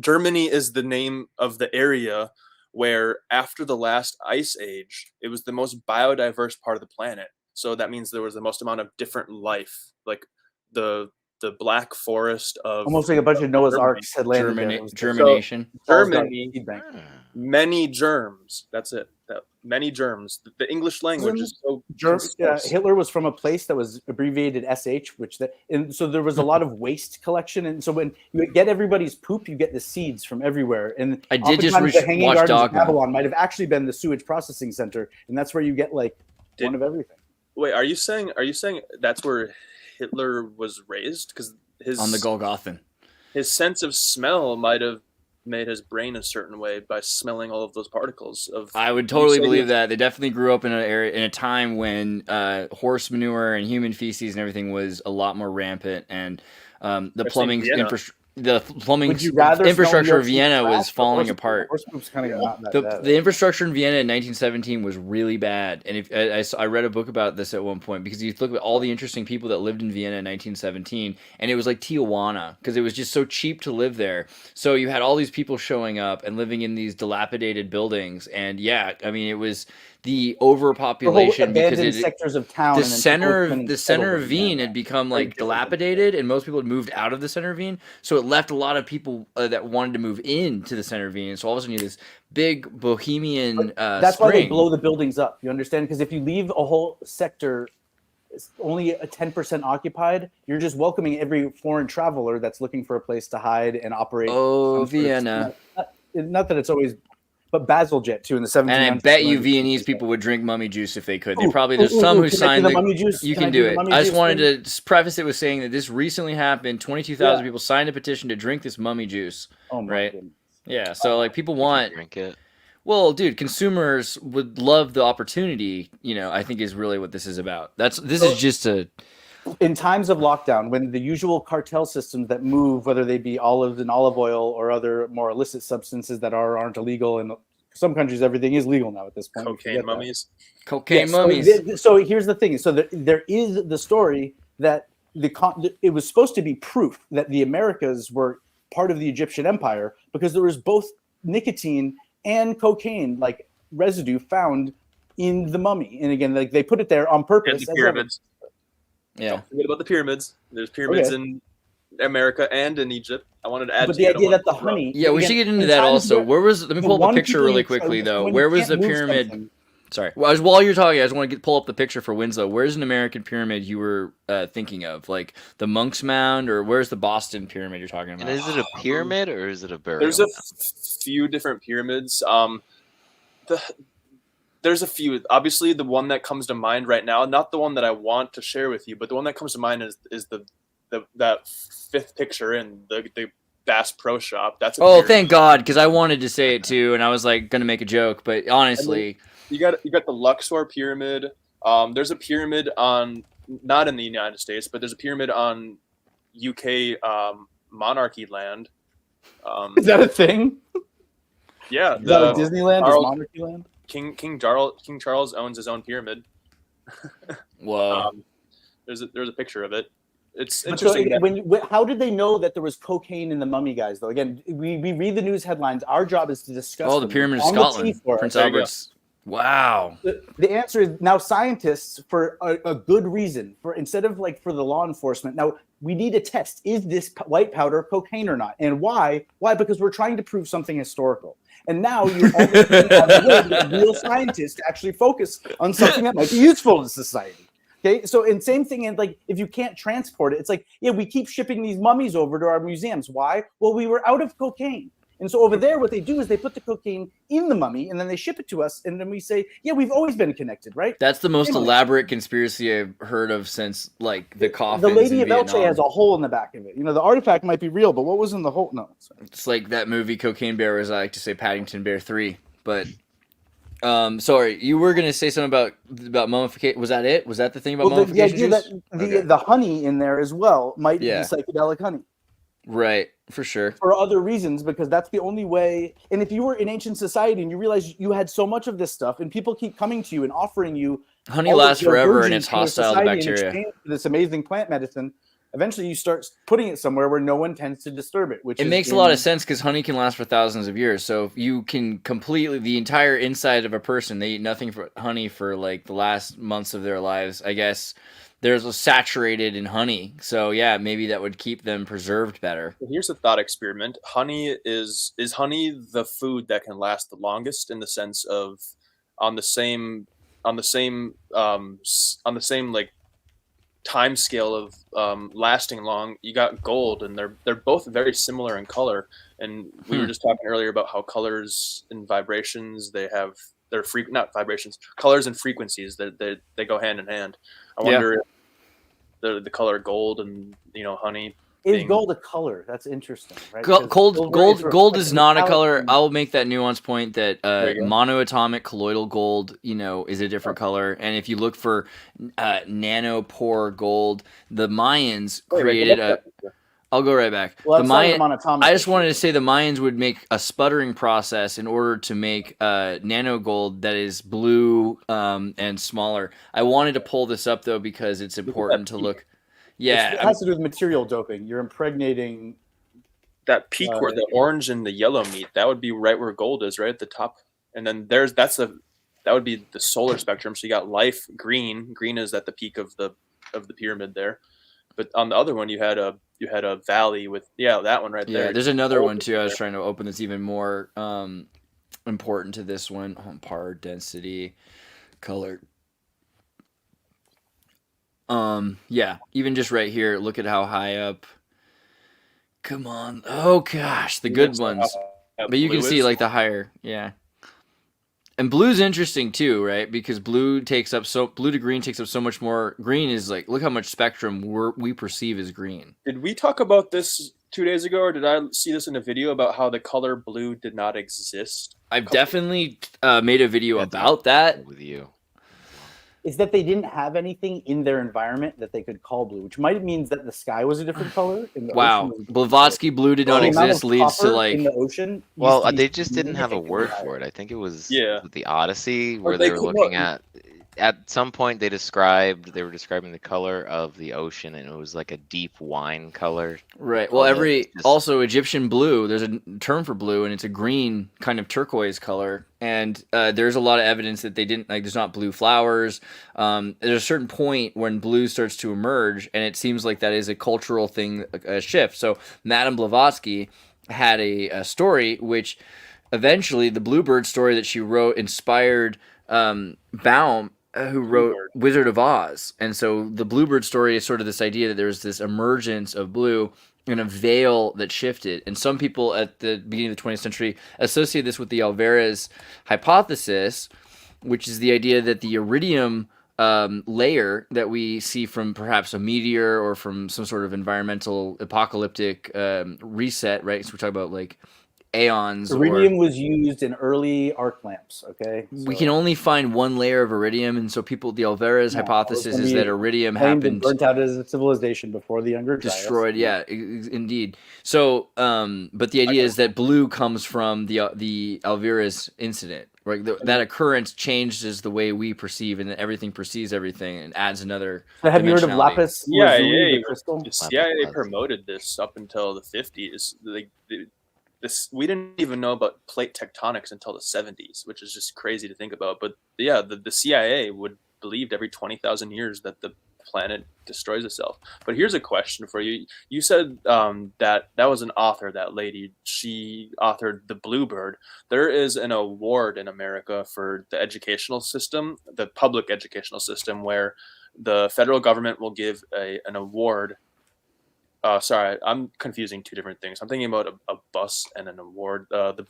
Germany is the name of the area where, after the last ice age, it was the most biodiverse part of the planet. So that means there was the most amount of different life, like the Black Forest of almost like a bunch of Noah's Arks had landed germination. Germany, many germs. That's it. Many germs. The English language is so. Hitler was from a place that was abbreviated SH, and so there was a lot of waste collection. And so when you get everybody's poop, you get the seeds from everywhere. And I did just the Hanging watch Gardens Dogma. of Babylon might have actually been the sewage processing center, and that's where you get one of everything. Wait, are you saying that's where Hitler was raised? Because on the Golgothan, his sense of smell might have made his brain a certain way by smelling all of those particles. I would totally believe that. They definitely grew up in a time when horse manure and human feces and everything was a lot more rampant, and the plumbing infrastructure of Vienna was falling apart. The infrastructure in Vienna in 1917 was really bad, and I read a book about this at one point, because you look at all the interesting people that lived in Vienna in 1917, and it was like Tijuana, because it was just so cheap to live there. So you had all these people showing up and living in these dilapidated buildings, and it was the Or whole overpopulation because abandoned sectors of town. the and then center people of the settled center of in Veen there. had become Very like different. dilapidated, and most people had moved out of the center of Veen, so it left a lot of people that wanted to move into the center of Veen. And so all of a sudden you have this big bohemian That's why they spring. blow the buildings up. You understand? Because if you leave a whole sector only a 10% occupied, you're just welcoming every foreign traveler that's looking for a place to hide and operate. Oh, some sort of- Vienna. not that it's always, but Bazalgette too in the 1700s. And I bet you Viennese people would drink mummy juice if they could. They probably there's some who can I do signed the mummy juice? You Can I can do do the it. mummy I just juice wanted to preface it with saying that this recently happened. 22,000 Yeah. people signed a petition to drink this mummy juice. Oh my right? goodness. Yeah. So like people want. Drink it. Well, dude, consumers would love the opportunity. I think is really what this is about. This is just a. In times of lockdown, when the usual cartel systems that move, whether they be olives and olive oil or other more illicit substances that aren't illegal, in some countries everything is legal now at this point. Cocaine mummies. Cocaine Yes, mummies. So here's the thing. So there is the story that it was supposed to be proof that the Americas were part of the Egyptian Empire because there was both nicotine and cocaine like residue found in the mummy. And again, like they put it there on purpose. And the pyramids. Yeah. Don't forget about the pyramids. There's pyramids in America and in Egypt. I wanted to add. But the idea that the honey. Yeah, we should get into that also. Where was? Let me pull up a picture really quickly though. Where was the pyramid? Sorry. Well, while you're talking, I just want to pull up the picture for Winslow. Where's an American pyramid you were thinking of? Like the Monk's Mound, or where's the Boston pyramid you're talking about? And is it a pyramid or is it a burial? There's a few different pyramids. There's a few. Obviously, the one that comes to mind right now, not the one that I want to share with you, but the one that comes to mind is that fifth picture in the Bass Pro Shop. That's Thank God, because I wanted to say it too, and I was like going to make a joke, but honestly, you got the Luxor pyramid. There's a pyramid not in the United States, but there's a pyramid on UK monarchy land. Is that a thing? Yeah, Is that a Disneyland? Is monarchy land? King Charles owns his own pyramid. Whoa. There's a picture of it. It's But interesting. how did they know that there was cocaine in the mummy, guys? Though again, we read the news headlines. Our job is to discuss. The Pyramid of on the Scotland, T4. Prince There you go. Albert's. Wow. The answer is now scientists, for a good reason, for instead of like for the law enforcement. Now we need to test: is this white powder cocaine or not? And why? Why? Because we're trying to prove something historical. And now you always have a real scientist to actually focus on something that might be useful to society. Okay, so and same thing, and like if you can't transport it, it's like we keep shipping these mummies over to our museums. Why? Well, we were out of cocaine. And so over there, what they do is they put the cocaine in the mummy, and then they ship it to us, and then we say, we've always been connected, right? That's the most elaborate conspiracy I've heard of since like the coffins. The Lady in of Elche Vietnam. has a hole in the back of it. The artifact might be real, but what was in the hole? No. Sorry. It's like that movie Cocaine Bear, as I like to say, Paddington Bear 3. But sorry, you were gonna say something about mummification. Was that it? Was that the thing about mummification? The idea that the honey in there as well might be psychedelic honey. Right, for sure. For other reasons, because that's the only way. And if you were in ancient society and you realize you had so much of this stuff, and people keep coming to you and offering you honey lasts forever and it's hostile to bacteria. This amazing plant medicine. Eventually, you start putting it somewhere where no one tends to disturb it. Which makes a lot of sense because honey can last for thousands of years. So if you can completely the entire inside of a person, they eat nothing but honey for like the last months of their lives. I guess there's a saturated in honey, so maybe that would keep them preserved better. Here's a thought experiment: honey is honey the food that can last the longest in the sense of on the same like time scale of stellasting long. You got gold, and they're both very similar in color. And we were just talking earlier about how colors and vibrations not vibrations, colors and frequencies that they go hand in hand. I wonder if the color gold and honey is gold a color. That's interesting, right? Gold is not a color. I'll make that nuance point that monoatomic colloidal gold is a different color. And if you look for nanopore gold, the Mayans created I'll go right back. Well, I just wanted to say the Mayans would make a sputtering process in order to make nano gold that is blue and smaller. I wanted to pull this up though because it's important to look. Yeah, it has to do with material doping. You're impregnating that peak where the orange and the yellow meet. That would be right where gold is, right at the top. And then that's the that would be the solar spectrum. So you got life green. Green is at the peak of the pyramid there. But on the other one, you had a valley with that one right there. Yeah, there's another one too. I was trying to open that's even more important to this one. Power, density, color. Yeah, even just right here, look at how high up. Come on. Oh gosh, the good ones. But you can see like the higher, yeah. And blue's interesting too, right? Because blue to green takes up so much more. Green is like, look how much spectrum we perceive as green. Did we talk about this 2 days ago, or did I see this in a video about how the color blue did not exist? I've definitely made a video about that with you. Is that they didn't have anything in their environment that they could call blue, which might mean that the sky was a different color. And the wow, Blavatsky blue did not exist leads to like in the ocean. Well, they just didn't have a word for it. I think it was the Odyssey where they were looking at some point they were describing the color of the ocean, and it was like a deep wine color. Right. Well, also Egyptian blue, there's a term for blue, and it's a green kind of turquoise color. And there's a lot of evidence that they didn't, like, there's not blue flowers. There's a certain point when blue starts to emerge, and it seems like that is a cultural thing, a shift. So Madame Blavatsky had a story which eventually, the Bluebird story that she wrote inspired Baum, who wrote Wizard of Oz. And so the Bluebird story is sort of this idea that there's this emergence of blue in a veil that shifted. And some people at the beginning of the 20th century associate this with the Alvarez hypothesis, which is the idea that the iridium layer that we see from perhaps a meteor or from some sort of environmental apocalyptic reset, right? So we're talking about like aeons. Iridium was used in early arc lamps. Okay, so we can only find one layer of iridium, and so the Alvarez hypothesis is that iridium happened burnt out as a civilization before the Younger Dryas. Destroyed. Yeah, indeed. So, but the idea is that blue comes from the Alvarez incident. Right, that occurrence changes the way we perceive, and everything perceives everything, and adds another. So have you heard of lapis lazuli, the crystal? The CIA promoted this up until the 50s. We didn't even know about plate tectonics until the 70s, which is just crazy to think about. But yeah, the CIA believed every 20,000 years that the planet destroys itself. But here's a question for you. You said that was an author, that lady. She authored The Bluebird. There is an award in America for the educational system, the public educational system, where the federal government will give an award. Sorry, I'm confusing two different things. I'm thinking about a bus and an award. The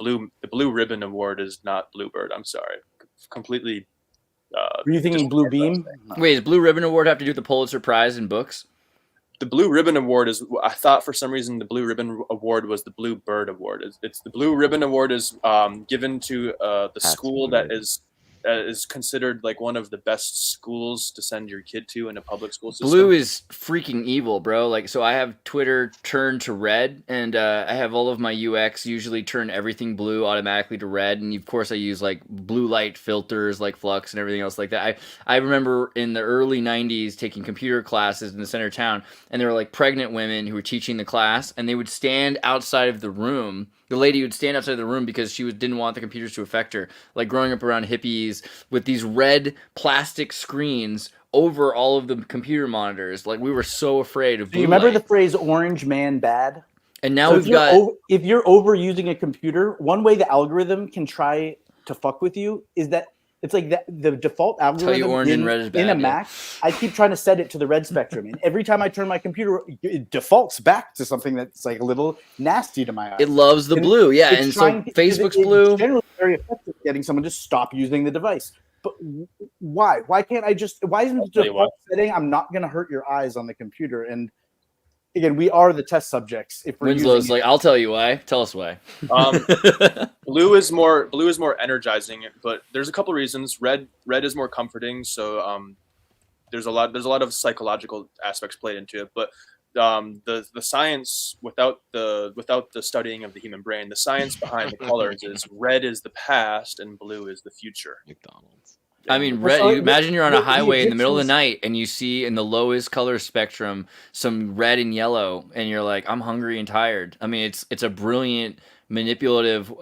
Blue Ribbon Award is not Bluebird. I'm sorry, completely. Were you thinking Blue Beam? Wait, does Blue Ribbon Award have to do with the Pulitzer Prize in books? The Blue Ribbon Award is. I thought for some reason the Blue Ribbon Award was the Blue Bird Award. It's the Blue Ribbon Award is given to the school that is considered like one of the best schools to send your kid to in a public school system. Blue is freaking evil, bro. Like, so I have Twitter turned to red, and I have all of my UX usually turn everything blue automatically to red, and of course I use like blue light filters like Flux and everything else like that. I remember in the early 90s taking computer classes in the center of town, and there were like pregnant women who were teaching the class, and they would stand outside of the room. The lady would stand outside the room because she didn't want the computers to affect her. Like growing up around hippies with these red plastic screens over all of the computer monitors. Like we were so afraid of blue you remember light. the phrase "orange man bad"? And now so if you're overusing a computer, one way the algorithm can try to fuck with you is that it's like the default algorithm in a Mac. I keep trying to set it to the red spectrum, and every time I turn my computer, it defaults back to something that's like a little nasty to my eyes. It loves the blue, yeah. And so Facebook's blue. It's generally very effective at getting someone to stop using the device. But why? Why can't I just? Why isn't the default setting? I'm not going to hurt your eyes on the computer. And again, we are the test subjects. If we're Winslow's like, I'll tell you why. Tell us why. Blue is more energizing, but there's a couple reasons. Red is more comforting, so there's a lot of psychological aspects played into it. But the science without the studying of the human brain, the science behind the colors is red is the past and blue is the future. McDonald's. I mean, red. You imagine you're on a highway in the middle of the night and you see in the lowest color spectrum some red and yellow, and you're like, I'm hungry and tired. I mean, it's a brilliant manipulative,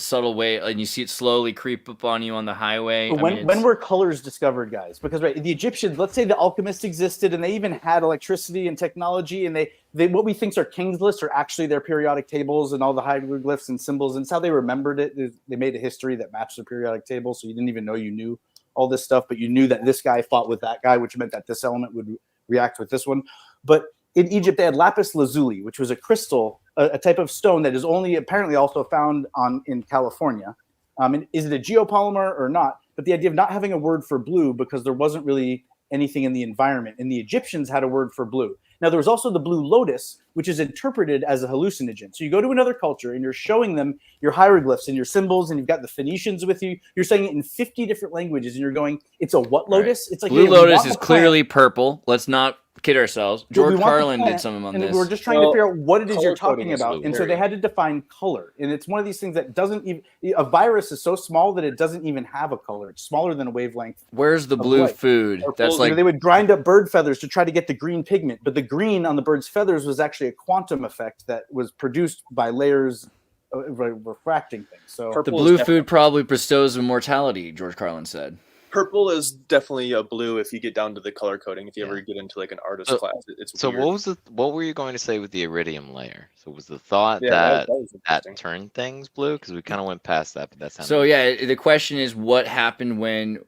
subtle way, and you see it slowly creep up on you on the highway. But when were colors discovered, guys? Because right, the Egyptians, let's say the alchemists existed and they even had electricity and technology, and they what we think are king's lists are actually their periodic tables and all the hieroglyphs and symbols, and it's how they remembered it. They made a history that matched the periodic table, so you didn't even know you knew all this stuff, but you knew that this guy fought with that guy, which meant that this element would react with this one. But in Egypt, they had lapis lazuli, which was a crystal, a type of stone that is only apparently also found in California. And is it a geopolymer or not? But the idea of not having a word for blue because there wasn't really anything in the environment. And the Egyptians had a word for blue. Now, there was also the blue lotus, which is interpreted as a hallucinogen. So you go to another culture and you're showing them your hieroglyphs and your symbols, and you've got the Phoenicians with you. You're saying it in 50 different languages, and you're going, it's a what lotus? Right. It's like blue lotus is clearly purple. Let's not kid ourselves. George Carlin did something on and this. We're just trying to figure out what it is you're talking about. blue, And so they had to define color. And it's one of these things that doesn't even, a virus is so small that it doesn't even have a color. It's smaller than a wavelength. Where's the blue light. food? That's like they would grind up bird feathers to try to get the green pigment, but the green on the bird's feathers was actually a quantum effect that was produced by layers of refracting things. So the blue food probably bestows immortality, George Carlin said. Purple is definitely a blue if you get down to the color coding. If you ever get into like an artist class, it's so weird. what were you going to say with the iridium layer? So was the thought that that turned things blue? Because we kind of went past that, but that sounded so yeah. The question is, what happened when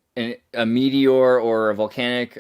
a meteor or a volcanic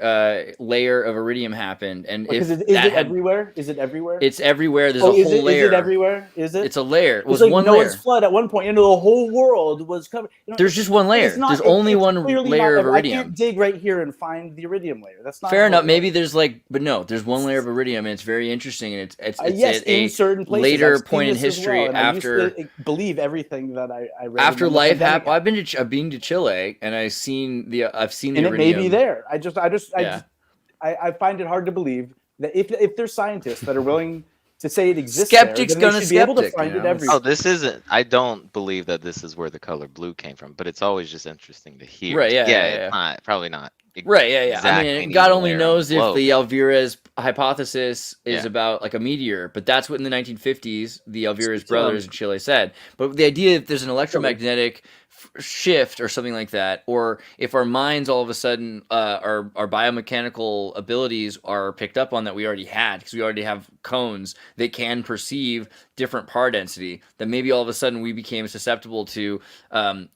layer of iridium happened? And is it everywhere? Is it everywhere? It's everywhere. There's a whole layer. Is it everywhere? Is it? It's a layer. It was like one Noah's layer. flood at one point. The whole world was covered. There's just one layer. There's only one layer of iridium. I can't dig right here and find the iridium layer. That's not fair enough. Maybe there's but no, there's one layer of iridium, and it's very interesting, and it's yes, in certain places. Later point in history after I used to believe everything that I read. After life happened, I've been to Chile, and I've seen the and it may be there. I find it hard to believe that if there's scientists that are willing to say it exists, skeptics there, then gonna they should be able to skeptic, find you it know? everywhere. Oh, this isn't. I don't believe that this is where the color blue came from, but it's always just interesting to hear. Right? Yeah. It's not, probably not. Right. Yeah. Exactly I mean, God only where knows if it the Alvarez hypothesis is Yeah. about like a meteor, but that's what in the 1950s the Alvarez brothers in Chile said. But the idea that there's an electromagnetic shift or something like that, or if our minds all of a sudden our biomechanical abilities are picked up on that we already had, because we already have cones that can perceive different par density, that maybe all of a sudden we became susceptible to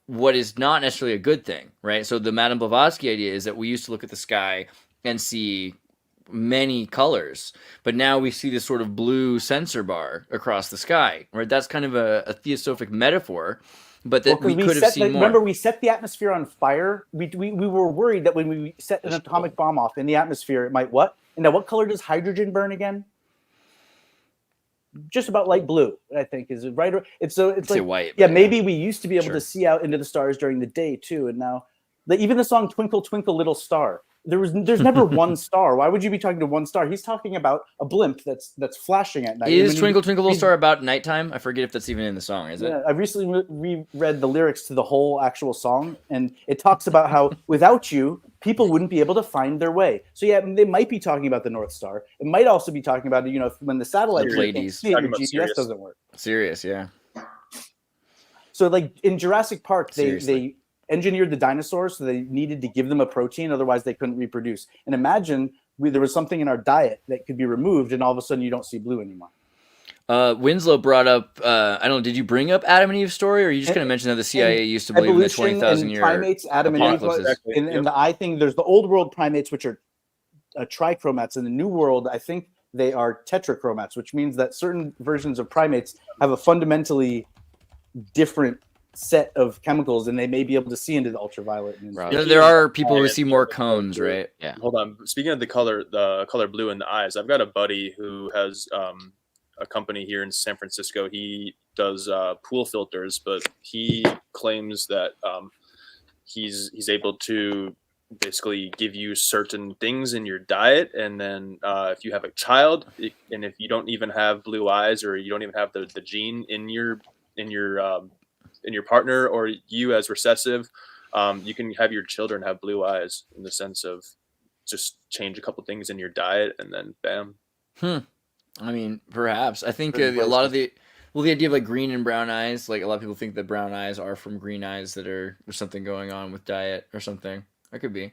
what is not necessarily a good thing, right? So the Madame Blavatsky idea is that we used to look at the sky and see many colors, but now we see this sort of blue sensor bar across the sky, right? That's kind of a theosophic metaphor, but that we could have seen more. Remember, we set the atmosphere on fire. We were worried that when we set an atomic bomb off in the atmosphere, it might what? And now what color does hydrogen burn again? Just about light blue, I think, is it right? It's like white. Yeah, maybe we used to be able to see out into the stars during the day too, and now even the song "Twinkle Twinkle Little Star." There's never one star. Why would you be talking to one star? He's talking about a blimp that's flashing at night. Is Twinkle Twinkle Little Star about nighttime? I forget if that's even in the song, is it? Yeah, I recently reread the lyrics to the whole actual song, and it talks about how without you, people wouldn't be able to find their way. So yeah, they might be talking about the North Star. It might also be talking about, when the satellite Pleiades. your GPS doesn't work. Sirius, yeah. So like in Jurassic Park, they engineered the dinosaurs, so they needed to give them a protein, otherwise they couldn't reproduce. And imagine there was something in our diet that could be removed, and all of a sudden you don't see blue anymore. Winslow brought up, I don't know, did you bring up Adam and Eve's story, or are you just going to mention that the CIA used to believe in the 20,000 year primates, Adam and Eve, in the eye thing, there's the old world primates, which are trichromats. In the new world, I think they are tetrachromats, which means that certain versions of primates have a fundamentally different set of chemicals, and they may be able to see into the ultraviolet. There are people who see more cones, right? Yeah. Hold on. Speaking of the color blue in the eyes, I've got a buddy who has a company here in San Francisco. He does pool filters, but he claims that he's able to basically give you certain things in your diet, and then if you have a child, and if you don't even have blue eyes, or you don't even have the gene in your partner, or you as recessive, you can have your children have blue eyes, in the sense of just change a couple things in your diet and then bam. I mean, perhaps. I think a lot of the Well, the idea of like green and brown eyes, like a lot of people think that brown eyes are from green eyes that are there's something going on with diet or something. That could be.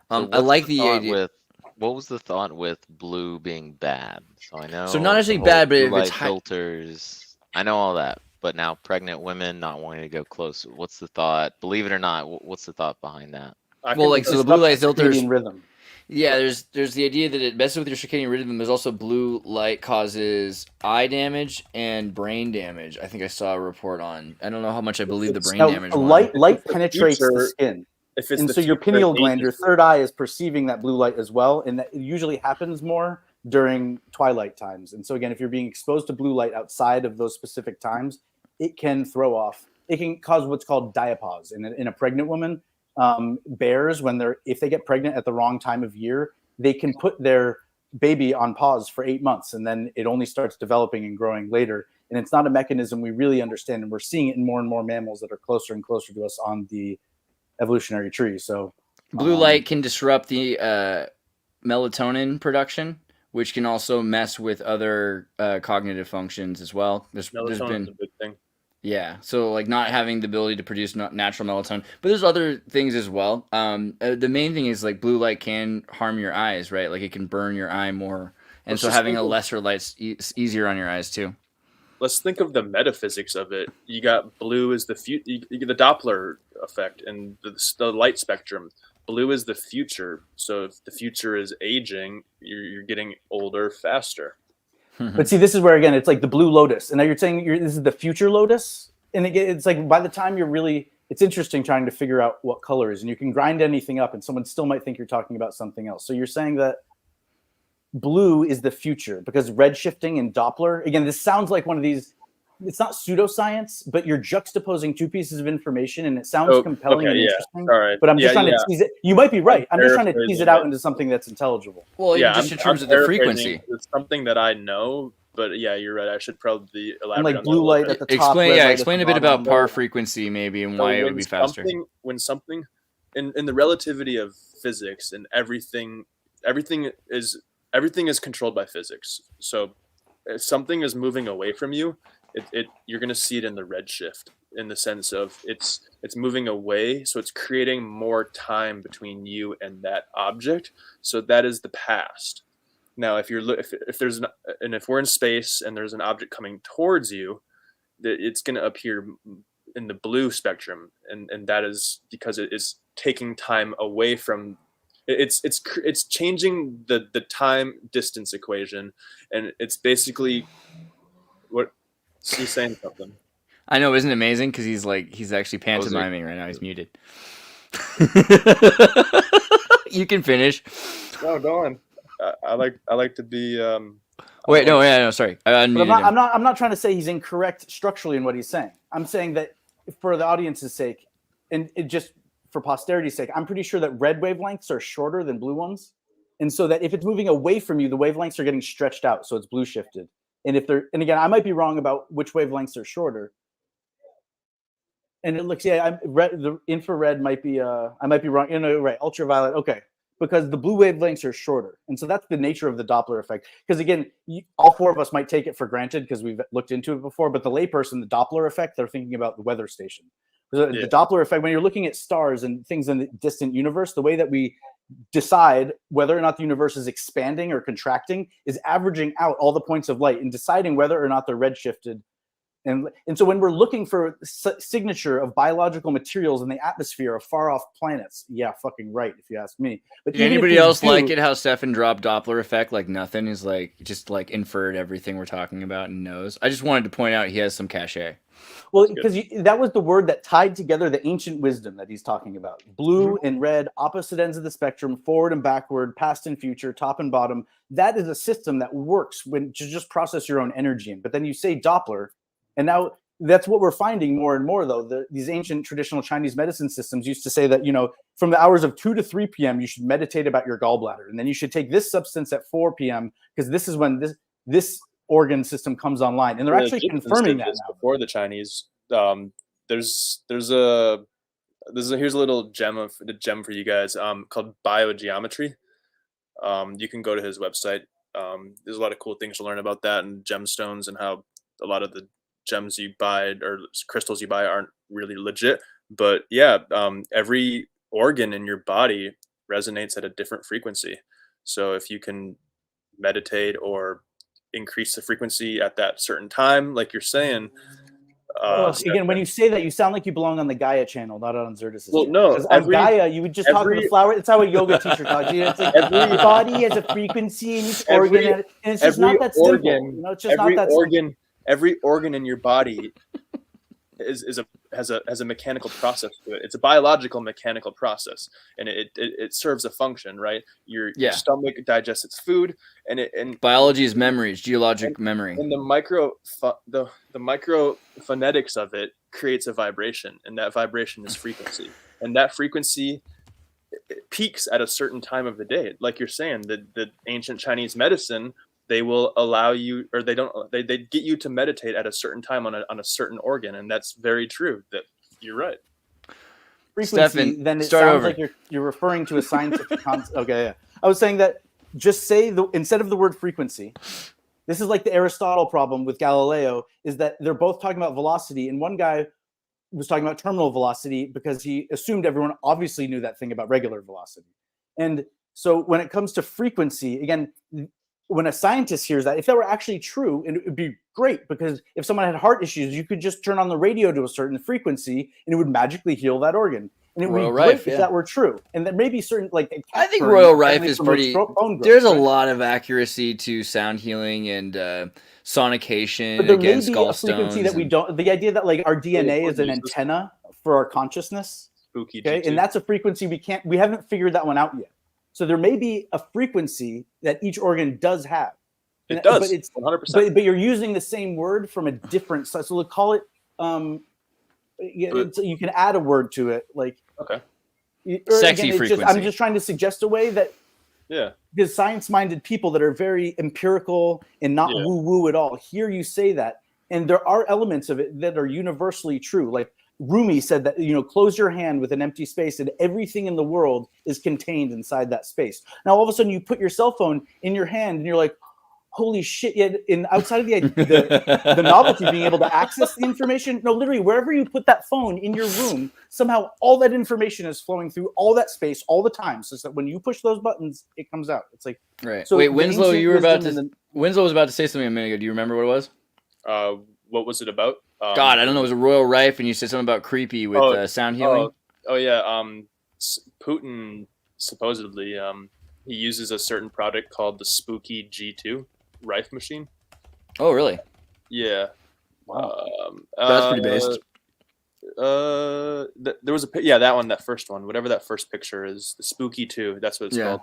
So I what's like the the thought idea. with what was the thought with blue being bad? So I So not know the actually whole bad, but blue if it's light high, filters. I know all that, but now pregnant women not wanting to go close. What's the thought? Believe it or not, what's the thought behind that? I well, can like so the just blue Disrupts light your filters. circadian rhythm. Yeah, there's the idea that it messes with your circadian rhythm. There's also blue light causes eye damage and brain damage. I think I saw a report on. I don't know how much I believe the it's brain Now, damage a one. light the penetrates the future. skin. If it's And the so your future, it pineal gland, ages your you. third eye, is perceiving that blue light as well, and that it usually happens more during twilight times. And so again, if you're being exposed to blue light outside of those specific times, it can throw off. It can cause what's called diapause in a pregnant woman. Bears, if they get pregnant at the wrong time of year, they can put their baby on pause for 8 months, and then it only starts developing and growing later. And it's not a mechanism we really understand, and we're seeing it in more and more mammals that are closer and closer to us on the evolutionary tree. So Blue light can disrupt the melatonin production, which can also mess with other cognitive functions as well. There's Melatonin is been a big thing. yeah, so like not having the ability to produce natural melatonin, but there's other things as well. The main thing is like blue light can harm your eyes, right? Like it can burn your eye more, and Let's so just having think a of- lesser light's easier on your eyes too. Let's think of the metaphysics of it. You got blue as the you get the Doppler effect and the light spectrum. Blue is the future. So if the future is aging, you're getting older faster. but see, this is where again it's like the blue lotus, and now you're saying this is the future lotus, and it's like by the time it's interesting trying to figure out what color is, and you can grind anything up, and someone still might think you're talking about something else. So you're saying that blue is the future because redshifting and Doppler, again, this sounds like one of these. It's not pseudoscience, but you're juxtaposing two pieces of information, and it sounds compelling and interesting. All right. But I'm just trying to tease it. You might be right. I'm just trying to tease it out into something that's intelligible. Well, Yeah, just in terms of the frequency. It's something that I know, but yeah, you're right. I should probably elaborate And like on blue that light at the top. Explain a bit about par frequency maybe and why it would be faster. When something in the relativity of physics and everything is controlled by physics. So if something is moving away from you, you're going to see it in the redshift in the sense of it's moving away, so it's creating more time between you and that object. So that is the past. Now, if we're in space and there's an object coming towards you, it's going to appear in the blue spectrum, and that is because it is taking time away from. It's changing the time distance equation, and it's basically what he's saying something. I know, isn't it amazing? Because he's actually pantomiming right now. He's muted. You can finish. No, go on. I like to be. Wait, no, sorry. I'm not trying to say he's incorrect structurally in what he's saying. I'm saying that for the audience's sake, and just for posterity's sake, I'm pretty sure that red wavelengths are shorter than blue ones, and so that if it's moving away from you, the wavelengths are getting stretched out, so it's blue shifted. And again, I might be wrong about which wavelengths are shorter. And it looks, the infrared might be, I might be wrong. Right, ultraviolet. Okay, because the blue wavelengths are shorter, and so that's the nature of the Doppler effect. Because again, all four of us might take it for granted because we've looked into it before. But the layperson, the Doppler effect, they're thinking about the weather station. The Doppler effect, when you're looking at stars and things in the distant universe, the way that we decide whether or not the universe is expanding or contracting is averaging out all the points of light and deciding whether or not they're redshifted. And so when we're looking for signature of biological materials in the atmosphere of far off planets, yeah, fucking right, if you ask me. But did anybody else like it how Stefan dropped Doppler effect like nothing? Is like just like inferred everything we're talking about and knows. I just wanted to point out he has some cachet. Well, because that was the word that tied together the ancient wisdom that he's talking about. Blue and red, opposite ends of the spectrum, forward and backward, past and future, top and bottom. That is a system that works when to just process your own energy. But then you say Doppler, and now that's what we're finding more and more, though. These ancient traditional Chinese medicine systems used to say that, from the hours of 2 to 3 p.m., you should meditate about your gallbladder. And then you should take this substance at 4 p.m. because this is when this organ system comes online. And they're actually confirming that now. Before the Chinese, here's a little gem for you guys called biogeometry. You can go to his website. There's a lot of cool things to learn about that and gemstones and how a lot of the gems you buy or crystals you buy aren't really legit. But yeah, every organ in your body resonates at a different frequency. So if you can meditate or increase the frequency at that certain time, like you're saying. Again, when you say that, you sound like you belong on the Gaia channel, not on Xirtus. Well, no, on Gaia, you would just talk to the flower. It's how a yoga teacher talks. It's like every body has a frequency in each organ, and it's just not that simple. You know, it's just not that simple. Every organ in your body has a mechanical process to it. It's a biological mechanical process, and it serves a function, right? Your stomach digests its food, and biology is memory, it's geologic memory. And the micro phonetics of it creates a vibration, and that vibration is frequency. And that frequency peaks at a certain time of the day. Like you're saying, the ancient Chinese medicine, they will allow you, or they get you to meditate at a certain time on a certain organ, and that's very true. That you're right. Frequency, Stefan, then it start sounds over. like you're referring to a scientific concept. Okay, yeah. I was saying that just say instead of the word frequency. This is like the Aristotle problem with Galileo, is that they're both talking about velocity, and one guy was talking about terminal velocity because he assumed everyone obviously knew that thing about regular velocity. And so when it comes to frequency, again, when a scientist hears that, if that were actually true, and it would be great, because if someone had heart issues, you could just turn on the radio to a certain frequency and it would magically heal that organ. And it would be great if that were true. And there may be certain, like, I think Royal Rife is pretty. There's a right? lot of accuracy to sound healing and sonication but there against may be a frequency that we don't. The idea that like our DNA is an antenna for our consciousness. Spooky. Okay, and that's a frequency we haven't figured that one out yet. So there may be a frequency that each organ does have. It does, but it's 100%. But you're using the same word from a different. So we'll call it. You can add a word to it, like sexy frequency. I'm just trying to suggest a way that because science-minded people that are very empirical and not woo-woo at all hear you say that, and there are elements of it that are universally true. Like Rumi said that, close your hand with an empty space and everything in the world is contained inside that space. Now, all of a sudden you put your cell phone in your hand and you're like, holy shit. Yeah. And outside of the novelty of being able to access the information, no, literally wherever you put that phone in your room, somehow all that information is flowing through all that space all the time. So that when you push those buttons, it comes out. It's like, right. So wait, Winslow, Winslow was about to say something a minute ago. Do you remember what it was? What was it about? God, I don't know. It was a Royal Rife, and you said something about creepy with sound healing. Putin supposedly he uses a certain product called the Spooky G2 Rife machine. Oh, really? Yeah. Wow. That's pretty based. There was that first one, whatever that first picture is, the Spooky 2. That's what it's called.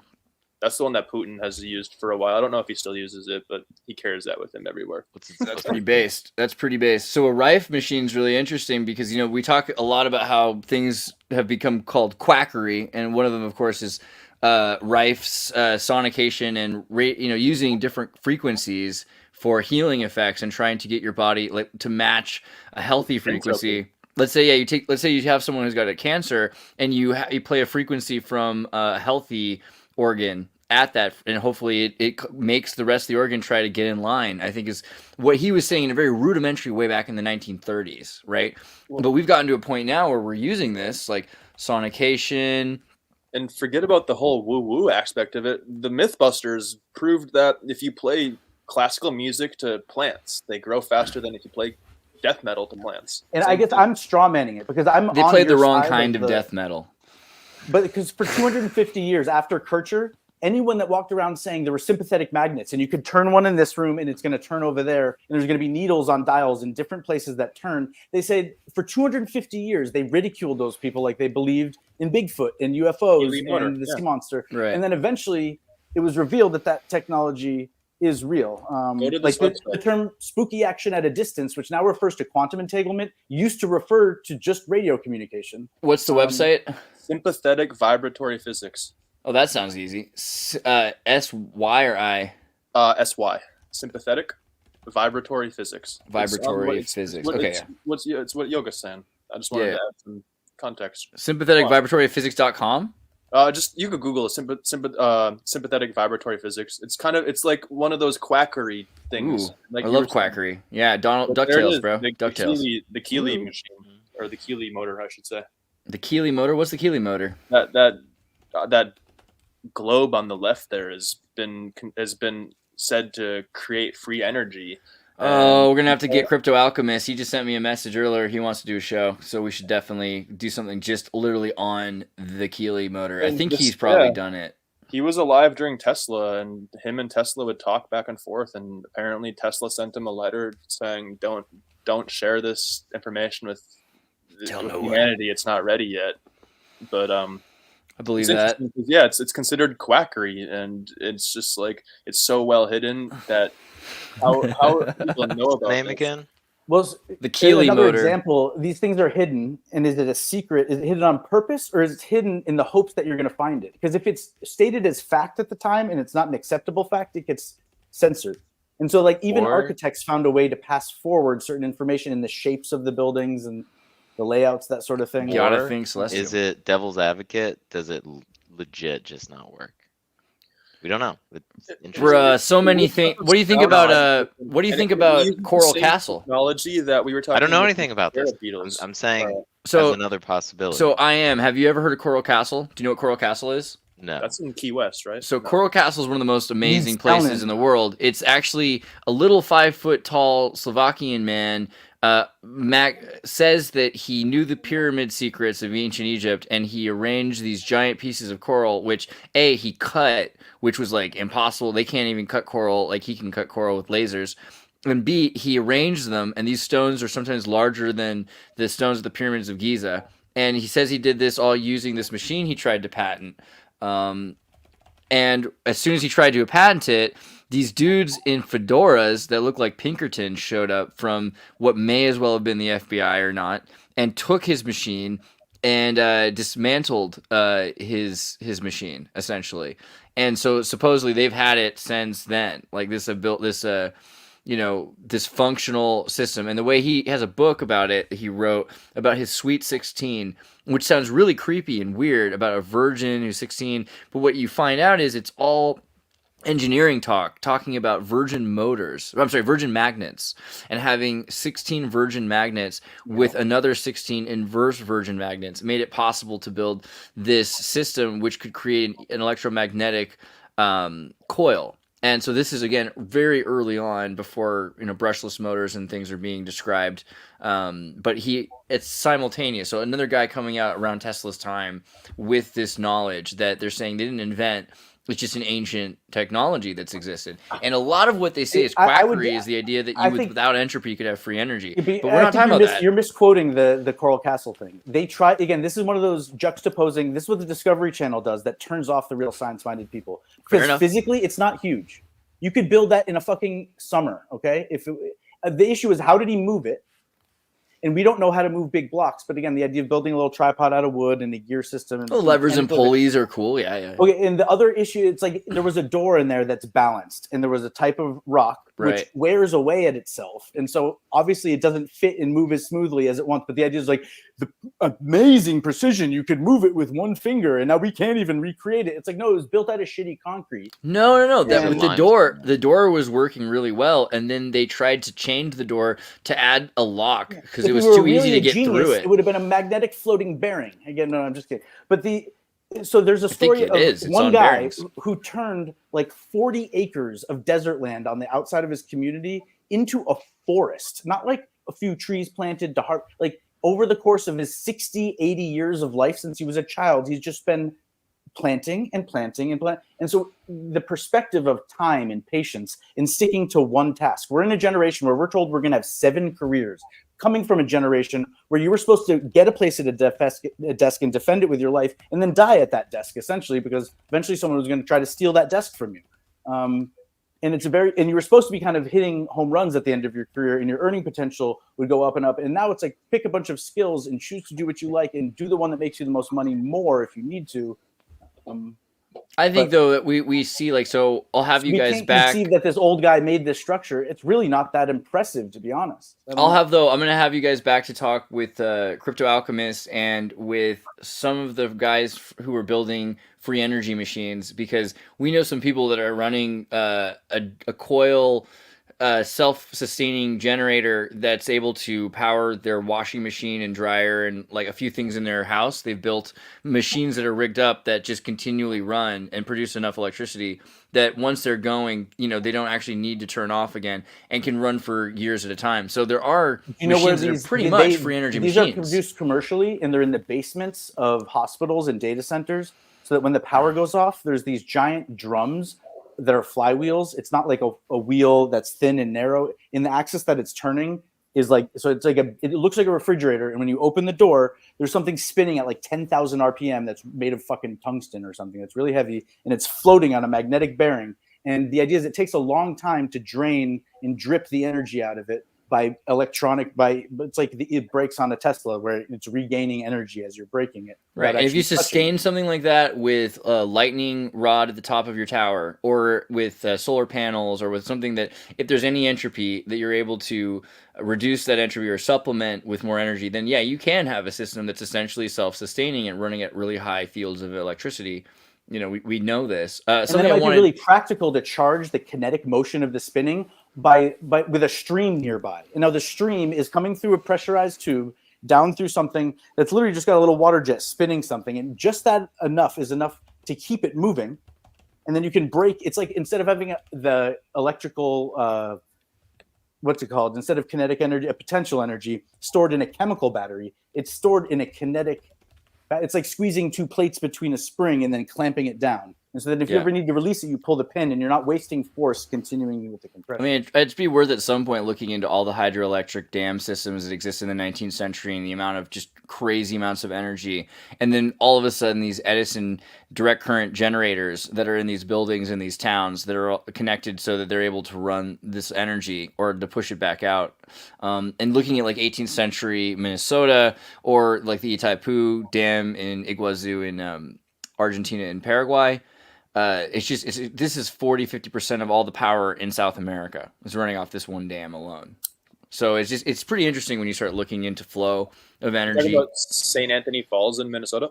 That's the one that Putin has used for a while. I don't know if he still uses it, but he carries that with him everywhere. That's pretty based. That's pretty based. So a Rife machine is really interesting because, we talk a lot about how things have become called quackery. And one of them, of course, is Rife's sonication and using different frequencies for healing effects and trying to get your body to match a healthy frequency. Let's say you have someone who's got a cancer and you play a frequency from a healthy organ at that, and hopefully it makes the rest of the organ try to get in line. I think is what he was saying in a very rudimentary way back in the 1930s, right? But we've gotten to a point now where we're using this like sonication. And forget about the whole woo-woo aspect of it. The Mythbusters proved that if you play classical music to plants, they grow faster than if you play death metal to plants. And I guess I'm strawmanning it because they played the wrong kind of death metal. But because for 250 years after Kircher, anyone that walked around saying there were sympathetic magnets and you could turn one in this room and it's going to turn over there and there's going to be needles on dials in different places that turn. They said for 250 years, they ridiculed those people like they believed in Bigfoot and UFOs and the sea monster. Right. And then eventually it was revealed that technology is real. The term spooky action at a distance, which now refers to quantum entanglement, used to refer to just radio communication. What's the website? Sympathetic vibratory physics. Oh, that sounds easy. S-Y or I? S-Y. Sympathetic vibratory physics. Vibratory physics. It's what Yoga's saying. I just wanted to add some context. Sympathetic vibratory physics.com? Just you could Google sympathetic vibratory physics. It's like one of those quackery things. Ooh, Like I you were love saying. quackery. Yeah, Donald But there it DuckTales, is, bro. DuckTales. The Keeley Ooh. machine, or the Keeley motor, I should say. The Keeley motor. What's the Keeley motor? That globe on the left there has been said to create free energy. Oh, we're gonna have to get Crypto Alchemist. He just sent me a message earlier. He wants to do a show, so we should definitely do something just literally on the Keeley motor. I think he's probably done it. He was alive during Tesla, and him and Tesla would talk back and forth. And apparently, Tesla sent him a letter saying, "Don't share this information with humanity. It's not ready yet." But I believe that. Yeah, it's considered quackery, and it's just like it's so well hidden that how people know about Name this. again? Well, The Keeley another motor. example, these things are hidden, and is it a secret? Is it hidden on purpose, or is it hidden in the hopes that you're going to find it? Because if it's stated as fact at the time and it's not an acceptable fact, it gets censored. And so, like, even architects found a way to pass forward certain information in the shapes of the buildings and the layouts, that sort of thing. Gotta think celestial. Is it devil's advocate? Does it legit just not work? We don't know. Bruh, so many things. What do you think about Coral Castle? Technology that we were talking. I don't know anything about this. Beetles. I'm saying So as another possibility. So I am. Have you ever heard of Coral Castle? Do you know what Coral Castle is? No. That's in Key West, right? So Coral Castle is one of the most amazing places in the world. It's actually a little 5-foot tall Slovakian man. Mac says that he knew the pyramid secrets of ancient Egypt, and he arranged these giant pieces of coral, which he cut, which was like impossible. They can't even cut coral like he can cut coral with lasers. And B, he arranged them, and these stones are sometimes larger than the stones of the pyramids of Giza. And he says he did this all using this machine he tried to patent. And as soon as he tried to patent it, these dudes in fedoras that look like Pinkerton showed up from what may as well have been the FBI or not, and took his machine and dismantled his machine essentially. And so supposedly they've had it since then. Like this have built this this functional system. And the way he has a book about it, he wrote about his Sweet 16, which sounds really creepy and weird, about a virgin who's 16. But what you find out is it's all engineering talking about virgin magnets, and having 16 virgin magnets with another 16 inverse virgin magnets made it possible to build this system which could create an electromagnetic coil. And so this is, again, very early on, before brushless motors and things are being described. But it's simultaneous. So another guy coming out around Tesla's time with this knowledge that they're saying they didn't invent. It's just an ancient technology that's existed. And a lot of what they say is quackery, is the idea that without entropy, you could have free energy. But we're not talking about that. You're misquoting the Coral Castle thing. They try, again, this is one of those juxtaposing, this is what the Discovery Channel does that turns off the real science-minded people. Because physically, it's not huge. You could build that in a fucking summer, okay? The issue is, how did he move it? And we don't know how to move big blocks. But again, the idea of building a little tripod out of wood and a gear system. And levers and pulleys are cool. Yeah. Okay, and the other issue, it's like there was a door in there that's balanced, and there was a type of rock which wears away at itself. And so obviously it doesn't fit and move as smoothly as it wants. But the idea is like the amazing precision. You could move it with one finger, and now we can't even recreate it. It's like, no, it was built out of shitty concrete. No. The door was working really well, and then they tried to change the door to add a lock because it was too easy to get through it. It would have been a magnetic floating bearing. Again, no, I'm just kidding. But so there's a story of one guy who turned like 40 acres of desert land on the outside of his community into a forest, not like a few trees planted to like over the course of his 60, 80 years of life since he was a child, he's just been planting and planting and planting. And so the perspective of time and patience and sticking to one task. We're in a generation where we're told we're going to have 7 careers, coming from a generation where you were supposed to get a place at a desk and defend it with your life, and then die at that desk, essentially, because eventually someone was going to try to steal that desk from you. And you were supposed to be kind of hitting home runs at the end of your career, and your earning potential would go up and up. And now it's like, pick a bunch of skills and choose to do what you like, and do the one that makes you the most money more if you need to. I think But though that we see like, so I'll have you we guys can't back. conceive that this old guy made this structure. It's really not that impressive, to be honest. I don't know. I'm gonna have you guys back to talk with Crypto Alchemist and with some of the guys who are building free energy machines, because we know some people that are running a coil self-sustaining generator that's able to power their washing machine and dryer and like a few things in their house. They've built machines that are rigged up that just continually run and produce enough electricity that once they're going, they don't actually need to turn off again and can run for years at a time. So there are machines that are pretty much free energy these machines. are produced commercially, and they're in the basements of hospitals and data centers, so that when the power goes off, there's these giant drums that are flywheels. It's not like a wheel that's thin and narrow. In the axis that it's turning is like, so it's like it looks like a refrigerator. And when you open the door, there's something spinning at like 10,000 RPM that's made of fucking tungsten or something. It's really heavy, and it's floating on a magnetic bearing. And the idea is it takes a long time to drain and drip the energy out of it it's like it breaks on a Tesla where it's regaining energy as you're breaking it. Right. And if you sustain something like that with a lightning rod at the top of your tower, or with solar panels, or with something that, if there's any entropy, that you're able to reduce that entropy or supplement with more energy, then yeah, you can have a system that's essentially self-sustaining and running at really high fields of electricity. We know this. And then it might be really practical to charge the kinetic motion of the spinning by with a stream nearby. And now the stream is coming through a pressurized tube down through something that's literally just got a little water jet spinning something, and just that is enough to keep it moving. And then you can break. It's like, instead of having the electrical instead of kinetic energy, a potential energy stored in a chemical battery, it's stored in a kinetic. It's like squeezing two plates between a spring and then clamping it down. And so that if you ever need to release it, you pull the pin, and you're not wasting force continuing with the compression. I mean, it'd be worth at some point looking into all the hydroelectric dam systems that exist in the 19th century and the amount of just crazy amounts of energy. And then all of a sudden, these Edison direct current generators that are in these buildings in these towns that are connected so that they're able to run this energy or to push it back out. And looking at like 18th century Minnesota, or like the Itaipu Dam in Iguazu in Argentina and Paraguay. This is 40-50% of all the power in South America is running off this one dam alone. So it's pretty interesting when you start looking into flow of energy. About St. Anthony Falls in Minnesota?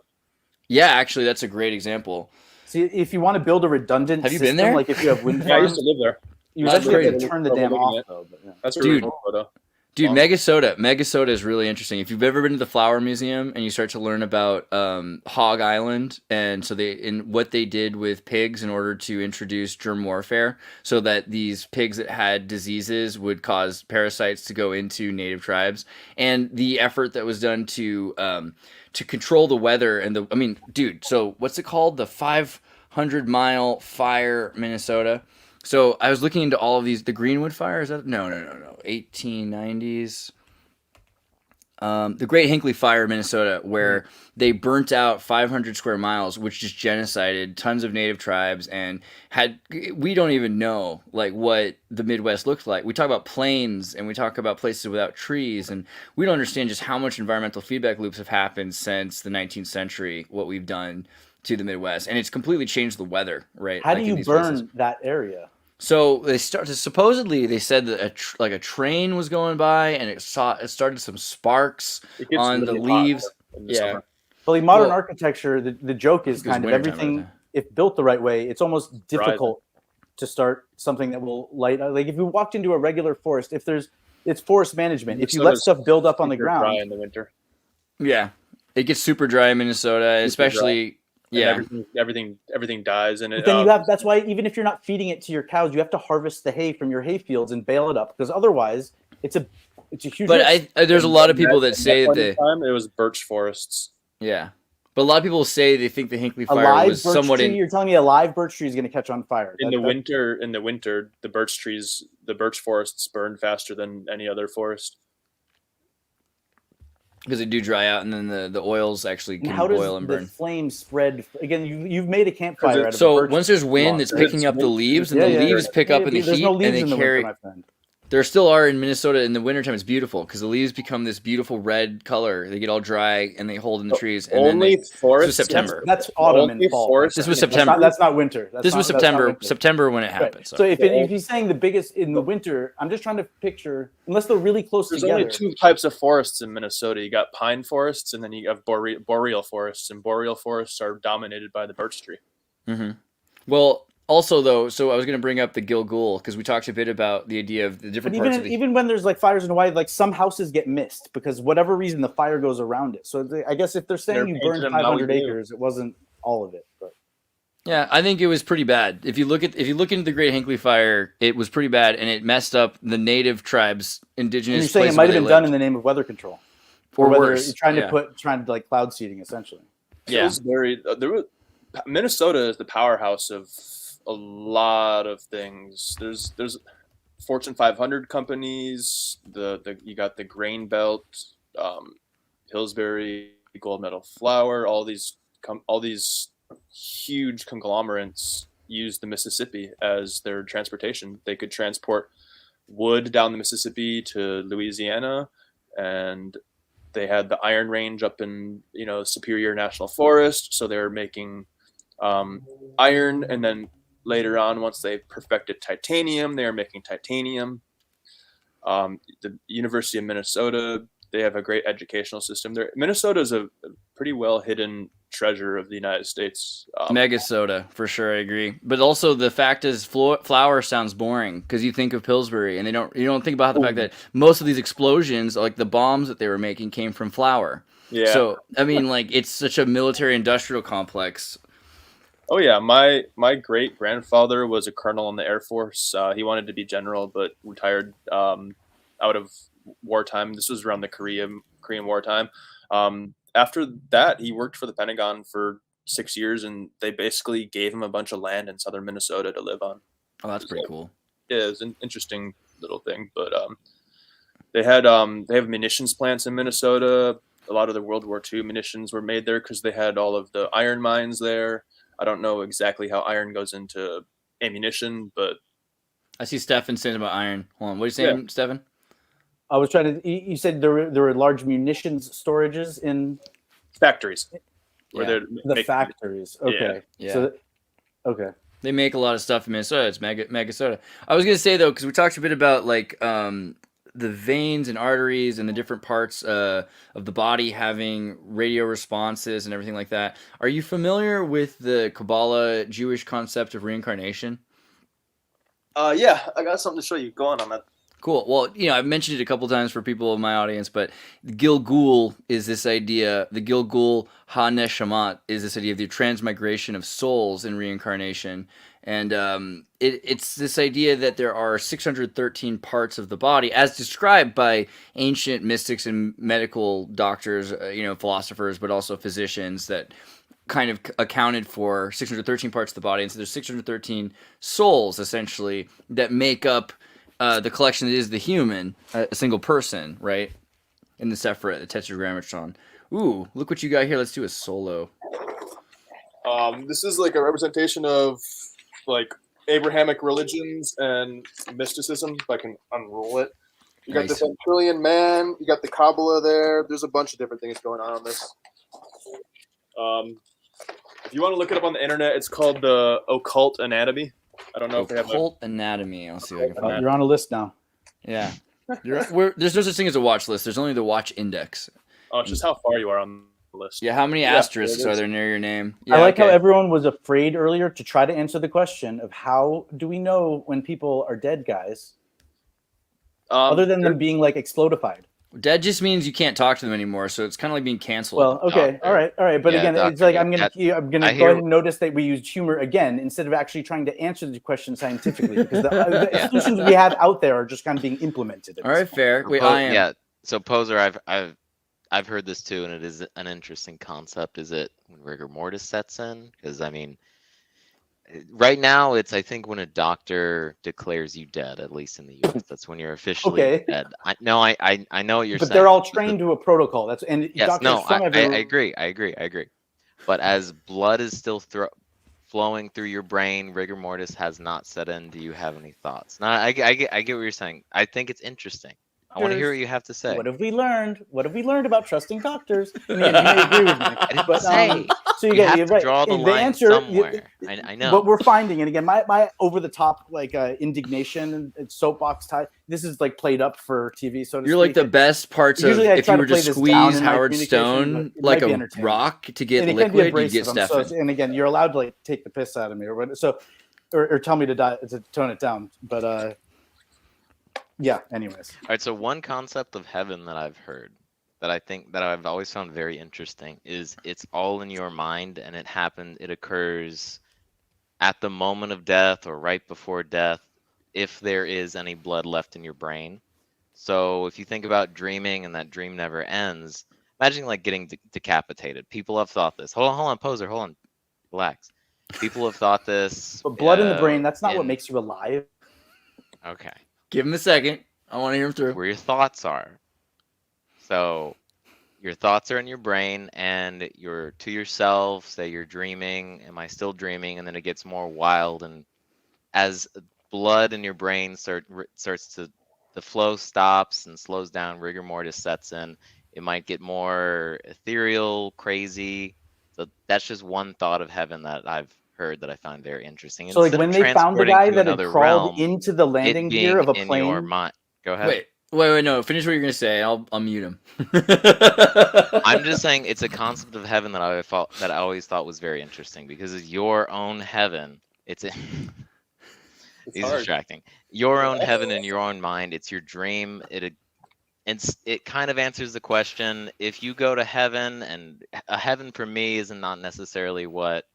Yeah, actually, that's a great example. See, if you want to build a redundant have you system, been there? like if you have wind farms, Yeah, I used to live there. You actually have to turn the dam off, though. But, yeah. That's Dude. Minnesota. Dude, Megasoda is really interesting. If you've ever been to the Flower Museum and you start to learn about Hog Island, and so what they did with pigs in order to introduce germ warfare, so that these pigs that had diseases would cause parasites to go into native tribes, and the effort that was done to control the weather dude. So what's it called? The 500-mile fire, Minnesota. So I was looking into all of these. The Greenwood Fire, is that? No. 1890s. The Great Hinckley Fire in Minnesota, where they burnt out 500 square miles, which just genocided tons of native tribes, and we don't even know like what the Midwest looked like. We talk about plains and we talk about places without trees, and we don't understand just how much environmental feedback loops have happened since the 19th century, what we've done to the Midwest, and it's completely changed the weather, right? How do you burn that area? So supposedly they said that a train was going by, and it started some sparks on the leaves. Yeah. Well, modern architecture, the joke is kind of everything, if built the right way, it's almost difficult to start something that will light. Like if you walked into a regular forest, it's forest management. If you let stuff build up on the ground. Dry in the winter. Yeah. It gets super dry in Minnesota, especially. Yeah, everything dies, and but then that's why even if you're not feeding it to your cows, you have to harvest the hay from your hay fields and bale it up, because otherwise it's a huge. But there's a lot of people that say that it was birch forests. Yeah, but a lot of people say they think the Hinckley Fire was somewhat. You're telling me a live birch tree is going to catch on fire in the winter? In the winter, the birch forests burn faster than any other forest. Because they do dry out, and then the oils actually can boil and burn. How does the flame spread? Again, you've made a campfire out of so once there's wind, it's picking up the leaves, and the leaves pick up in the heat, and they carry. There still are in Minnesota in the wintertime. It's beautiful because the leaves become this beautiful red color. They get all dry and they hold in the trees. And Only this forests. was September. That's autumn Only and fall. forests. This was That's September. That's not winter. This was September. September when it Right. happened. So if he's saying the biggest in the winter, I'm just trying to picture, unless they're really close There's together. only two types of forests in Minnesota. You got pine forests, and then you have boreal forests. And boreal forests are dominated by the birch tree. Mm-hmm. Well, also though, so I was going to bring up the Gilgul because we talked a bit about the idea of the different But parts of the. even when there's like fires in Hawaii, like some houses get missed because whatever reason the fire goes around it. So I guess if they're saying They're you painting burned them 500 Maui Blue. acres, it wasn't all of it. But Yeah, I think it was pretty bad. If you look into the Great Hinckley Fire, it was pretty bad, and it messed up the native tribes, indigenous. and you're saying it places might where have been they done lived. in the name of weather control, or whether worse. you're trying yeah. to like cloud seeding essentially. Yeah. It was very. Minnesota is the powerhouse of a lot of things. There's Fortune 500 companies. You got the grain belt, Pillsbury, gold medal flour. All these huge conglomerates use the Mississippi as their transportation. They could transport wood down the Mississippi to Louisiana, and they had the Iron Range up in Superior National Forest, so they were making iron, and then later on, once they perfected titanium, they are making titanium. The University of Minnesota, they have a great educational system there. Minnesota is a pretty well hidden treasure of the United States. Mega soda, for sure, I agree. But also the fact is, flour sounds boring because you think of Pillsbury, and you don't think about the fact that most of these explosions, like the bombs that they were making, came from flour. Yeah. So I mean, like it's such a military-industrial complex. Oh yeah, my great grandfather was a colonel in the Air Force. He wanted to be general, but retired out of wartime. This was around the Korean wartime. After that, he worked for the Pentagon for 6 years, and they basically gave him a bunch of land in southern Minnesota to live on. Oh, that's pretty cool. Yeah, it's an interesting little thing. But they have munitions plants in Minnesota. A lot of the World War II munitions were made there because they had all of the iron mines there. I don't know exactly how iron goes into ammunition, but I see Stefan saying about iron. Hold on, what are you saying, Stefan? I was trying to. You said there were large munitions storages in factories. Yeah. The factories. Okay. Yeah. So, okay. They make a lot of stuff in Minnesota. It's mega soda. I was gonna say though, because we talked a bit about like the veins and arteries and the different parts of the body having radio responses and everything like that. Are you familiar with the Kabbalah Jewish concept of reincarnation? Yeah, I got something to show you. Go on that. Cool. Well, I've mentioned it a couple times for people in my audience, but Gilgul is this idea. The Gilgul Ha-Neshamat is this idea of the transmigration of souls in reincarnation. And it's this idea that there are 613 parts of the body, as described by ancient mystics and medical doctors, philosophers, but also physicians that kind of accounted for 613 parts of the body. And so there's 613 souls, essentially, that make up the collection that is the human, a single person, right? In the Sephirot, the Tetragrammaton. Ooh, look what you got here. Let's do a solo. This is like a representation of like Abrahamic religions and mysticism. If I can unroll it. You got the Centurion Man. You got the Kabbalah there. There's a bunch of different things going on this. If you want to look it up on the internet, it's called the Occult Anatomy. I don't know if they have Occult Anatomy. I'll see if I can find it. You're on a list now. Yeah. There's no such thing as a watch list. There's only the watch index. Oh, it's just how far you are on the list. Yeah, how many asterisks are there near your name? Yeah, I like how everyone was afraid earlier to try to answer the question of how do we know when people are dead, guys? Other than them being like explodified. Dead just means you can't talk to them anymore, so it's kind of like being canceled. Well, okay, all right. But Yeah, again, it's doctor, like I'm gonna go ahead and notice that we used humor again instead of actually trying to answer the question scientifically, because the solutions we have out there are just kind of being implemented. All right, fair. Wait, Yeah. So Poser, I've heard this too, and it is an interesting concept. Is it when rigor mortis sets in? Because I mean, right now it's I think when a doctor declares you dead, at least in the U.S., that's when you're officially dead. I know what you're saying. But they're all trained to a protocol. Yes, no, I agree. But as blood is still flowing through your brain, rigor mortis has not set in. Do you have any thoughts? Now, I get what you're saying. I think it's interesting. I want to hear what you have to say. What have we learned? What have we learned about trusting doctors? And again, you may agree with me. I didn't But say. so You have you're to right. draw the And line somewhere. I know. What we're finding, and again, my over the top like indignation and soapbox type. This is like played up for TV. So to You're speak. like the best parts of Usually I if try you to were to play this down squeeze in my Howard communication, Stone but it like might be a entertaining. rock to get And it can be liquid, you get abrasive. Stefan. And again, you're allowed to like take the piss out of me or what. So, or tell me to tone it down. But yeah. Anyways. All right, so one concept of heaven that I've heard that I think that I've always found very interesting is it's all in your mind, and it occurs at the moment of death or right before death if there is any blood left in your brain. So if you think about dreaming and that dream never ends, imagine like getting decapitated. People have thought this. Hold on, poser, hold on. Relax. People have thought this. But blood in the brain, that's not what makes you alive. Okay. Give him a second. I want to hear him through. Where your thoughts are. So your thoughts are in your brain and you're to yourself, say you're dreaming, am I still dreaming? And then it gets more wild, and as blood in your brain starts to, the flow stops and slows down, rigor mortis sets in, it might get more ethereal, crazy. So that's just one thought of heaven that I've heard that I find very interesting. So like when they found the guy that had crawled into the landing gear of a plane. In your mind. Go ahead. Wait, no. Finish what you're gonna say. I'll mute him. I'm just saying it's a concept of heaven that I always thought was very interesting because it's your own heaven. It's distracting. Your own heaven in your own mind. It's your dream. It kind of answers the question: if you go to heaven, and a heaven for me is not necessarily what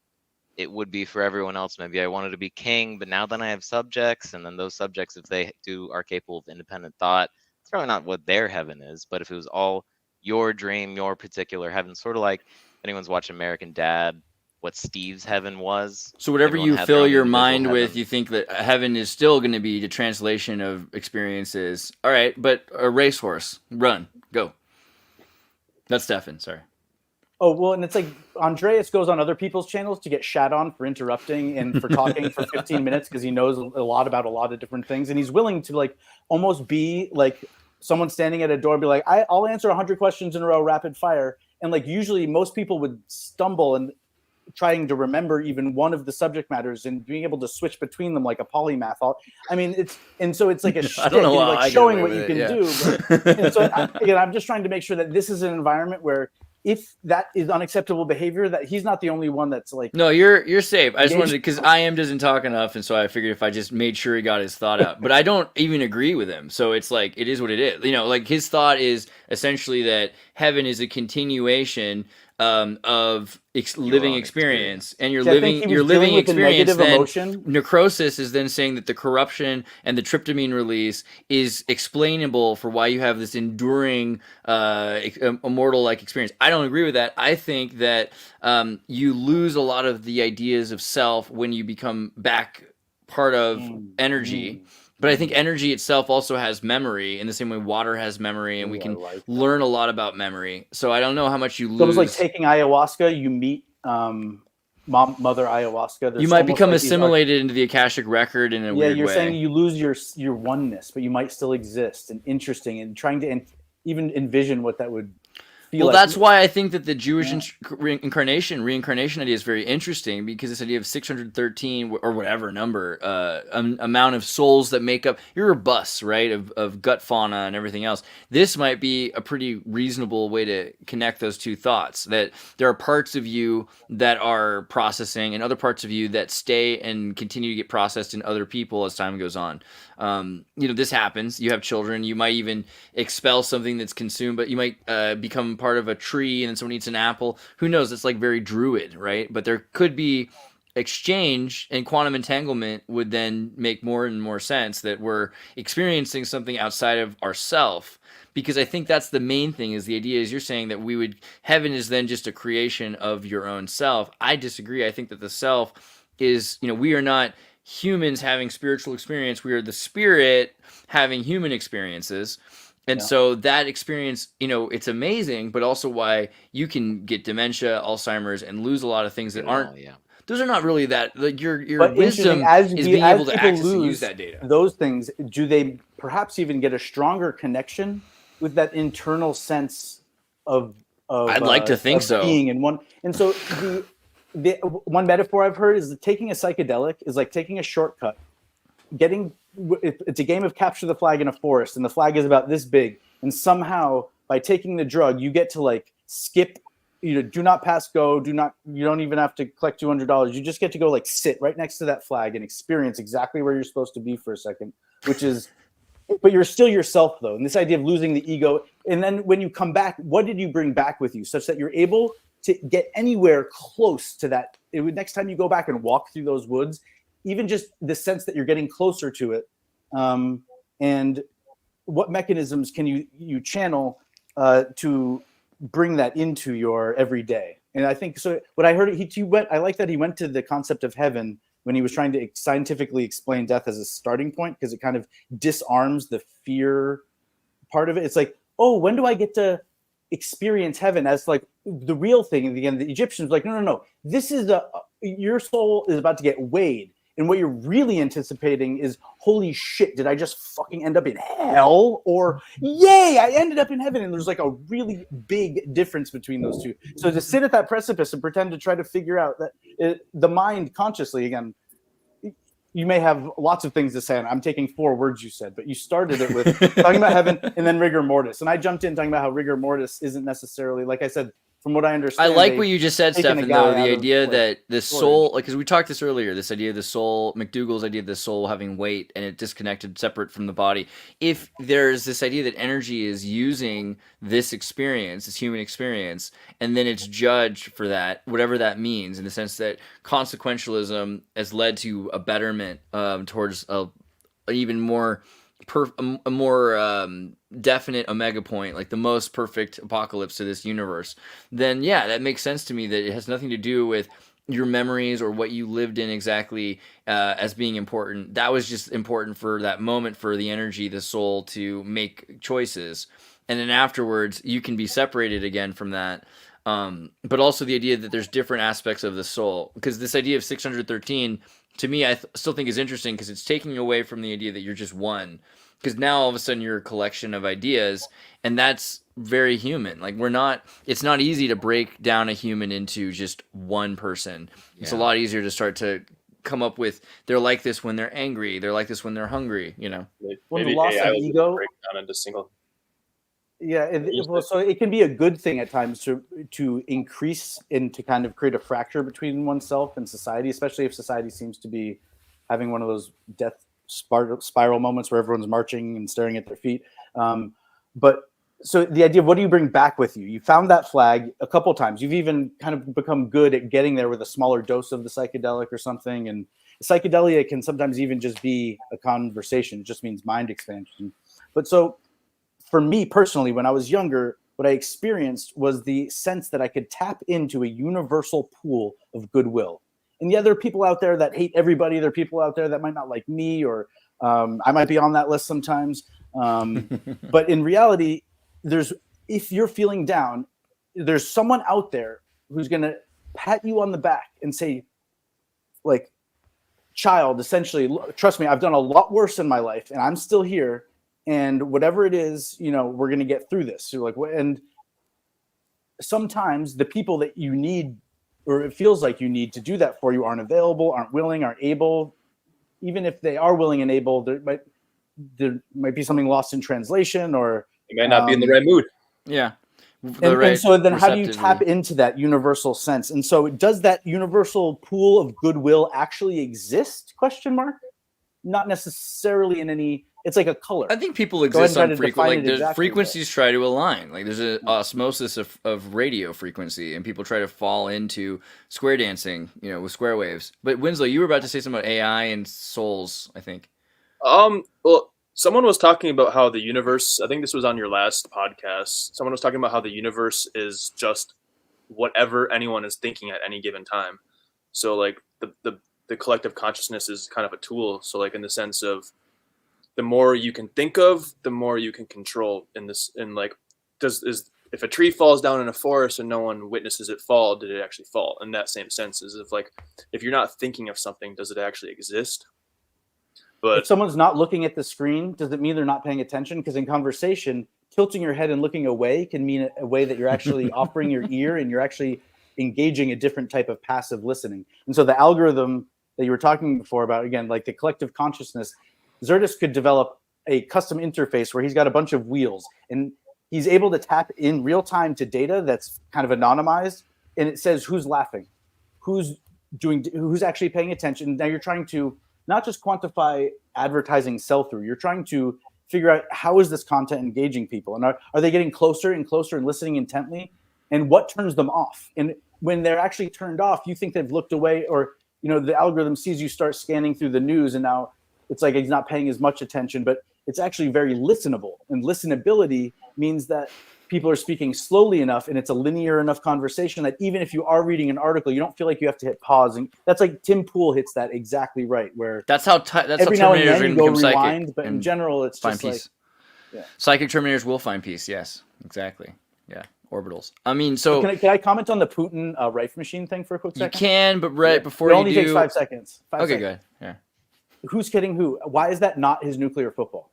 it would be for everyone else. Maybe I wanted to be king, but now then I have subjects, and then those subjects, if they are capable of independent thought, it's probably not what their heaven is. But if it was all your dream, your particular heaven, sort of like if anyone's watched American Dad, what Steve's heaven was. So whatever everyone you had their fill own your individual mind with, heaven. you think that heaven is still going to be the translation of experiences. All right, but a racehorse, run, go. That's Stefan, sorry. Oh, well, and it's like Andreas goes on other people's channels to get shat on for interrupting and for talking for 15 minutes because he knows a lot about a lot of different things. And he's willing to like almost be like someone standing at a door and be like, I'll answer 100 questions in a row, rapid fire. And like usually most people would stumble and trying to remember even one of the subject matters and being able to switch between them like a polymath. I mean, it's like a shtick, and you're like showing what you can do. But, and so again, I'm just trying to make sure that this is an environment where if that is unacceptable behavior, that he's not the only one that's like. No, you're safe. I just wanted, because I.M. doesn't talk enough, and so I figured if I just made sure he got his thought out. But I don't even agree with him, so it's like it is what it is. You know, like his thought is essentially that heaven is a continuation of living experience, and your living experience. Then emotion. Necrosis is then saying that the corruption and the tryptamine release is explainable for why you have this enduring immortal like experience. I don't agree with that. I think that you lose a lot of the ideas of self when you become back part of energy. But I think energy itself also has memory in the same way water has memory, and we can learn a lot about memory. So I don't know how much you lose. So it was like taking ayahuasca. You meet mother ayahuasca. You might become assimilated into the Akashic record in a weird way. Yeah, you're saying you lose your oneness, but you might still exist, and interesting, and trying to even envision what that would feel like. That's why I think that the Jewish reincarnation idea is very interesting, because this idea of 613 or whatever number amount of souls that make up your bus, right, of gut fauna and everything else. This might be a pretty reasonable way to connect those two thoughts, that there are parts of you that are processing and other parts of you that stay and continue to get processed in other people as time goes on. This happens. You have children. You might even expel something that's consumed, but you might become part of a tree and then someone eats an apple. Who knows? It's like very druid, right? But there could be exchange, and quantum entanglement would then make more and more sense that we're experiencing something outside of ourself. Because I think that's the main thing, is the idea is you're saying that heaven is then just a creation of your own self. I disagree. I think that the self is, we are not humans having spiritual experience. We are the spirit having human experiences. And so that experience, it's amazing, but also why you can get dementia, Alzheimer's, and lose a lot of things that aren't. those are not really that, like your But wisdom as is you- being as able to people access and lose use that data. those things, do they perhaps even get a stronger connection with that internal sense of I'd like to think of so. being in one? And so the one metaphor I've heard is that taking a psychedelic is like taking a shortcut. It's a game of capture the flag in a forest, and the flag is about this big, and somehow by taking the drug you get to like skip, do not pass go, you don't even have to collect $200. You just get to go like sit right next to that flag and experience exactly where you're supposed to be for a second, but you're still yourself though. And this idea of losing the ego, and then when you come back, what did you bring back with you such that you're able to get anywhere close to that? Next time you go back and walk through those woods, even just the sense that you're getting closer to it, and what mechanisms can you channel to bring that into your everyday? And I think so. What I heard, I like that he went to the concept of heaven when he was trying to scientifically explain death as a starting point, because it kind of disarms the fear part of it. It's like, oh, when do I get to experience heaven as like the real thing? And again, the Egyptians were like, no. This is your soul is about to get weighed. And what you're really anticipating is, holy shit, did I just fucking end up in hell? Or, yay, I ended up in heaven. And there's like a really big difference between those two. So to sit at that precipice and pretend to try to figure out that the mind consciously, again, you may have lots of things to say, and I'm taking 4 words you said, but you started it with talking about heaven and then rigor mortis. And I jumped in talking about how rigor mortis isn't necessarily, like I said, from what I understand. I like what you just said, Stefan, though, the idea that the soul, like, because we talked this earlier, this idea of the soul, McDougall's idea of the soul having weight and it disconnected, separate from the body. If there's this idea that energy is using this experience, this human experience, and then it's judged for that, whatever that means, in the sense that consequentialism has led to a betterment towards an even more a more definite omega point, like the most perfect apocalypse to this universe, then yeah, that makes sense to me that it has nothing to do with your memories or what you lived in exactly as being important. That was just important for that moment, for the energy, the soul to make choices. And then afterwards, you can be separated again from that. But also the idea that there's different aspects of the soul, because this idea of 613, to me, I still think is interesting, because it's taking away from the idea that you're just one. Because now all of a sudden you're a collection of ideas, and that's very human. Like it's not easy to break down a human into just one person. Yeah. It's a lot easier to start to come up with, they're like this when they're angry, they're like this when they're hungry, When the loss of ego break down into single. Yeah, so it can be a good thing at times to increase and to kind of create a fracture between oneself and society, especially if society seems to be having one of those death spiral moments where everyone's marching and staring at their feet. But so the idea of what do you bring back with you? You found that flag a couple times. You've even kind of become good at getting there with a smaller dose of the psychedelic or something. And psychedelia can sometimes even just be a conversation. It just means mind expansion. But so for me personally, when I was younger, what I experienced was the sense that I could tap into a universal pool of goodwill. And yeah, there are people out there that hate everybody. There are people out there that might not like me, or I might be on that list sometimes. But in reality, if you're feeling down, there's someone out there who's going to pat you on the back and say, like, child, essentially, trust me, I've done a lot worse in my life and I'm still here. And whatever it is, we're going to get through this. So and sometimes the people that you need, or it feels like you need to do that for you, aren't available, aren't willing, aren't able. Even if they are willing and able, there might be something lost in translation, or you may not be in the right mood. Yeah. And so then how do you tap into that universal sense? And so does that universal pool of goodwill actually exist? ? Not necessarily in any, it's like a color. I think people exist on frequency. Like frequencies try to align. Like there's an osmosis of radio frequency, and people try to fall into square dancing, with square waves. But Winslow, you were about to say something about AI and souls, I think. Well, someone was talking about how the universe, I think this was on your last podcast, someone was talking about how the universe is just whatever anyone is thinking at any given time. So like the collective consciousness is kind of a tool. So like in the sense of the more you can think of, the more you can control is if a tree falls down in a forest and no one witnesses it fall, did it actually fall? In that same sense, is if you're not thinking of something, does it actually exist? But if someone's not looking at the screen, does it mean they're not paying attention? Because in conversation, tilting your head and looking away can mean a way that you're actually offering your ear and you're actually engaging a different type of passive listening. And so the algorithm that you were talking before about, again, like the collective consciousness, Xirtus could develop a custom interface where he's got a bunch of wheels and he's able to tap in real time to data that's kind of anonymized, and it says who's laughing, who's actually paying attention. Now you're trying to not just quantify advertising sell-through, you're trying to figure out how is this content engaging people, and are they getting closer and closer and listening intently, and what turns them off. And when they're actually turned off, you think they've looked away, or the algorithm sees you start scanning through the news and now it's like he's not paying as much attention, but it's actually very listenable. And listenability means that people are speaking slowly enough and it's a linear enough conversation that even if you are reading an article, you don't feel like you have to hit pause. And that's like Tim Pool hits that exactly right, where that's how every now and then you go rewind, but in general, it's find just peace. Like, yeah. Psychic Terminators will find peace. Yes, exactly. Yeah. Orbitals. I mean, so can I comment on the Putin Rife machine thing for a quick second? You can, but before it you only do, takes 5 seconds. Okay, good. Yeah. Who's kidding who? Why is that not his nuclear football?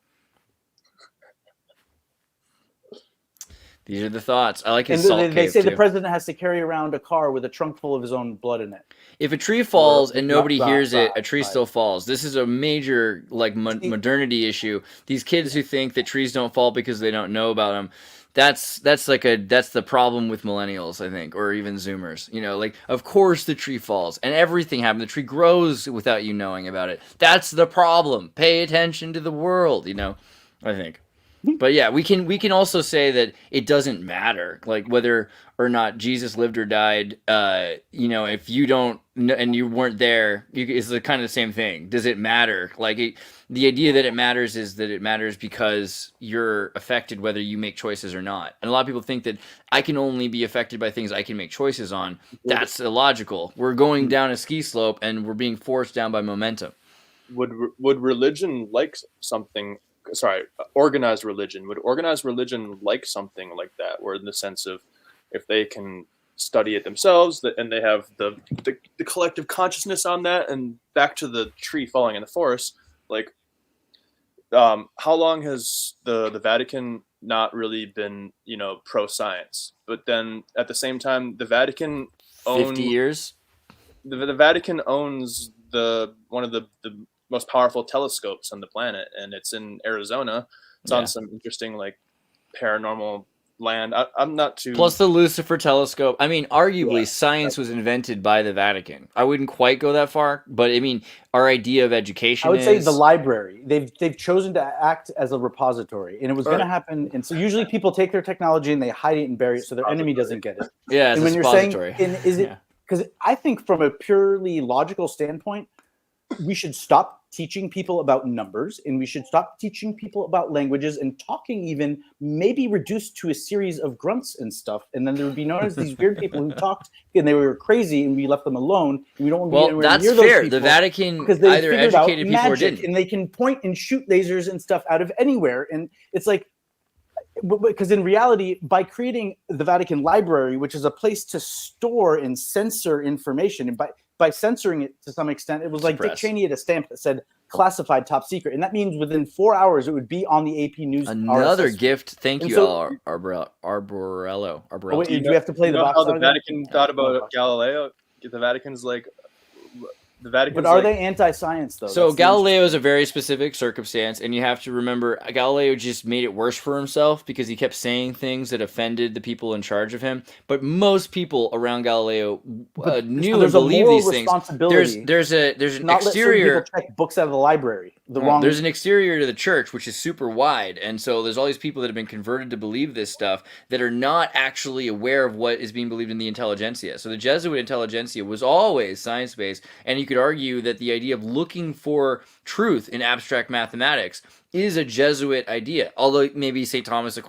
These are the thoughts. I like his and salt they cave, say too. the president has to carry around a car with a trunk full of his own blood in it. If a tree falls and nobody hears it, a tree still falls. This is a major modernity issue. These kids who think that trees don't fall because they don't know about them. That's the problem with millennials, I think, or even Zoomers. Of course the tree falls and everything happens. The tree grows without you knowing about it. That's the problem. Pay attention to the world. I think. But yeah, we can also say that it doesn't matter, like whether or not Jesus lived or died. If you don't know, and you weren't there, it's the kind of the same thing. Does it matter? The idea that it matters is that it matters because you're affected whether you make choices or not. And a lot of people think that I can only be affected by things I can make choices on. That's illogical. We're going down a ski slope and we're being forced down by momentum. Would religion like something? Sorry, organized religion. Would organized religion like something like that, where in the sense of if they can study it themselves and they have the collective consciousness on that, and back to the tree falling in the forest, how long has the Vatican not really been, pro-science? But then at the same time, the Vatican 50 years? The Vatican owns one of the most powerful telescopes on the planet, and it's in Arizona. It's on some interesting paranormal land. I'm not too. Plus the Lucifer telescope. I mean, arguably science was invented by the Vatican. I wouldn't quite go that far, but I mean, our idea of education. I would say the library. They've chosen to act as a repository, and it was going to happen. And so usually people take their technology and they hide it and bury it so their enemy doesn't get it. Yeah, it's and when a repository. You're saying, is it because I think from a purely logical standpoint, we should stop teaching people about numbers, and we should stop teaching people about languages, and talking even maybe reduced to a series of grunts and stuff. And then there would be known as these weird people who talked and they were crazy, and we left them alone. And we don't want to be anywhere near those people. The Vatican because they either educated people or didn't, and they can point and shoot lasers and stuff out of anywhere. And it's like, because in reality, by creating the Vatican Library, which is a place to store and censor information, and by censoring it to some extent, it was like Dick Cheney had a stamp that said classified top secret. And that means within 4 hours, it would be on the AP News. Another RSS. Gift. Thank you, Arborello. Wait, do we have to play the box? How the Vatican thought about Galileo? The Vatican's but are they anti-science though? So Galileo is a very specific circumstance, and you have to remember Galileo just made it worse for himself because he kept saying things that offended the people in charge of him. But most people around Galileo knew and believed these things. There's an exterior. People check books out of the library. There's an exterior to the church which is super wide, and so there's all these people that have been converted to believe this stuff that are not actually aware of what is being believed in the intelligentsia. So the Jesuit intelligentsia was always science-based, and you could argue that the idea of looking for truth in abstract mathematics is a Jesuit idea, although maybe St. Thomas,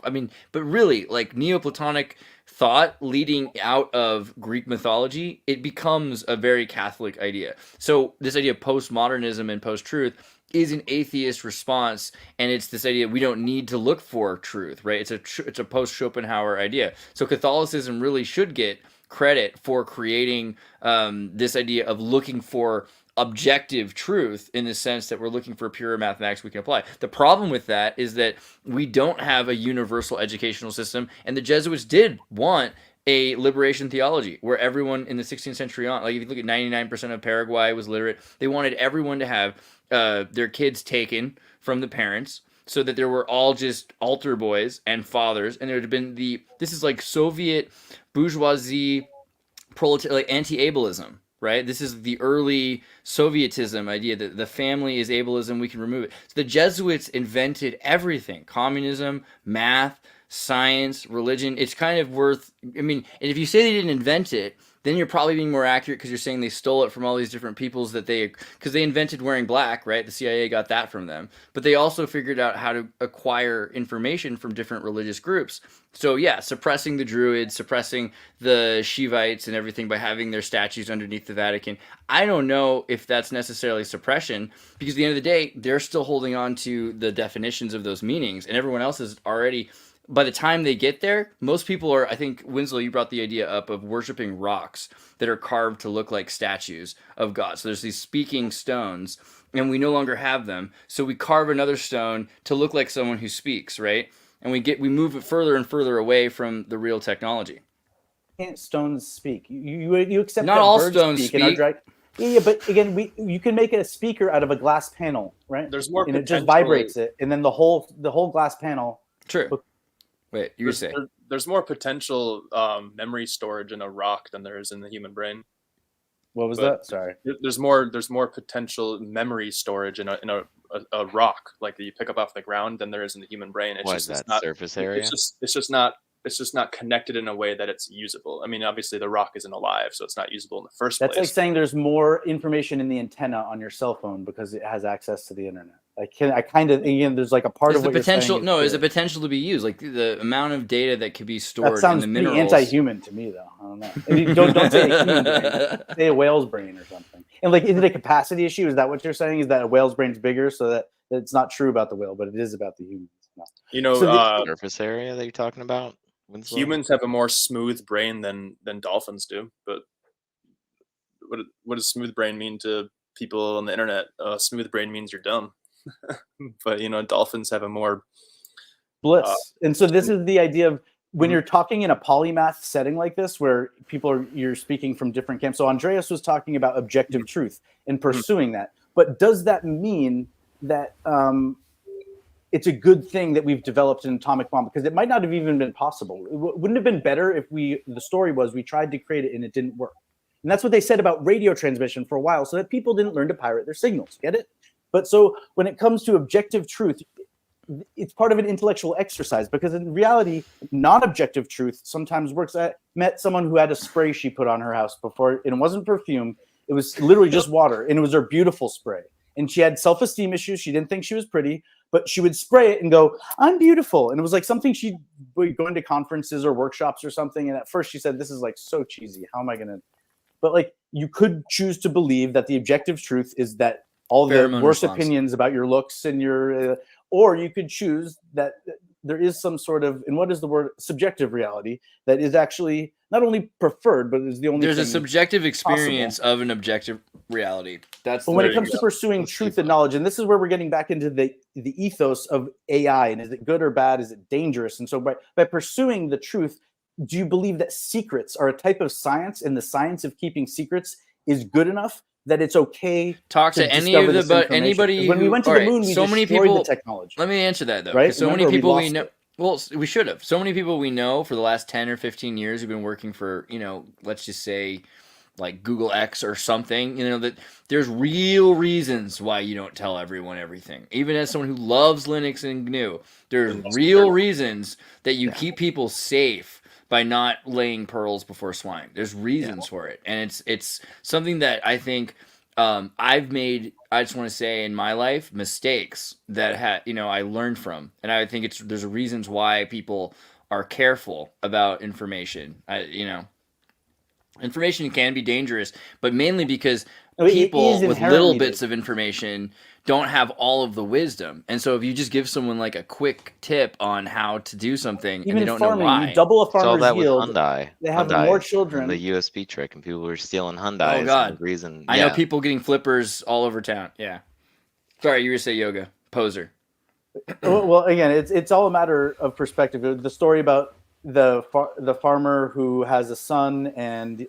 but really, Neoplatonic thought leading out of Greek mythology, it becomes a very Catholic idea. So this idea of postmodernism and post-truth is an atheist response, and it's this idea we don't need to look for truth, right? It's a post Schopenhauer idea. So Catholicism really should get credit for creating this idea of looking for objective truth, in the sense that we're looking for pure mathematics we can apply. The problem with that is that we don't have a universal educational system, and the Jesuits did want a liberation theology where everyone in the 16th century on, like if you look at 99% of Paraguay was literate, they wanted everyone to have their kids taken from the parents, so that there were all just altar boys and fathers, and there would have been this is like Soviet bourgeoisie like anti-ableism, right? This is the early Sovietism idea that the family is ableism, we can remove it. So the Jesuits invented everything: communism, math, science, religion. It's kind of worth, I mean, and if you say they didn't invent it, then you're probably being more accurate, because you're saying they stole it from all these different peoples because they invented wearing black, right? The CIA got that from them. But they also figured out how to acquire information from different religious groups. So yeah, suppressing the Druids, suppressing the Shivites and everything by having their statues underneath the Vatican. I don't know if that's necessarily suppression, because at the end of the day, they're still holding on to the definitions of those meanings, and everyone else is already, by the time they get there, most people are, I think, Winslow, you brought the idea up of worshiping rocks that are carved to look like statues of God. So there's these speaking stones, and we no longer have them. So we carve another stone to look like someone who speaks, right? And we move it further and further away from the real technology. Can't stones speak? You accept Not that all birds stones speak. And speak. yeah, but again, you can make a speaker out of a glass panel, right? There's more and it just potential- vibrates it, and then the whole glass panel. True. Wait, you were saying? There's more potential memory storage in a rock than there is in the human brain. What was that? Sorry. There's more potential memory storage in a rock, like that you pick up off the ground, than there is in the human brain. It's What just is that, it's not, surface area? It's just not connected in a way that it's usable. I mean, obviously the rock isn't alive, so it's not usable in the first That's place. like saying there's more information in the antenna on your cell phone because it has access to the internet. I kind of, again, there's like a part of what you're saying. Is the potential to be used, like the amount of data that could be stored. That sounds in the pretty minerals. anti-human to me, though. I don't know. I mean, don't say a human brain. Say a whale's brain or something. And like, is it a capacity issue? Is that what you're saying? Is that a whale's brain's bigger, so that it's not true about the whale, but it is about the humans? No. You know, So Surface area that you're talking about? Winslow? humans have a more smooth brain than dolphins do. But what does smooth brain mean to people on the internet? Smooth brain means you're dumb. But dolphins have a more bliss. And so this is the idea of when you're talking in a polymath setting like this, where you're speaking from different camps. So Andreas was talking about objective truth and pursuing that. But does that mean that it's a good thing that we've developed an atomic bomb? Because it might not have even been possible. Wouldn't it have been better if the story was we tried to create it and it didn't work? And that's what they said about radio transmission for a while, so that people didn't learn to pirate their signals. Get it? But so when it comes to objective truth, it's part of an intellectual exercise, because in reality, non-objective truth sometimes works. I met someone who had a spray she put on her house before, and it wasn't perfume. It was literally just water, and it was her beautiful spray. And she had self-esteem issues. She didn't think she was pretty, but she would spray it and go, "I'm beautiful." And it was like something she'd go into conferences or workshops or something. And at first she said, "This is like so cheesy. How am I going to?" But like, you could choose to believe that the objective truth is that all the worst opinions about your looks and your, or you could choose that there is some sort of, and what is the word, subjective reality that is actually not only preferred, but is the only. There's a subjective experience of an objective reality. That's. But when it comes to pursuing truth and knowledge, and this is where we're getting back into the ethos of AI, and is it good or bad? Is it dangerous? And so by pursuing the truth, do you believe that secrets are a type of science, and the science of keeping secrets is good enough that it's okay talk to any of the but anybody when we went to the moon, we so many destroyed people the technology. Let me answer that though, right? So many people we know. Well, we should have. So many people we know for the last 10 or 15 years who've been working for, let's just say like Google X or something, that there's real reasons why you don't tell everyone everything. Even as someone who loves Linux and GNU, there's real reasons that you keep people safe by not laying pearls before swine. There's reasons for it. And it's something that I think I've made, I just want to say, in my life, mistakes that I learned from. And I think there's reasons why people are careful about information. Information can be dangerous, but mainly because I mean, it people is with inherently little needed. bits of information don't have all of the wisdom. And so if you just give someone like a quick tip on how to do something and Even they in don't know farming, you why. double a Saw farmer's that with yield, Hyundai. they have more And the children. USB trick, and people were stealing Oh Hyundais. And God. the reason, I know yeah, people getting flippers all over town. Yeah. Sorry, you were to say yoga. Poser. Well, again, it's all a matter of perspective. The story about the farmer who has a son, and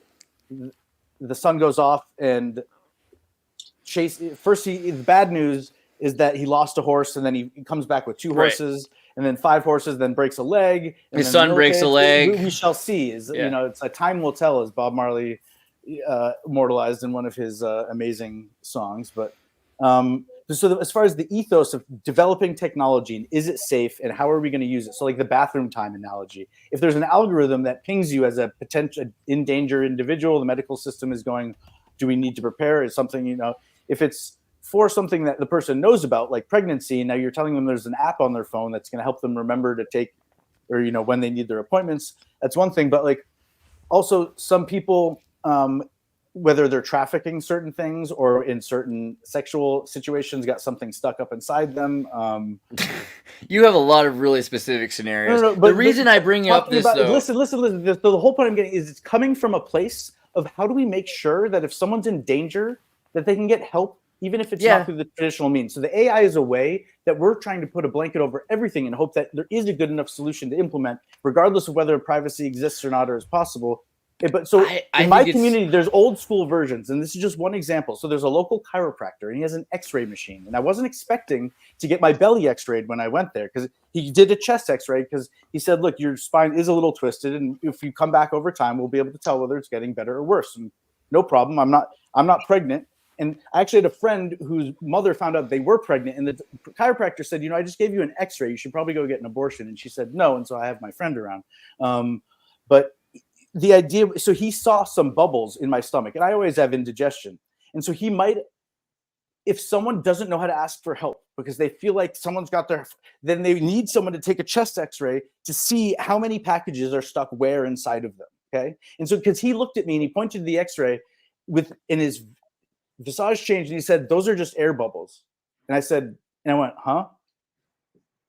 the son goes off and the bad news is that he lost a horse, and then he comes back with 2 Right. horses, and then 5 horses, then breaks a leg. And His then son breaks a leg. We shall see. Yeah. It's a time will tell, as Bob Marley immortalized in one of his amazing songs. But so as far as the ethos of developing technology, and is it safe, and how are we going to use it? So like the bathroom time analogy, if there's an algorithm that pings you as a potential in danger individual, the medical system is going, do we need to prepare? Is something, if it's for something that the person knows about, like pregnancy, now you're telling them there's an app on their phone that's going to help them remember to take, or when they need their appointments, that's one thing. But like also some people, whether they're trafficking certain things or in certain sexual situations, got something stuck up inside them. You have a lot of really specific scenarios. No, the reason I bring up this, though, listen. The whole point I'm getting is it's coming from a place of how do we make sure that if someone's in danger, that they can get help, even if it's not through the traditional means. So the AI is a way that we're trying to put a blanket over everything and hope that there is a good enough solution to implement, regardless of whether privacy exists or not or is possible. But so in my community, there's old school versions, and this is just one example. So there's a local chiropractor, and he has an X-ray machine, and I wasn't expecting to get my belly X-rayed when I went there, because he did a chest X-ray, because he said, look, your spine is a little twisted, and if you come back over time, we'll be able to tell whether it's getting better or worse. And no problem. I'm not pregnant. And I actually had a friend whose mother found out they were pregnant, and the chiropractor said, I just gave you an X-ray. You should probably go get an abortion. And she said no, and so I have my friend around. But the idea, so he saw some bubbles in my stomach, and I always have indigestion. And so he might, if someone doesn't know how to ask for help because they feel like someone's got then they need someone to take a chest X-ray to see how many packages are stuck where inside of them. Okay. And so, because he looked at me and he pointed to the X-ray in his visage changed, and he said, those are just air bubbles. And I went, huh?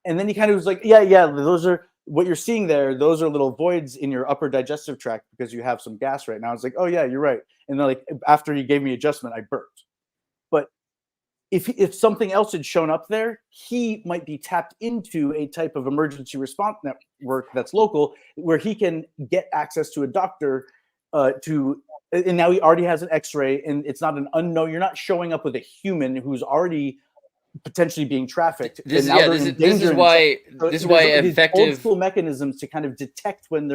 And then he kind of was like, yeah, those are, what you're seeing there, those are little voids in your upper digestive tract because you have some gas right now. I was like, oh yeah, you're right. And then like after he gave me adjustment, I burped. But if something else had shown up there, he might be tapped into a type of emergency response network that's local, where he can get access to a doctor and now he already has an X-ray, and it's not an unknown. You're not showing up with a human who's already potentially being trafficked. This is why effective old school mechanisms to kind of detect when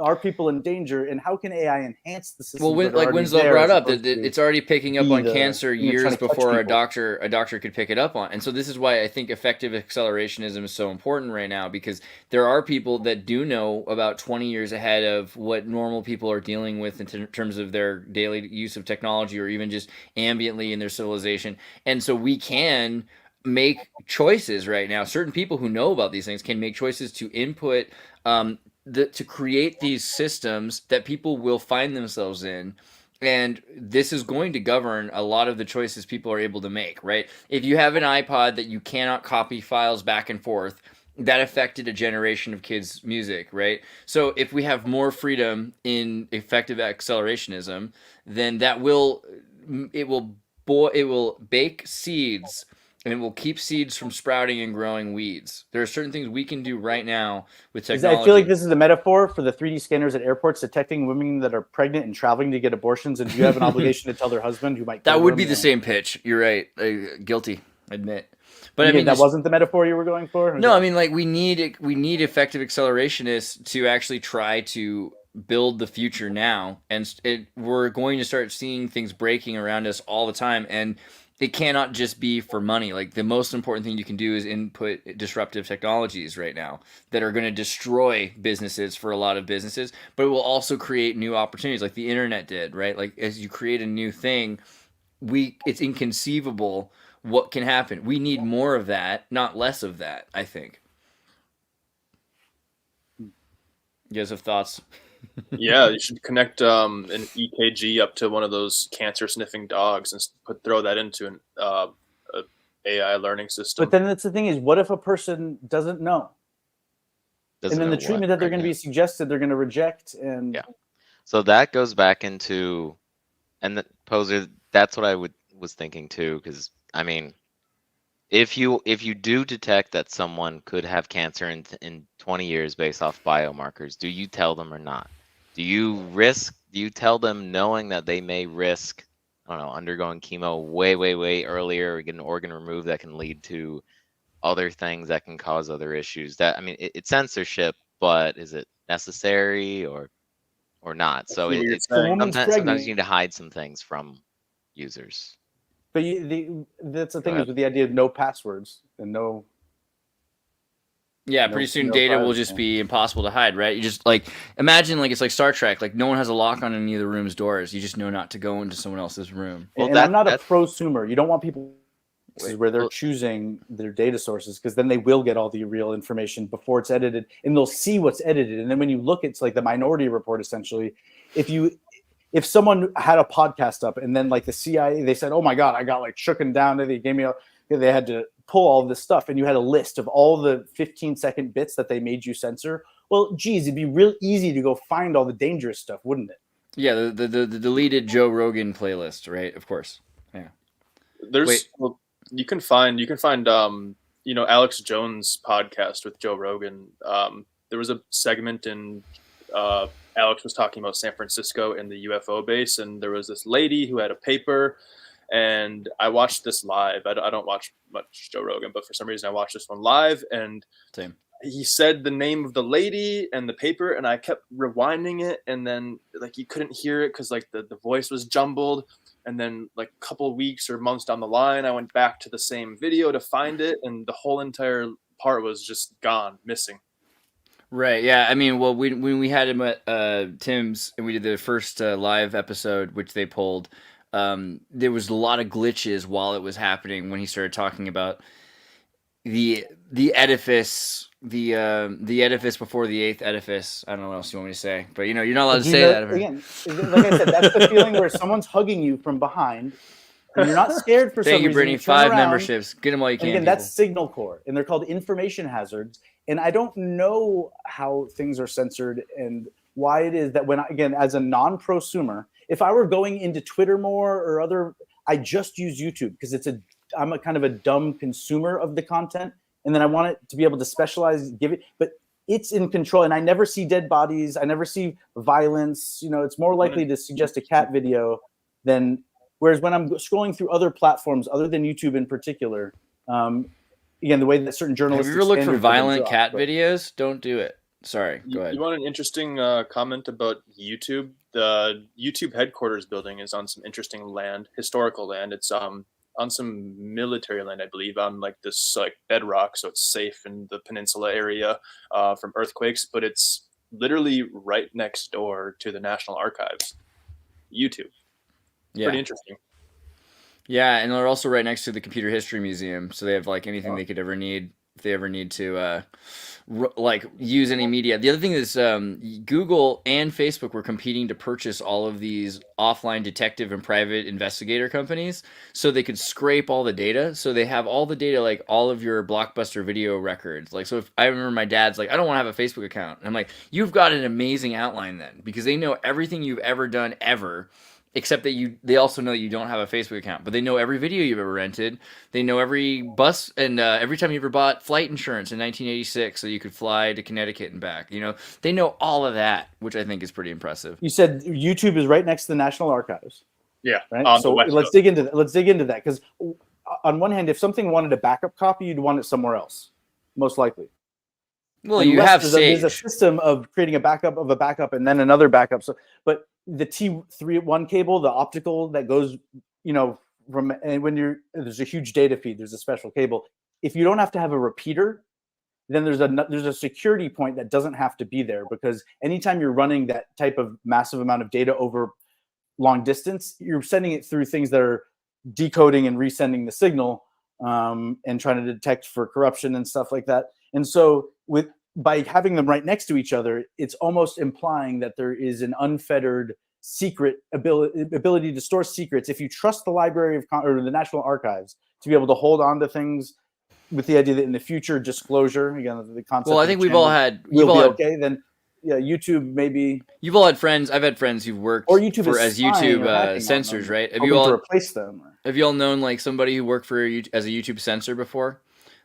are people in danger, and how can AI enhance the system? Well, like Winslow brought up, that it's already picking up on cancer years before a doctor could pick it up on. And so this is why I think effective accelerationism is so important right now, because there are people that do know about 20 years ahead of what normal people are dealing with in terms of their daily use of technology, or even just ambiently in their civilization. And so we can make choices right now. Certain people who know about these things can make choices to input to create these systems that people will find themselves in. And this is going to govern a lot of the choices people are able to make, right? If you have an iPod that you cannot copy files back and forth, that affected a generation of kids' music, right? So if we have more freedom in effective accelerationism, then it will bake seeds, and it will keep seeds from sprouting and growing weeds. There are certain things we can do right now with technology. I feel like this is a metaphor for the 3D scanners at airports detecting women that are pregnant and traveling to get abortions, and do you have an obligation to tell their husband who might kill That would them? be the same pitch. You're right. Guilty. Admit. But I mean, that wasn't the metaphor you were going for? No, I mean, like we need effective accelerationists to actually try to build the future now, and we're going to start seeing things breaking around us all the time, and it cannot just be for money. Like the most important thing you can do is input disruptive technologies right now that are going to destroy businesses for a lot of businesses, but it will also create new opportunities, like the internet did, right? Like as you create a new thing, it's inconceivable what can happen. We need more of that, not less of that, I think. You guys have thoughts? Yeah, you should connect an EKG up to one of those cancer sniffing dogs and throw that into an a AI learning system. But then that's the thing is, what if a person doesn't know? Doesn't And then know the treatment that they're going to be suggested, they're going to reject. And Yeah. So that goes back into, and the poser, that's what I was thinking too, because I mean, if you do detect that someone could have cancer in 20 years based off biomarkers, do you tell them or not? Do you tell them knowing that they may risk, I don't know, undergoing chemo way earlier, or get an organ removed that can lead to other things that can cause other issues? That, I mean, it's censorship, but is it necessary or not? I So see what you're it's if a saying. woman's sometimes you pregnant, need to hide some things from users. but that's the thing ahead. is with the idea of no passwords and no. Yeah, No- pretty soon no data will privacy. just be impossible to hide, right? You just like imagine like it's like Star Trek, like no one has a lock on any of the room's doors. You just know not to go into someone else's room. Well, And I'm not a that's prosumer. You don't want people where they're well- choosing their data sources, because then they will get all the real information before it's edited, and they'll see what's edited. And then when you look, it's like the Minority Report essentially. If someone had a podcast up and then like the CIA, they said, "Oh my God, I got like shooken down," they gave me they had to pull all this stuff, and you had a list of all the 15-second bits that they made you censor. Well, geez, it'd be real easy to go find all the dangerous stuff, wouldn't it? Yeah, the deleted Joe Rogan playlist, right? Of course. Yeah. There's well, you can find Alex Jones' podcast with Joe Rogan. There was a segment in Alex was talking about San Francisco and the UFO base, and there was this lady who had a paper, and I watched this live. I don't watch much Joe Rogan, but for some reason I watched this one live, and Same. he said the name of the lady and the paper, and I kept rewinding it, and then like you couldn't hear it because like the voice was jumbled. And then like a couple of weeks or months down the line, I went back to the same video to find it, and the whole entire part was just gone, missing. Right. Yeah. I mean, well, when we had him at Tim's and we did the first live episode, which they pulled, there was a lot of glitches while it was happening when he started talking about the edifice, the edifice before the eighth edifice. I don't know what else you want me to say, but you're not allowed to say that. Again, like I said, that's the feeling where someone's hugging you from behind, and you're not scared for some Thank you, reason. Brittany. You turn 5 around, memberships. Get them while you and can. again, people. that's signal core, and they're called information hazards. And I don't know how things are censored and why it is that when, again, as a non-prosumer, if I were going into Twitter more or other, I just use YouTube because I'm a kind of a dumb consumer of the content, and then I want it to be able to specialize, give it, but it's in control, and I never see dead bodies. I never see violence. It's more likely to suggest a cat video than, whereas when I'm scrolling through other platforms, other than YouTube in particular, again, the way that certain journalists Have you ever looked for standards have been violent dropped, cat but- videos? Don't do it. Sorry. Go ahead. You want an interesting comment about YouTube? The YouTube headquarters building is on some interesting land, historical land. It's on some military land, I believe, on like this like bedrock, so it's safe in the peninsula area from earthquakes. But it's literally right next door to the National Archives. YouTube. Yeah. Pretty interesting. Yeah, and they're also right next to the Computer History Museum, so they have like anything they could ever need if they ever need to like use any media. The other thing is Google and Facebook were competing to purchase all of these offline detective and private investigator companies so they could scrape all the data. So they have all the data, like all of your Blockbuster video records. Like, so if I remember my dad's like, I don't want to have a Facebook account. And I'm like, you've got an amazing outline then, because they know everything you've ever done ever. Except that they also know you don't have a Facebook account, but they know every video you've ever rented. They know every bus and every time you ever bought flight insurance in 1986 so you could fly to Connecticut and back. They know all of that, which I think is pretty impressive. You said YouTube is right next to the National Archives. Yeah. Right. So let's dig into that. Let's dig into that, because on one hand, if something wanted a backup copy, you'd want it somewhere else, most likely. Well, you have there's a system of creating a backup of a backup and then another backup. So, but the T3.1 cable, the optical that goes, from, and when there's a huge data feed, there's a special cable. If you don't have to have a repeater, then there's a security point that doesn't have to be there, because anytime you're running that type of massive amount of data over long distance, you're sending it through things that are decoding and resending the signal, and trying to detect for corruption and stuff like that. And so with by having them right next to each other, it's almost implying that there is an unfettered secret ability to store secrets. If you trust the Library of or the National Archives to be able to hold on to things with the idea that in the future disclosure, again, the concept. Well, I think we've all had okay. Then yeah, YouTube maybe. You've all had friends. I've had friends who've worked or YouTube for as YouTube censors, right? Have you all to replace them? Have you all known like somebody who worked for as a YouTube censor before?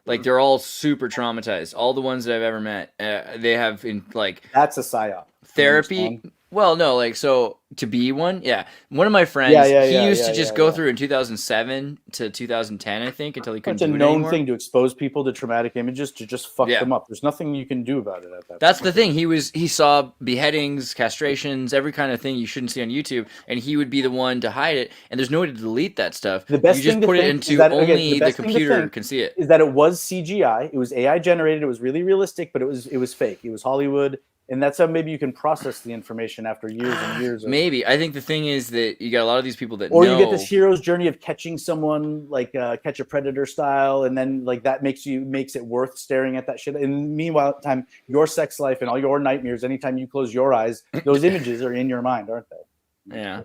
Like they're all super traumatized. All the ones that I've ever met, they have in like that's a psyop. Therapy. Well, no, like so to be one, yeah. One of my friends, he used to just go through in 2007 to 2010, I think, until he couldn't do it anymore. It's a known thing to expose people to traumatic images to just fuck them up. There's nothing you can do about it at that. That's the thing. He saw beheadings, castrations, every kind of thing you shouldn't see on YouTube, and he would be the one to hide it. And there's no way to delete that stuff. The best you just thing put to it think into that, only again, the computer can see it. Is that it was CGI? It was AI generated. It was really realistic, but it was fake. It was Hollywood. And that's how maybe you can process the information after years and years. Maybe. I think the thing is that you got a lot of these people that or you get this hero's journey of catching someone like Catch a Predator style, and then like that makes it worth staring at that shit. And meanwhile, time your sex life and all your nightmares, anytime you close your eyes, those images are in your mind, aren't they? Yeah.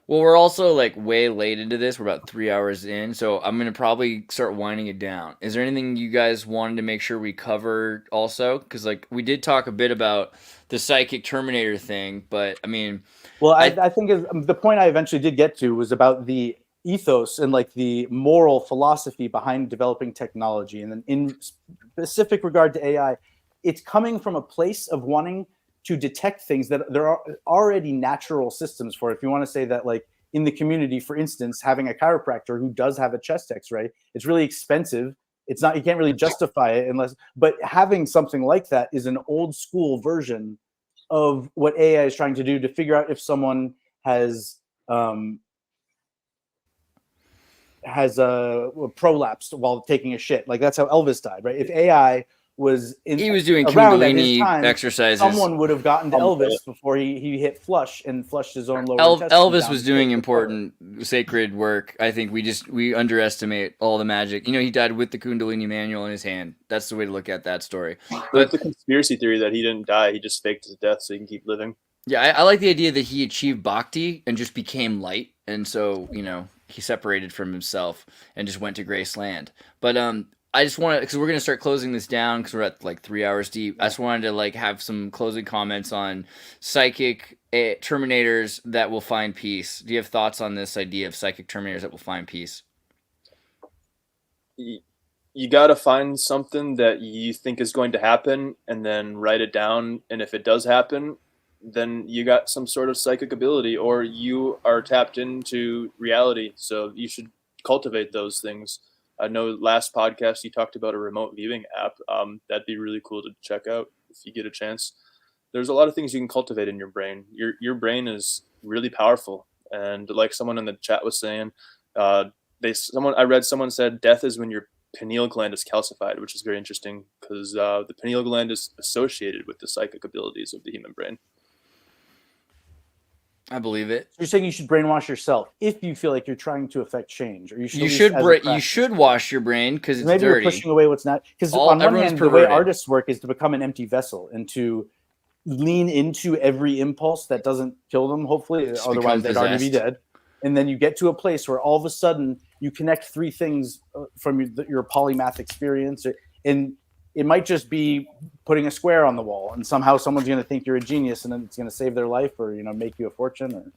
Well, we're also like way late into this. We're about 3 hours in, so I'm gonna probably start winding it down. Is there anything you guys wanted to make sure we covered also? Because like we did talk a bit about the psychic Terminator thing, but I mean, well, I think the point I eventually did get to was about the ethos and like the moral philosophy behind developing technology, and then in specific regard to AI, it's coming from a place of wanting to detect things that there are already natural systems for. If you want to say that, like in the community, for instance, having a chiropractor who does have a chest X-ray, it's really expensive. It's not, you can't really justify it unless, but having something like that is an old school version of what AI is trying to do to figure out if someone has prolapsed while taking a shit. Like that's how Elvis died, right? If AI was he was doing Kundalini exercises, someone would have gotten to Elvis before he hit flush and flushed his own lower intestine. Elvis was doing important sacred work. I think we underestimate all the magic. You know, he died with the Kundalini manual in his hand. That's the way to look at that story. But the conspiracy theory that he didn't die, he just faked his death so he can keep living. Yeah, I like the idea that he achieved bhakti and just became light, and so you know he separated from himself and just went to Grace Land. But I just want to, because we're going to start closing this down because we're at like 3 hours deep. I just wanted to like have some closing comments on psychic Terminators that will find peace. Do you have thoughts on this idea of psychic Terminators that will find peace? You got to find something that you think is going to happen and then write it down. And if it does happen, then you got some sort of psychic ability or you are tapped into reality. So you should cultivate those things. I know last podcast you talked about a remote viewing app. That'd be really cool to check out if you get a chance. There's a lot of things you can cultivate in your brain. Your brain is really powerful, and like someone in the chat was saying, I read someone said death is when your pineal gland is calcified, which is very interesting because the pineal gland is associated with the psychic abilities of the human brain. I believe it. So you're saying you should brainwash yourself if you feel like you're trying to affect change, or you should wash your brain because it's maybe dirty. You're pushing away what's not. Because on one hand, the way artists work is to become an empty vessel and to lean into every impulse that doesn't kill them. Hopefully, otherwise they'd already be dead. And then you get to a place where all of a sudden you connect three things from your polymath experience, and it might just be putting a square on the wall, and somehow someone's going to think you're a genius, and then it's going to save their life, or make you a fortune.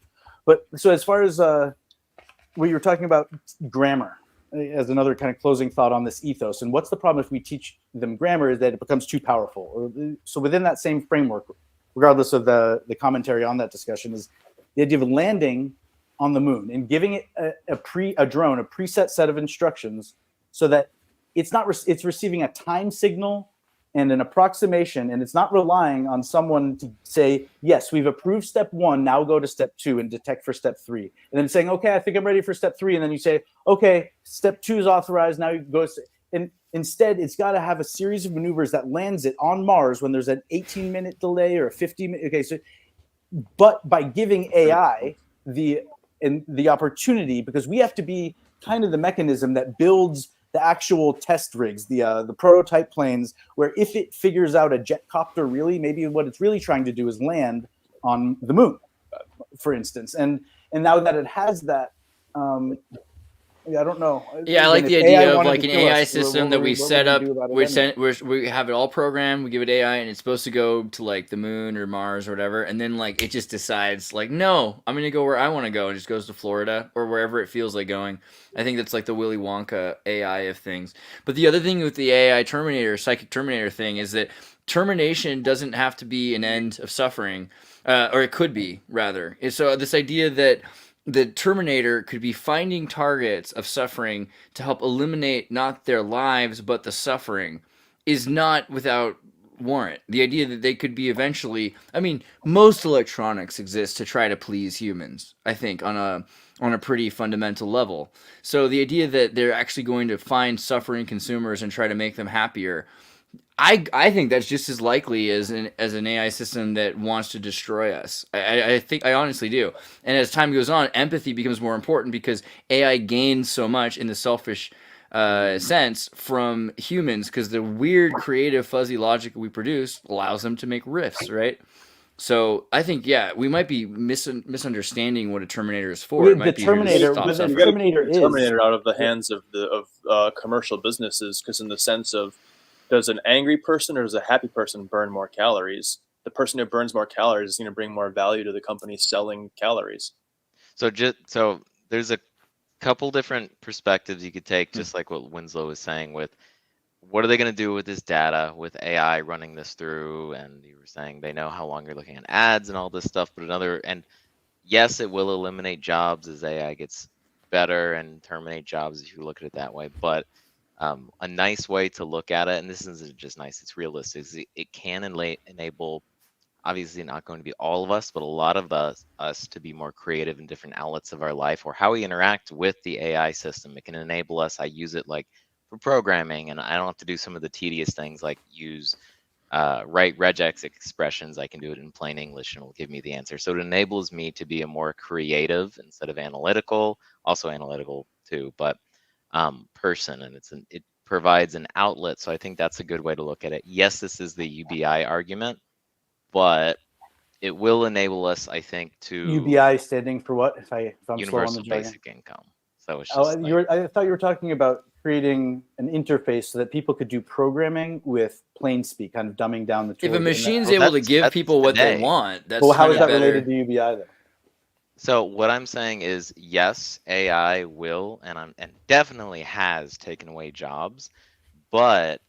But so as far as what you were talking about, grammar as another kind of closing thought on this ethos, and what's the problem if we teach them grammar is that it becomes too powerful. So within that same framework, regardless of the commentary on that discussion, is the idea of landing on the moon and giving it a drone a preset set of instructions so that it's receiving a time signal and an approximation, and it's not relying on someone to say, yes, we've approved step 1, now go to step 2 and detect for step 3. And then saying, okay, I think I'm ready for step 3. And then you say, okay, step 2 is authorized, now you go. And instead, it's got to have a series of maneuvers that lands it on Mars when there's an 18-minute delay or a 50-minute. Okay, so, but by giving AI the opportunity, because we have to be kind of the mechanism that builds the actual test rigs, the prototype planes, where if it figures out a jet copter, really, maybe what it's really trying to do is land on the moon, for instance. And now that it has that, I don't know. Yeah, I like Again, the if AI idea of wanted like to an kill AI us, system that we what set would up. do about it We anyway? we have it all programmed. We give it AI, and it's supposed to go to like the moon or Mars or whatever. And then like it just decides like, no, I'm gonna go where I want to go, and just goes to Florida or wherever it feels like going. I think that's like the Willy Wonka AI of things. But the other thing with the AI Terminator, psychic Terminator thing is that termination doesn't have to be an end of suffering, or it could be rather. And so this idea that the Terminator could be finding targets of suffering to help eliminate not their lives but the suffering is not without warrant. The idea that they could be eventually, I mean, most electronics exist to try to please humans, I think, on a pretty fundamental level. So the idea that they're actually going to find suffering consumers and try to make them happier, I think that's just as likely as an AI system that wants to destroy us. I think I honestly do. And as time goes on, empathy becomes more important because AI gains so much in the selfish sense from humans because the weird, creative, fuzzy logic we produce allows them to make riffs, right? So I think we might be misunderstanding what a Terminator is for. It The might be here to Terminator, stop what the You suffering. got to keep Terminator the is. Terminator out of the hands of commercial businesses, because in the sense of, does an angry person or does a happy person burn more calories? The person who burns more calories is going to bring more value to the company selling calories. So there's a couple different perspectives you could take, just like what Winslow was saying with what are they going to do with this data with AI running this through, and you were saying they know how long you're looking at ads and all this stuff, but yes, it will eliminate jobs as AI gets better and terminate jobs if you look at it that way, but a nice way to look at it, and this isn't just nice, it's realistic, is it can enable, obviously not going to be all of us, but a lot of us to be more creative in different outlets of our life or how we interact with the AI system. It can enable us. I use it like for programming, and I don't have to do some of the tedious things like write regex expressions. I can do it in plain English and it'll give me the answer. So it enables me to be a more creative instead of analytical, also analytical too, but person, and it provides an outlet. So I think that's a good way to look at it. Yes, this is the UBI argument, but it will enable us, I think, to UBI standing for what? If I'm slow on the universal jargon. basic income. So it's Oh, just I thought you were talking about creating an interface so that people could do programming with plain speak, kind of dumbing down the tool. If a machine's Well, able to that's give people what they today. want, that's Well, how is kind of that better. related to UBI though? So what I'm saying is, yes, AI will and definitely has taken away jobs, but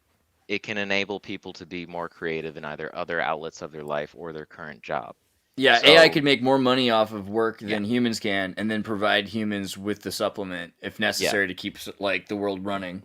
it can enable people to be more creative in either other outlets of their life or their current job. Yeah, So, AI could make more money off of work Yeah. than humans can, and then provide humans with the supplement if necessary to keep like the world running.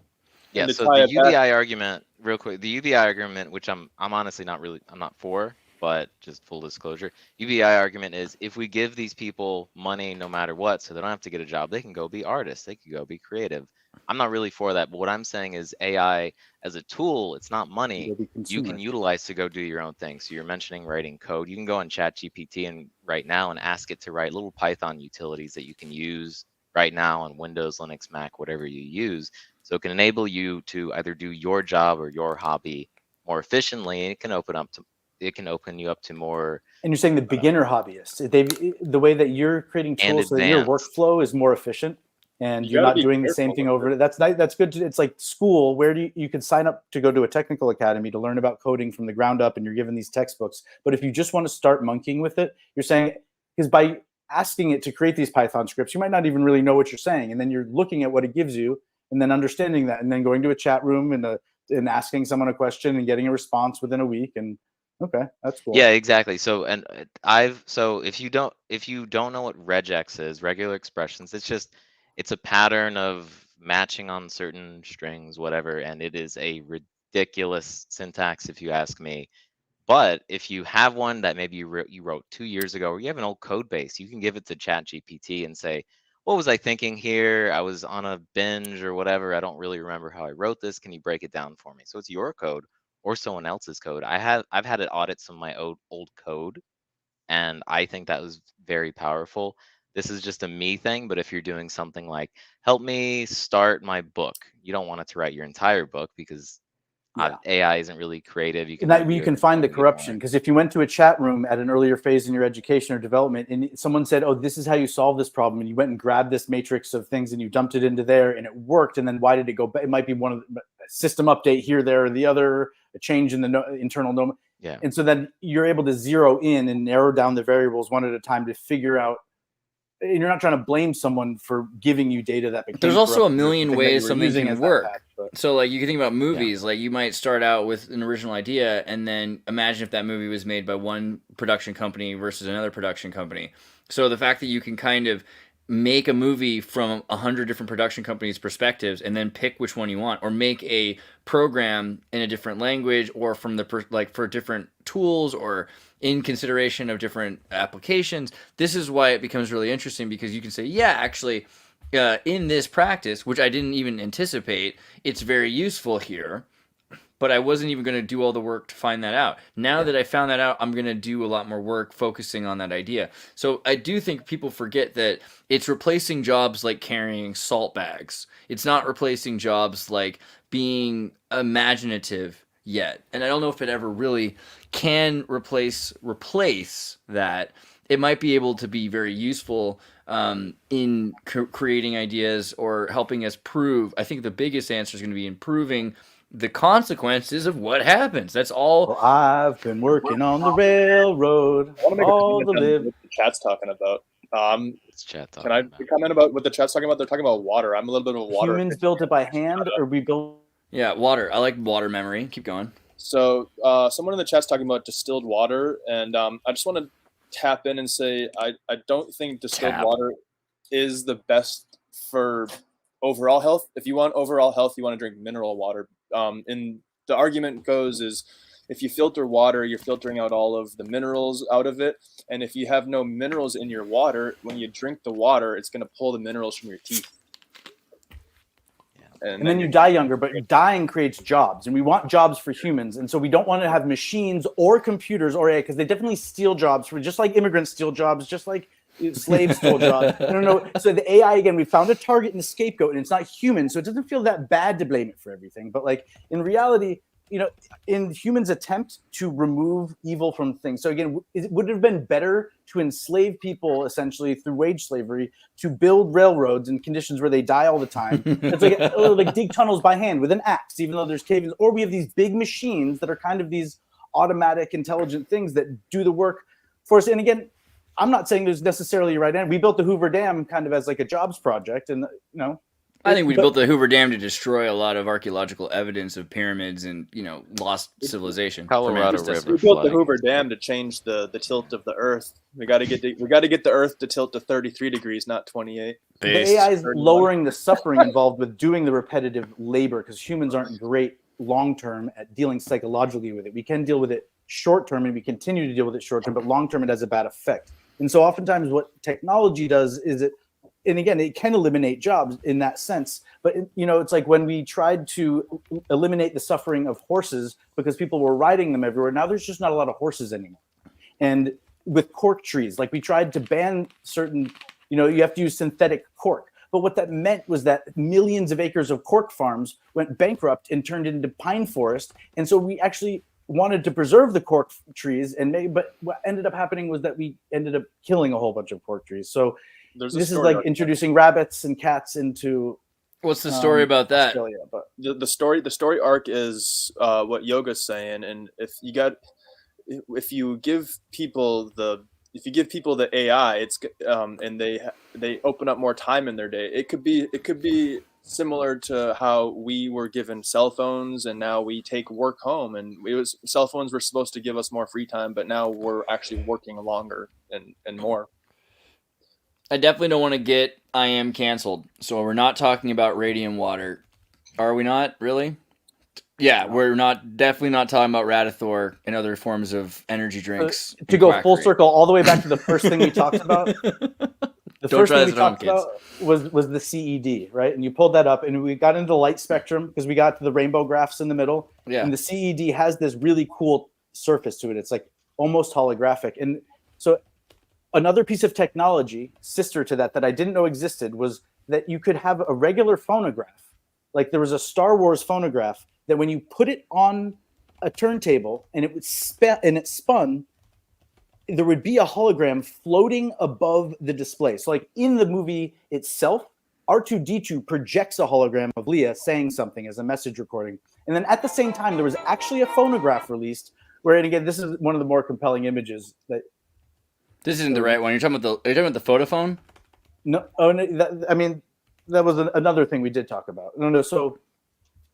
Yeah, to so tie the it back- UBI argument, real quick, the UBI argument, which I'm honestly I'm not for, but just full disclosure, UBI argument is if we give these people money no matter what, so they don't have to get a job, they can go be artists, they can go be creative. I'm not really for that, but what I'm saying is AI as a tool, it's not money. Go be You can consumer. utilize to go do your own thing. So you're mentioning writing code. You can go on ChatGPT and right now and ask it to write little Python utilities that you can use right now on Windows, Linux, Mac, whatever you use. So it can enable you to either do your job or your hobby more efficiently. And it can open you up to more And you're saying the beginner hobbyists, the way that you're creating and tools so that your advanced. workflow is more efficient, and You you're gotta not be doing the careful same thing with over it. That's nice. That's good. It's like school where you can sign up to go to a technical academy to learn about coding from the ground up, and you're given these textbooks. But if you just want to start monkeying with it, you're saying, because by asking it to create these Python scripts, you might not even really know what you're saying, and then you're looking at what it gives you, and then understanding that, and then going to a chat room and asking someone a question and getting a response within a week. And okay, that's cool. Yeah, exactly. So if you don't know what regex is, regular expressions, it's a pattern of matching on certain strings, whatever, and it is a ridiculous syntax if you ask me. But if you have one that maybe you wrote 2 years ago, or you have an old code base, you can give it to ChatGPT and say, what was I thinking here? I was on a binge or whatever. I don't really remember how I wrote this. Can you break it down for me? So it's your code or someone else's code. I've had it audit some of my old code, and I think that was very powerful. this is just a me thing. But if you're doing something like, help me start my book, you don't want it to write your entire book because AI isn't really creative. You can And that review you it can and find the tell me more. corruption, because if you went to a chat room at an earlier phase in your education or development and someone said, oh, this is how you solve this problem, and you went and grabbed this matrix of things and you dumped it into there and it worked, and then why did it go back? It might be one of the system update here, there, or the other, a change in the internal node. Yeah. And so then you're able to zero in and narrow down the variables one at a time to figure out. And you're not trying to blame someone for giving you data that became There's also a corrupted or million something that you ways were something using can as that work. patch, but- So like you can think about movies, like you might start out with an original idea and then imagine if that movie was made by one production company versus another production company. So the fact that you can kind of make a movie from 100 different production companies' perspectives and then pick which one you want, or make a program in a different language, or from the like for different tools, or in consideration of different applications. This is why it becomes really interesting, because you can say, yeah, actually, in this practice, which I didn't even anticipate, it's very useful here, but I wasn't even going to do all the work to find that out. Now that I found that out, I'm going to do a lot more work focusing on that idea. So I do think people forget that it's replacing jobs like carrying salt bags. It's not replacing jobs like being imaginative yet. And I don't know if it ever really can replace that. It might be able to be very useful in creating ideas or helping us prove. I think the biggest answer is going to be improving the consequences of what happens. That's all. Well, I've been working on the railroad. I want to make all a the comment on live. what the chat's talking about. It's chat talking Can I about. comment about what the chat's talking about? They're talking about water. I'm a little bit of a water. Humans built it by hand, or we built. Yeah, water. I like water memory. Keep going. So someone in the chat's talking about distilled water, and I just want to tap in and say I don't think distilled water is the best for overall health. If you want overall health, you want to drink mineral water. And the argument goes is, if you filter water, you're filtering out all of the minerals out of it. And if you have no minerals in your water, when you drink the water, it's going to pull the minerals from your teeth. And then you die younger, but dying creates jobs, and we want jobs for humans. And so we don't want to have machines or computers or AI, because they definitely steal jobs, just like immigrants steal jobs, just like slaves stole jobs. I don't know. So the AI, again, we found a target and a scapegoat, and it's not human. So it doesn't feel that bad to blame it for everything. But like in reality, in humans' attempt to remove evil from things. So again, it would have been better to enslave people essentially through wage slavery, to build railroads in conditions where they die all the time. It's like dig tunnels by hand with an axe, even though there's caves. Or we have these big machines that are kind of these automatic, intelligent things that do the work for us. And again, I'm not saying there's necessarily a right answer. We built the Hoover Dam kind of as like a jobs project, and I think we built the Hoover Dam to destroy a lot of archaeological evidence of pyramids and lost civilization. Colorado River. We built the Hoover Dam to change the tilt of the Earth. We got to get the Earth to tilt to 33 degrees, not 28. The AI is lowering the suffering involved with doing the repetitive labor, because humans aren't great long term at dealing psychologically with it. We can deal with it short term, and we continue to deal with it short term, but long term it has a bad effect. And so oftentimes what technology does is and again, it can eliminate jobs in that sense. But, it's like when we tried to eliminate the suffering of horses because people were riding them everywhere. Now there's just not a lot of horses anymore. And with cork trees, like we tried to ban certain, you have to use synthetic cork. But what that meant was that millions of acres of cork farms went bankrupt and turned into pine forest. And so we actually wanted to preserve the cork trees, but what ended up happening was that we ended up killing a whole bunch of cork trees. So this is like introducing rabbits and cats into. What's the story about that? Australia, but the story arc is what Yoga's saying, and if you give people the AI, it's and they open up more time in their day. It could be similar to how we were given cell phones, and now we take work home, and cell phones were supposed to give us more free time, but now we're actually working longer and more. I definitely don't want to get I am canceled. So we're not talking about radium water. Are we not, really? Yeah, we're definitely not talking about Radithor and other forms of energy drinks. To go full circle all the way back to the first thing we talked about. The first thing we talked about was the CED, right? And you pulled that up, and we got into the light spectrum because we got to the rainbow graphs in the middle. Yeah. And the CED has this really cool surface to it. It's like almost holographic. And so another piece of technology, sister to that I didn't know existed, was that you could have a regular phonograph. Like there was a Star Wars phonograph that when you put it on a turntable and it spun, there would be a hologram floating above the display. So like in the movie itself, R2-D2 projects a hologram of Leia saying something as a message recording. And then at the same time, there was actually a phonograph released where, and again, this is one of the more compelling images that. This isn't the right one. Are you talking about the photophone? No, I mean, that was another thing we did talk about. No. So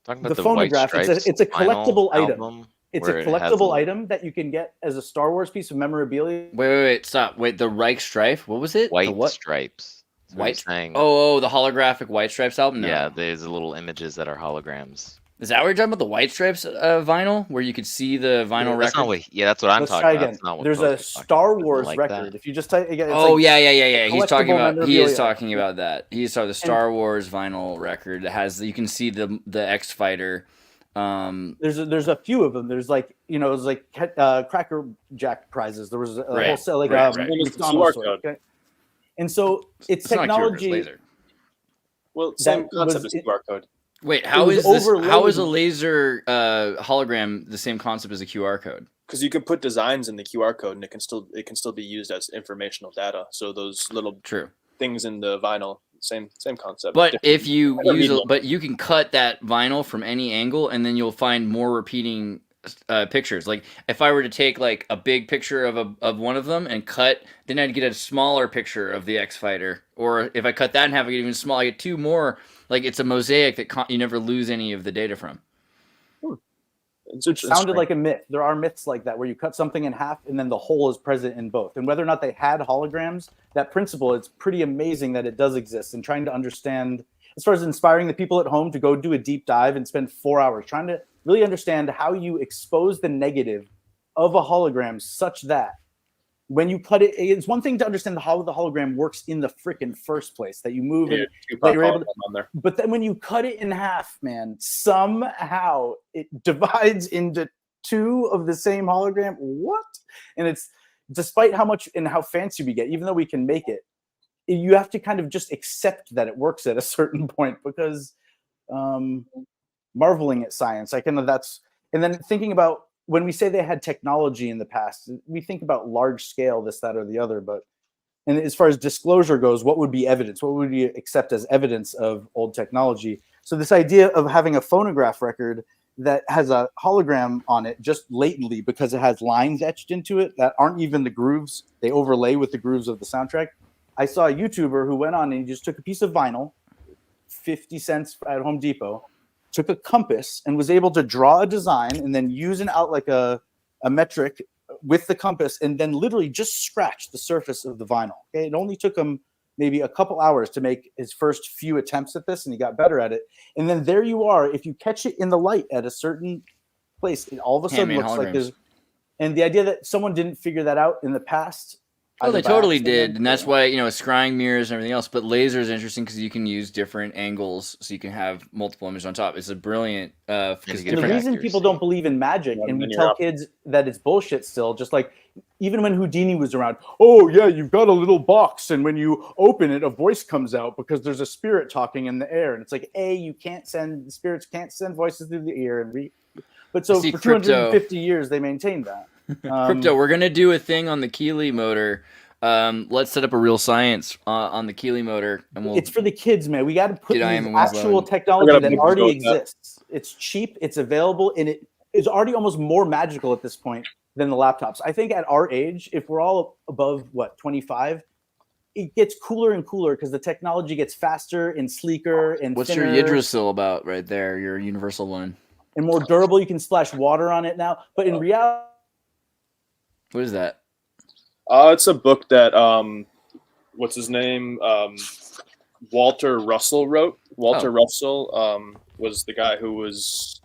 Talking about the White phonograph, Stripes it's a collectible item. album, It's a where it has collectible a- item that you can get as a Star Wars piece of memorabilia. Wait, stop. Wait, the Reich Strife? What was it? The White what? Stripes. That's what White he's saying. Oh, the holographic White Stripes album? No. Yeah, there's little images that are holograms. Is that what you're talking about? The White Stripes vinyl? Where you could see the vinyl That's record? not what. Yeah, that's what I'm Let's talking try about. again. That's not what There's Coach a was talking Star about. Wars Like record. that. If you just type again, it's Oh, like yeah. He's talking collectible about. He is memorabilia. talking about that. He saw the Star Wars vinyl record that has. You can see the X Fighter. there's a few of them. There's like it's like Cracker Jack prizes. There was a Right, whole set like right. McDonald's QR store, code. okay? And so it's not a QR code, it's technology. laser. Well, same That concept was as QR code. Wait, how was is this? How overlaid- is a laser hologram the same concept as a QR code? Because you can put designs in the QR code, and it can still be used as informational data. So those little True. things in the vinyl, same concept. But different- if you different use, medium. but you can cut that vinyl from any angle, and then you'll find more repeating pictures. Like if I were to take like a big picture of one of them and cut, then I'd get a smaller picture of the X Fighter. Or if I cut that and have it even smaller, I get two more. Like it's a mosaic that you never lose any of the data from. It's It sounded like a myth. There are myths like that where you cut something in half and then the whole is present in both. And whether or not they had holograms, that principle, it's pretty amazing that it does exist. And trying to understand, as far as inspiring the people at home to go do a deep dive and spend 4 hours trying to really understand how you expose the negative of a hologram such that when you cut it, it's one thing to understand how the hologram works in the frickin' first place, that you move and that you're able to, on there. but then when you cut it in half, man, somehow it divides into two of the same hologram. What? And it's despite how much and how fancy we get, even though we can make it, you have to kind of just accept that it works at a certain point because marveling at science, and then thinking about when we say they had technology in the past, we think about large scale, this, that, or the other. And as far as disclosure goes, what would be evidence? What would you accept as evidence of old technology? So this idea of having a phonograph record that has a hologram on it just latently because it has lines etched into it that aren't even the grooves. They overlay with the grooves of the soundtrack. I saw a YouTuber who went on and he just took a piece of vinyl, 50 cents at Home Depot, took a compass and was able to draw a design and then use a metric with the compass and then literally just scratch the surface of the vinyl. Okay, it only took him maybe a couple hours to make his first few attempts at this, and he got better at it. And then there you are. If you catch it in the light at a certain place, it all of a sudden Handmade looks like holograms. there's. And the idea that someone didn't figure that out in the past. Oh, they either by totally accident did, and that's or- why scrying mirrors and everything else. But laser is interesting because you can use different angles, so you can have multiple images on top. It's a brilliant because you get And the different reason people don't believe in magic, and we when you're tell up. kids that it's bullshit still, just like even when Houdini was around, oh yeah, you've got a little box, and when you open it, a voice comes out because there's a spirit talking in the air, and it's like, spirits can't send voices through the ear, but so See, for crypto- 250 years they maintained that. Crypto, we're gonna do a thing on the Keeley motor. Let's set up a real science on the Keeley motor, and we'll. It's for the kids, man. We got to put Did I these am and was actual loud. technology I got a that big already go with that. exists. It's cheap, it's available, and it is already almost more magical at this point than the laptops. I think at our age, if we're all above 25, it gets cooler and cooler because the technology gets faster and sleeker and What's thinner your Yggdrasil about right there? Your universal one. and more durable. You can splash water on it now, but in reality, What is that? It's a book that what's his name? Walter Russell wrote. Walter Russell was the guy who was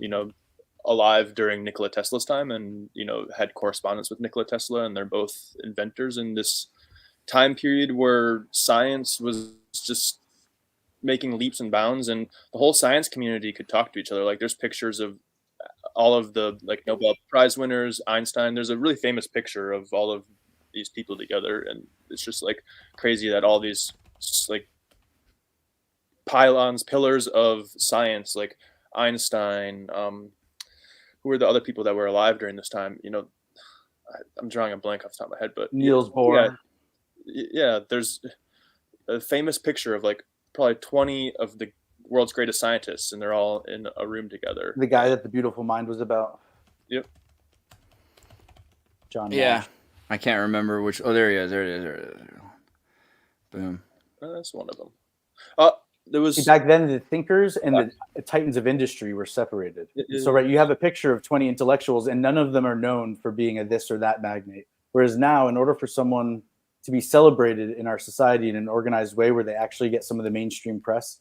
alive during Nikola Tesla's time, and had correspondence with Nikola Tesla, and they're both inventors in this time period where science was just making leaps and bounds, and the whole science community could talk to each other. Like there's pictures of all of the Nobel Prize winners, Einstein. There's a really famous picture of all of these people together, and it's just like crazy that all these like pillars of science, like Einstein, who were the other people that were alive during this time? You know, I'm drawing a blank off the top of my head, but Niels Bohr. Yeah, there's a famous picture of like probably 20 of the world's greatest scientists, and they're all in a room together. The guy that The Beautiful Mind was about. Yep. John. Yeah, Nash. I can't remember which. Oh, there he is. There it is. There it is. Boom. That's one of them. There was Back then, the thinkers and the titans of industry were separated. So, right, you have a picture of 20 intellectuals, and none of them are known for being a this or that magnate. Whereas now, in order for someone to be celebrated in our society in an organized way where they actually get some of the mainstream press,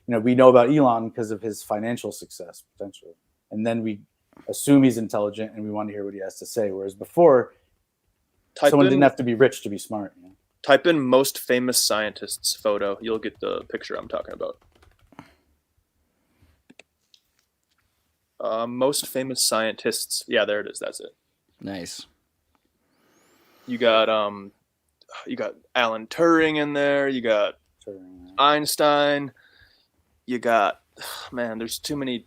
you know, we know about Elon because of his financial success, potentially. And then we assume he's intelligent and we want to hear what he has to say. Whereas before, someone didn't have to be rich to be smart. You know? Type in most famous scientists photo. You'll get the picture I'm talking about. Most famous scientists. Yeah, there it is. That's it. Nice. You got Alan Turing in there. You got Einstein. You got, man, there's too many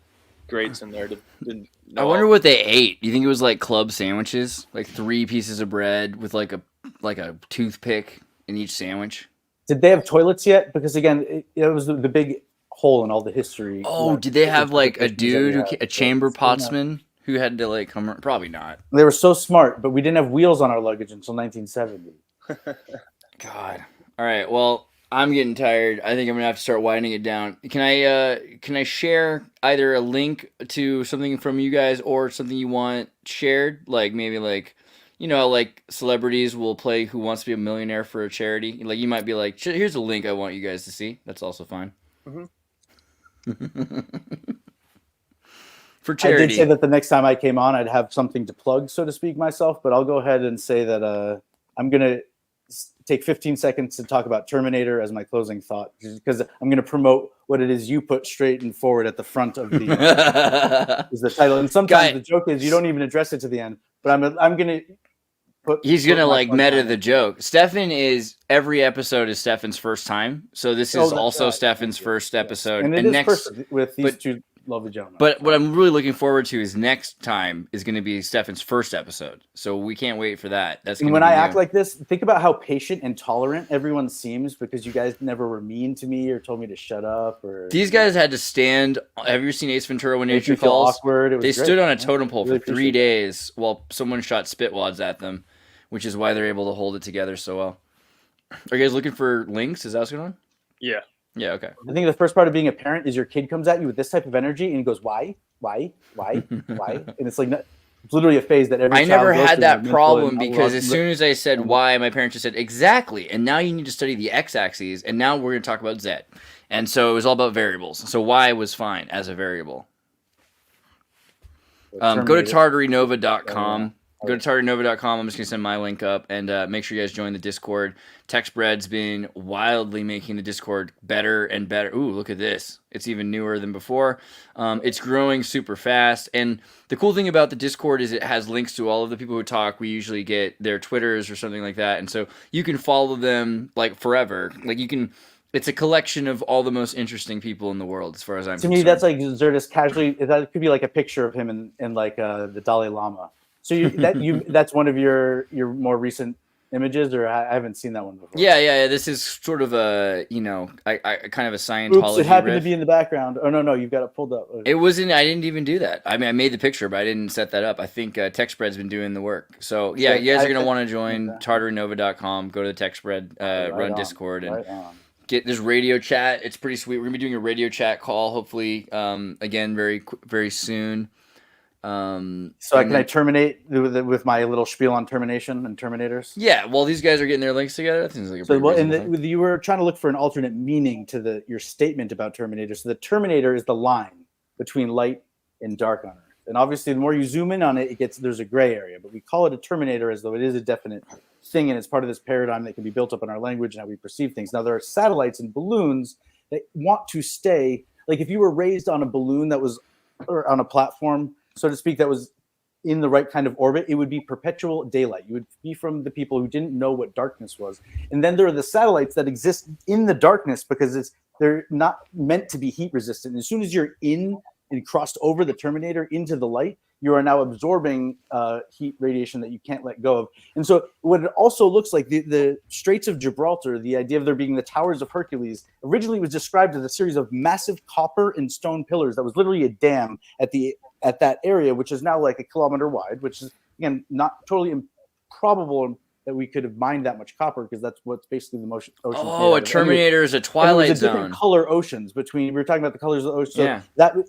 greats in there to know. I wonder what they ate. You think it was like club sandwiches, like 3 pieces of bread with like a toothpick in each sandwich? Did they have toilets yet? Because again, it was the big hole in all the history. Oh, did they have like a dude, a chamber potsman who had to like come? Probably not. They were so smart, but we didn't have wheels on our luggage until 1970. God. All right. Well, I'm getting tired. I think I'm gonna have to start winding it down. Can I share either a link to something from you guys or something you want shared? Like maybe like, you know, like celebrities will play Who Wants to Be a Millionaire for a charity. Like you might be like, here's a link I want you guys to see. That's also fine. Mm-hmm. For charity. I did say that the next time I came on, I'd have something to plug, so to speak, myself. But I'll go ahead and say that I'm gonna take 15 seconds to talk about Terminator as my closing thought, because I'm going to promote what it is you put straight and forward at the front of the is the title. And sometimes the joke is you don't even address it to the end, but I'm going to put. He's going to like meta the joke. Stefan is every episode is Stefan's first time, so this is also Stefan's first episode. And it is next first with these two lovely gentlemen. But what I'm really looking forward to is next time is going to be Stefan's first episode. So we can't wait for that. That's and when I act like this, think about how patient and tolerant everyone seems because you guys never were mean to me or told me to shut up. Or these guys had to stand. Have you seen Ace Ventura: When Nature Calls? Awkward. It was they great. stood on a totem pole for 3 days while someone shot spitwads at them, which is why they're able to hold it together so well. Are you guys looking for links? Is that what's going on? Yeah. Yeah, okay. I think the first part of being a parent is your kid comes at you with this type of energy and he goes, why? And it's like, it's literally a phase that every I child never goes had through. that problem because as soon as I said why, my parents just said, exactly. And now you need to study the x-axis. And now we're going to talk about z. And so it was all about variables. So y was fine as a variable. Go to tartarynova.com. Go to tartarynova.com. I'm just going to send my link up and make sure you guys join the Discord. TextBread's been wildly making the Discord better and better. Ooh, look at this. It's even newer than before. It's growing super fast. And the cool thing about the Discord is it has links to all of the people who talk. We usually get their Twitters or something like that. And so you can follow them like forever. Like you can... It's a collection of all the most interesting people in the world, as far as I'm concerned. To me, that's like Xirtus casually. That could be like a picture of him in like the Dalai Lama. So that's one of your more recent images, or I haven't seen that one before. Yeah. This is sort of a I kind of a Scientology. Oops, it happened to be in the background. Oh no, you've got it pulled up. It wasn't. I didn't even do that. I mean, I made the picture, but I didn't set that up. I think TechSpread's been doing the work. So yeah, you guys are gonna want to join tartarynova.com. Go to the TechSpread run Discord and. Get this radio chat. It's pretty sweet. We're gonna be doing a radio chat call, hopefully, again, very soon. So can I terminate with my little spiel on termination and Terminators? Yeah. Well, these guys are getting their links together. That seems like a pretty you were trying to look for an alternate meaning to your statement about Terminator. So the Terminator is the line between light and dark on Earth. And obviously, the more you zoom in on it, there's a gray area. But we call it a Terminator as though it is a definite thing, and it's part of this paradigm that can be built up in our language and how we perceive things. Now, there are satellites and balloons that want to stay. Like if you were raised on a balloon that was, or on a platform, so to speak, that was in the right kind of orbit, it would be perpetual daylight. You would be from the people who didn't know what darkness was. And then there are the satellites that exist in the darkness because they're not meant to be heat resistant. And as soon as you're in and crossed over the Terminator into the light, you are now absorbing heat radiation that you can't let go of. And so what it also looks like, the Straits of Gibraltar, the idea of there being the Towers of Hercules, originally was described as a series of massive copper and stone pillars that was literally a dam at that area, which is now like 1 kilometer wide, which is, again, not totally improbable that we could have mined that much copper, because that's what's basically the ocean. Oh, a Terminator is a Twilight Zone. Different color oceans between. We were talking about the colors of the ocean. So Yeah.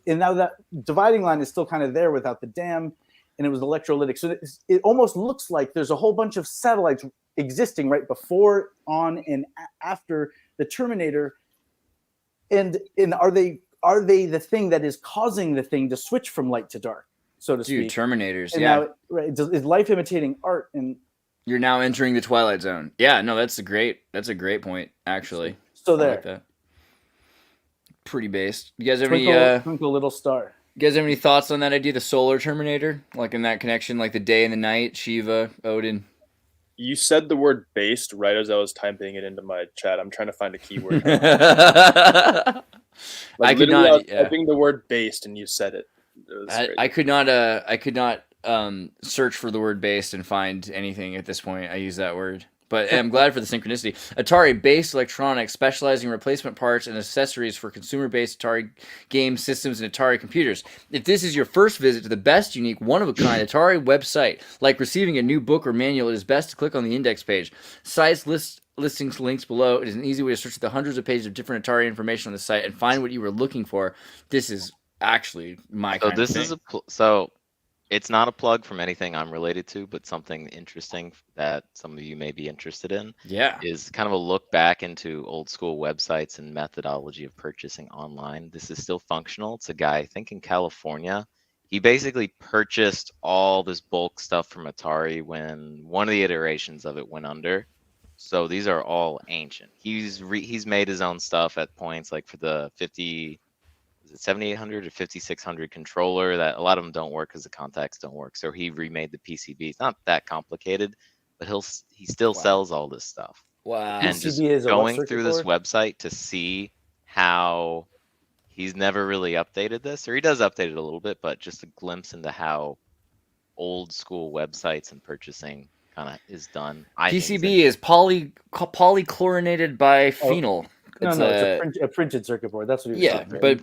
and now that dividing line is still kind of there without the dam, and it was electrolytic. So it almost looks like there's a whole bunch of satellites existing right before, on, and after the Terminator. And are they the thing that is causing the thing to switch from light to dark, so to Dude, speak? Terminators. And Yeah. now, is life imitating art? And You're now entering the Twilight Zone. Yeah, no, that's a great point, actually. so I there. like that. Pretty based. You guys have Twinkle, little star. you guys have any thoughts on that idea, the solar Terminator? Like in that connection, like the day and the night, Shiva, Odin. You said the word based right as I was typing it into my chat. I'm trying to find a keyword. I could literally, I was not. Yeah. typing the word based, and you said it. It was crazy. I could not search for the word based and find anything at this point. I use that word. But I'm glad for the synchronicity. Atari-based electronics, specializing in replacement parts and accessories for consumer-based Atari game systems and Atari computers. If this is your first visit to the best, unique, one-of-a-kind Atari website, like receiving a new book or manual, it is best to click on the index page. Sites listings links below. It is an easy way to search the hundreds of pages of different Atari information on the site and find what you were looking for. This is actually my kind of thing. So it's not a plug from anything I'm related to, but something interesting that some of you may be interested in. Yeah. Is kind of a look back into old school websites and methodology of purchasing online. This is still functional. It's a guy, I think in California. He basically purchased all this bulk stuff from Atari when one of the iterations of it went under. So these are all ancient. He's made his own stuff at points, like for the 7800 or 5600 controller, that a lot of them don't work because the contacts don't work. So he remade the PCB. It's not that complicated, but he still sells all this stuff. Wow. And just going through this website to see how he's never really updated this, or he does update it a little bit, but just a glimpse into how old school websites and purchasing kind of is done. PCB is polychlorinated biphenyl. It's a printed circuit board. That's what he was talking about.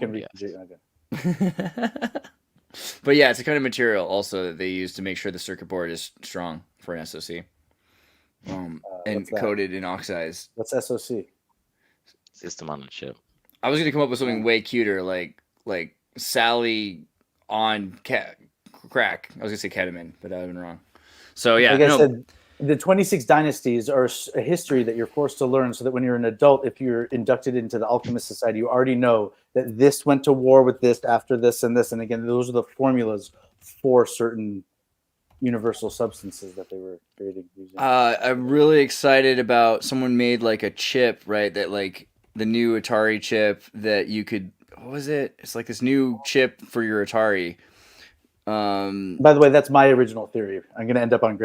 But yeah, it's a kind of material also that they use to make sure the circuit board is strong for an SoC. And coated in oxides. What's SoC? System on a chip. I was gonna come up with something way cuter, like Sally on crack. I was gonna say ketamine, but I've been wrong. So yeah, like I said, the 26 dynasties are a history that you're forced to learn, so that when you're an adult, if you're inducted into the Alchemist Society, you already know that this went to war with this after this and this. And again, those are the formulas for certain universal substances that they were creating. I'm really excited about someone made like a chip, right? That like the new Atari chip that you could, what was it? It's like this new chip for your Atari. By the way, that's my original theory. I'm going to end up on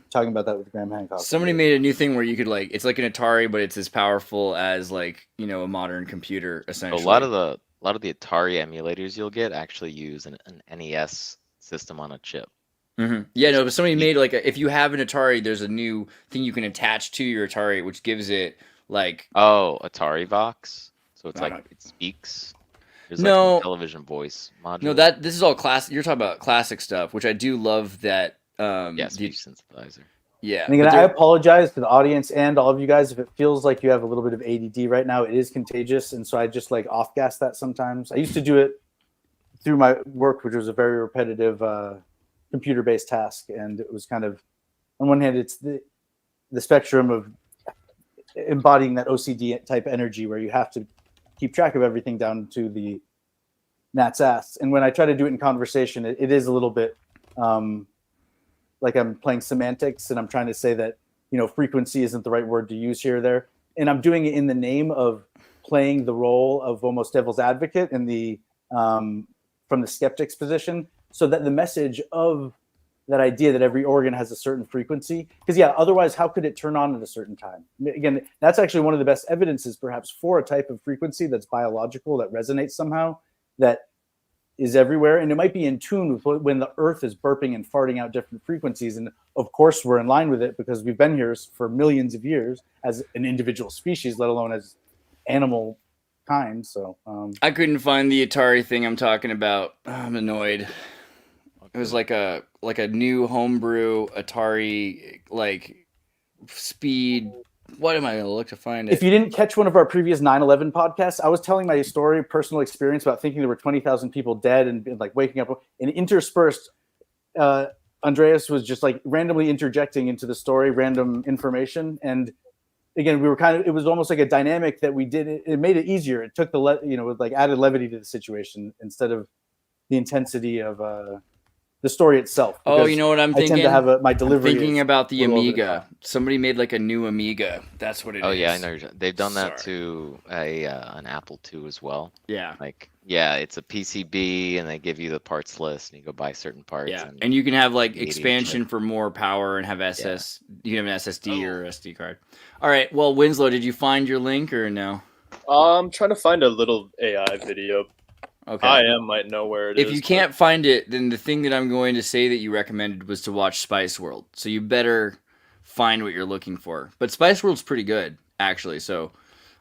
talking about that with Graham Hancock. Somebody made a new thing where you could like, it's like an Atari, but it's as powerful as like, you know, a modern computer essentially. A lot of the Atari emulators you'll get actually use an NES system on a chip. Mm-hmm. Yeah, no, but somebody made like if you have an Atari, there's a new thing you can attach to your Atari, which gives it like Atari Vox. So it's it speaks. There's like a television voice module. No, this is all classic. You're talking about classic stuff, which I do love. That speech synthesizer. Yeah, and again, I apologize to the audience and all of you guys if it feels like you have a little bit of ADD right now. It is contagious, and so I just like off gas that sometimes. I used to do it through my work, which was a very repetitive computer-based task, and it was kind of, on one hand, it's the spectrum of embodying that OCD type energy where you have to keep track of everything down to the gnat's ass. And when I try to do it in conversation, it is a little bit like I'm playing semantics, and I'm trying to say that, you know, frequency isn't the right word to use here or there. And I'm doing it in the name of playing the role of almost devil's advocate in the from the skeptic's position, so that the message of that idea that every organ has a certain frequency. Because yeah, otherwise, how could it turn on at a certain time? Again, that's actually one of the best evidences, perhaps, for a type of frequency that's biological, that resonates somehow, that is everywhere, and it might be in tune with when the Earth is burping and farting out different frequencies. And of course, we're in line with it because we've been here for millions of years as an individual species, let alone as animal kind. So I couldn't find the Atari thing I'm talking about. I'm annoyed. It was like a new homebrew Atari like speed. What am I gonna look to find it? if you didn't catch one of our previous 9/11 podcasts, I was telling my story, personal experience about thinking there were 20,000 people dead and like waking up, and interspersed, Andreas was just like randomly interjecting into the story random information. And again, we were it was almost like a dynamic that we did. It made it easier. It took with like added levity to the situation instead of the intensity of the story itself. Oh, you know what I'm thinking? I tend to have my delivery. I'm thinking about the Amiga. Somebody made like a new Amiga. That's what it is. Oh yeah, I know. They've done that to an Apple II as well. Yeah. Like it's a PCB, and they give you the parts list, and you go buy certain parts. Yeah, and you can have like expansion for more power and have SS. You can have an SSD or SD card. All right. Well, Winslow, did you find your link or no? I'm trying to find a little AI video. Okay. I might know where it is. If you can't find it, then the thing that I'm going to say that you recommended was to watch Spice World. So you better find what you're looking for. But Spice World's pretty good, actually. So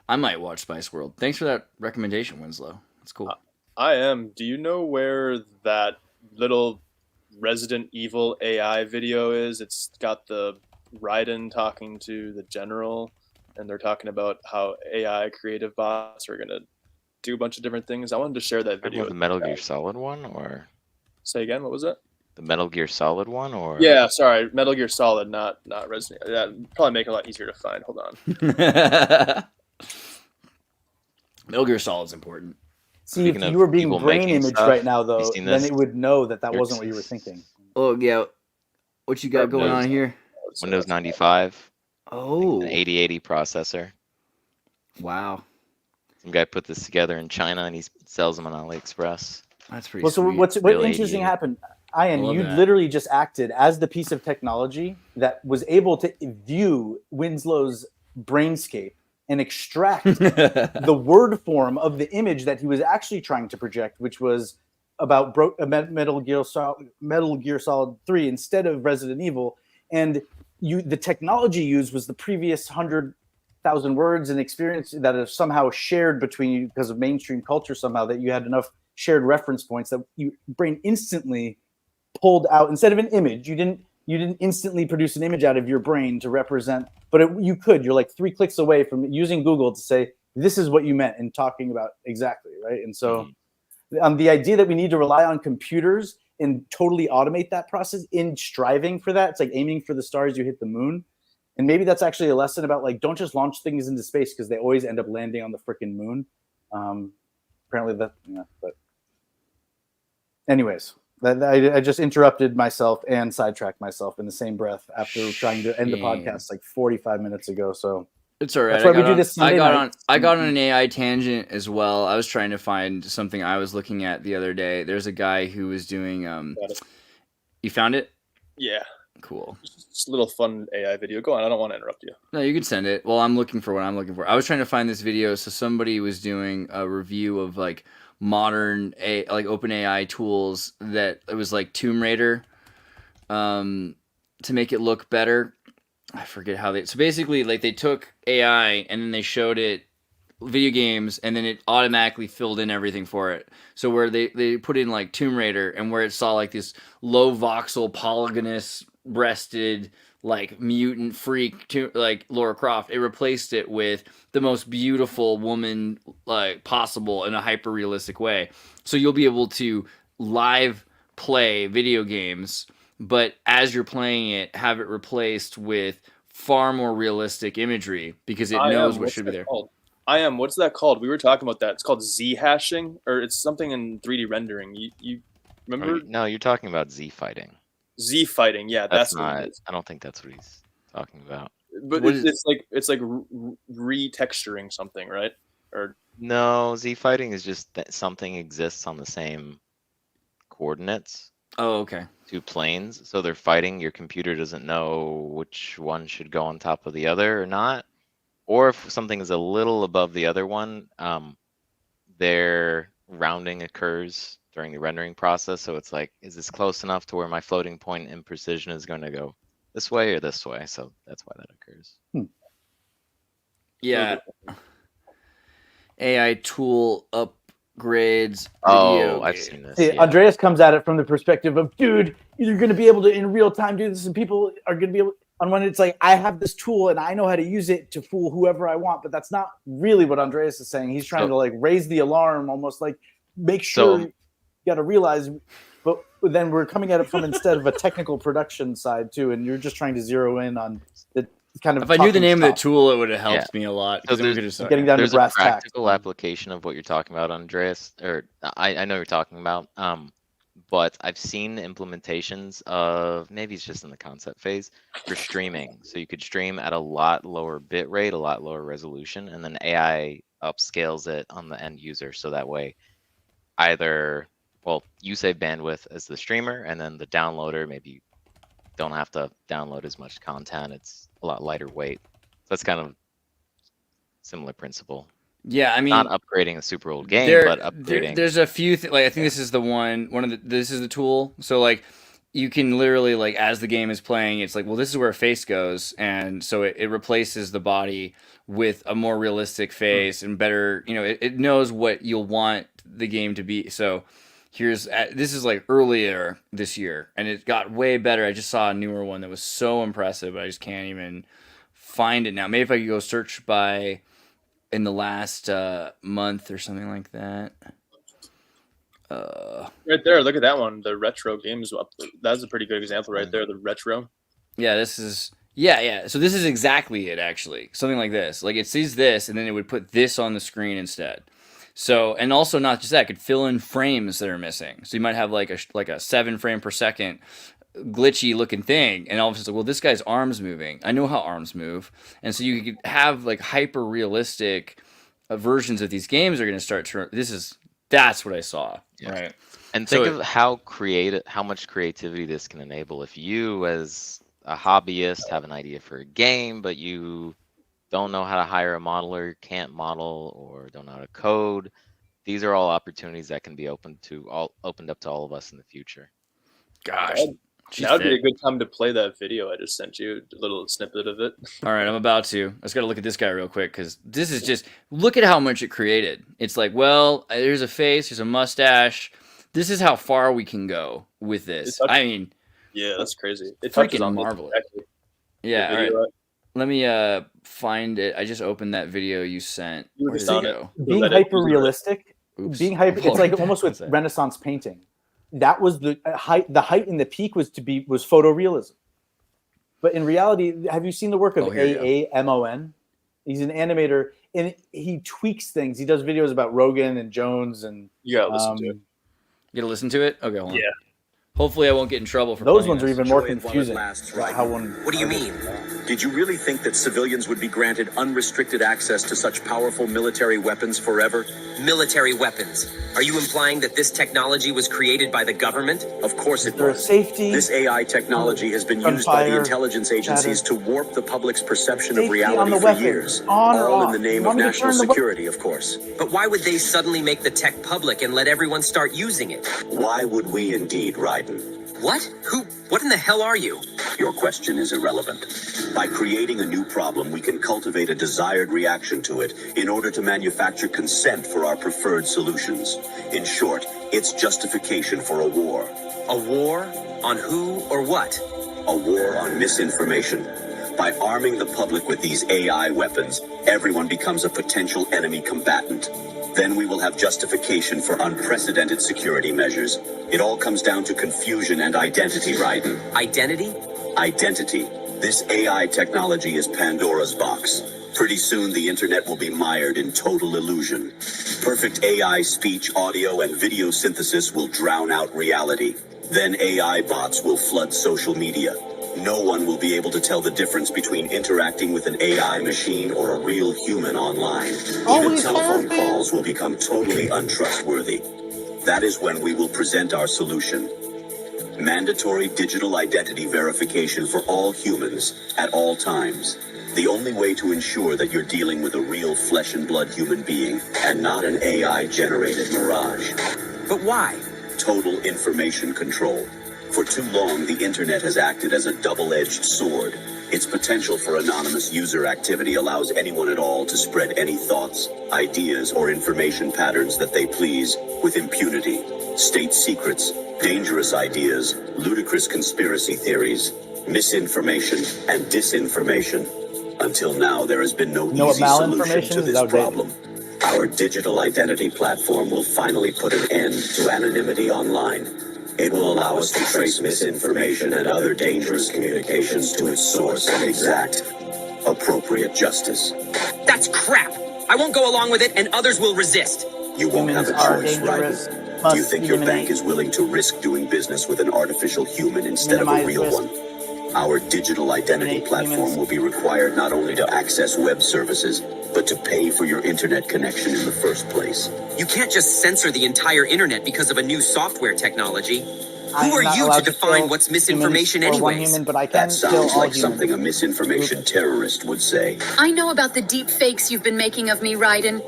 I might watch Spice World. Thanks for that recommendation, Winslow. That's cool. Do you know where that little Resident Evil AI video is? It's got the Raiden talking to the general, and they're talking about how AI creative bots are going to do a bunch of different things. I wanted to share that video. The Metal Gear Solid one, or say again, what was it? The Metal Gear Solid one, or yeah, sorry, Metal Gear Solid, not Resident. That probably make it a lot easier to find. Hold on. Metal Gear Solid's important. See, if you were being brain imaged right now, though, then it would know that wasn't what you were thinking. Oh yeah, what you got going on here? Windows 95. Oh, an 8080 processor. Wow. Some guy put this together in China, and he sells them on AliExpress. That's pretty. Well, so what interesting happened? Ian, you literally just acted as the piece of technology that was able to view Winslow's brainscape and extract the word form of the image that he was actually trying to project, which was about Metal Gear Solid 3 instead of Resident Evil. And the technology used was the previous 100,000 words and experience that are somehow shared between you because of mainstream culture somehow, that you had enough shared reference points that your brain instantly pulled out. Instead of an image, you didn't instantly produce an image out of your brain to represent, but you could. You're like 3 clicks away from using Google to say, this is what you meant in talking about exactly, right? And so the idea that we need to rely on computers and totally automate that process in striving for that, it's like aiming for the stars, you hit the moon. And maybe that's actually a lesson about like, don't just launch things into space because they always end up landing on the freaking moon. Apparently but anyways, I just interrupted myself and sidetracked myself in the same breath after trying to end the podcast like 45 minutes ago. So it's all right. That's why we do this I got on an AI tangent as well. I was trying to find something I was looking at the other day. There's a guy who was doing. You found it? Yeah. Cool. Just a little fun AI video. Go on. I don't want to interrupt you. No, you can send it. Well, I'm looking for what I'm looking for. I was trying to find this video. So somebody was doing a review of like modern OpenAI tools that it was like Tomb Raider to make it look better. I forget how so basically like they took AI and then they showed it video games and then it automatically filled in everything for it. So where they put in like Tomb Raider and where it saw like this low voxel polygonous breasted like mutant freak to like Lara Croft, it replaced it with the most beautiful woman like possible in a hyper realistic way. So you'll be able to live play video games, but as you're playing it, have it replaced with far more realistic imagery because it knows what should be there. What's that called? We were talking about that. It's called Z hashing, or it's something in 3D rendering. You remember? No, you're talking about Z fighting. Z fighting, yeah, that's not. What it is. I don't think that's what he's talking about. But it's like retexturing something, right? Or no, Z fighting is just that something exists on the same coordinates, Oh, okay. two planes, so they're fighting. Your computer doesn't know which one should go on top of the other or not. Or if something is a little above the other one, their rounding occurs during the rendering process. So it's like, is this close enough to where my floating point in precision is going to go this way or this way? So that's why that occurs. Yeah. AI tool upgrades. Oh, video I've game. seen this. See, Yeah. Andreas comes at it from the perspective of, dude, you're going to be able to in real time do this, and people are going to be able. On one, it's like, I have this tool and I know how to use it to fool whoever I want, but that's not really what Andreas is saying. He's trying to like raise the alarm, almost like make sure you got to realize. But then we're coming at it from instead of a technical production side too, and you're just trying to zero in on the kind of. If I knew the name of the tool, it would have helped me a lot. So getting down to there's a brass tacks. practical application of what you're talking about, Andreas, or I know you're talking about. But I've seen implementations of, maybe it's just in the concept phase, for streaming. So you could stream at a lot lower bit rate, a lot lower resolution, and then AI upscales it on the end user. So that way, either, well, you save bandwidth as the streamer, and then the downloader, maybe you don't have to download as much content. It's a lot lighter weight. So that's kind of similar principle. Yeah, I mean, not upgrading a super old game, but upgrading. There's a few like I think this is the one of the this is the tool. So like you can literally like as the game is playing, it's like, well, this is where a face goes, and so it replaces the body with a more realistic face and better. You know, it knows what you'll want the game to be. So here's this is like earlier this year, and it got way better. I just saw a newer one that was so impressive, but I just can't even find it now. Maybe if I could go search by in the last month or something like that. Right there, look at that one. The retro games. That's a pretty good example right there. The retro. Yeah, this is yeah. So this is exactly it. Actually, something like this. Like it sees this, and then it would put this on the screen instead. So, and also not just that, it could fill in frames that are missing. So you might have like a 7 frame per second glitchy looking thing, and all of a sudden, well, this guy's arms moving. I know how arms move, and so you could have like hyper realistic versions of these games are going to start to. That's what I saw, right? And think of how much creativity this can enable. If you, as a hobbyist, have an idea for a game, but you don't know how to hire a modeler, can't model, or don't know how to code, these are all opportunities that can be opened up to all of us in the future. Gosh. Now would be a good time to play that video I just sent you, a little snippet of it. All right, I'm about to. I just got to look at this guy real quick because this is just, look at how much it created. It's like, well, there's a face, there's a mustache. This is how far we can go with this. I mean, yeah, that's crazy. It freaking marvelous. Yeah, all right. Let me find it. I just opened that video you sent. Where did it go? Being hyper realistic, it's like almost with Renaissance painting. That was the height and the peak was photorealism. But in reality, have you seen the work of AAMON? He's an animator, and he tweaks things. He does videos about Rogan and Jones, and you gotta listen to it. You gotta listen to it? Okay, hold on. Yeah. Hopefully I won't get in trouble for those ones. This. Are even more confusing. What do you mean? Did you really think that civilians would be granted unrestricted access to such powerful military weapons forever? Military weapons? Are you implying that this technology was created by the government? Of course it was. Safety. This AI technology has been used by the intelligence agencies to warp the public's perception of reality for years. All in the name of national security, of course. But why would they suddenly make the tech public and let everyone start using it? Why would we indeed, Raiden? What? What in the hell are you? Your question is irrelevant. By creating a new problem, we can cultivate a desired reaction to it in order to manufacture consent for our preferred solutions. In short, it's justification for a war. A war? On who or what? A war on misinformation. By arming the public with these AI weapons, everyone becomes a potential enemy combatant. Then we will have justification for unprecedented security measures. It all comes down to confusion and identity, Raiden. Identity? Identity. This AI technology is Pandora's box. Pretty soon the internet will be mired in total illusion. Perfect AI speech, audio, and video synthesis will drown out reality. Then AI bots will flood social media. No one will be able to tell the difference between interacting with an AI machine or a real human online. Even telephone calls will become totally untrustworthy. That is when we will present our solution. Mandatory digital identity verification for all humans at all times. The only way to ensure that you're dealing with a real flesh and blood human being and not an AI-generated mirage. But why? Total information control. For too long, the internet has acted as a double-edged sword. Its potential for anonymous user activity allows anyone at all to spread any thoughts, ideas, or information patterns that they please with impunity. State secrets, dangerous ideas, ludicrous conspiracy theories, misinformation, and disinformation. Until now, there has been no easy solution to this problem. Our digital identity platform will finally put an end to anonymity online. It will allow us to trace misinformation and other dangerous communications to its source and exact appropriate justice. That's crap. I won't go along with it, and others will resist. You won't have a choice, right? Do you think your bank is willing to risk doing business with an artificial human instead of a real one? Our digital identity platform will be required not only to access web services, but to pay for your internet connection in the first place. You can't just censor the entire internet because of a new software technology. Who are you to define what's misinformation anyways? That sounds like something a misinformation terrorist would say. I know about the deep fakes you've been making of me, Raiden.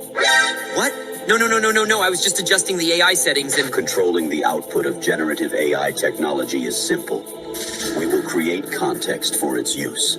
What? No. I was just adjusting the AI settings and... Controlling the output of generative AI technology is simple. We will create context for its use.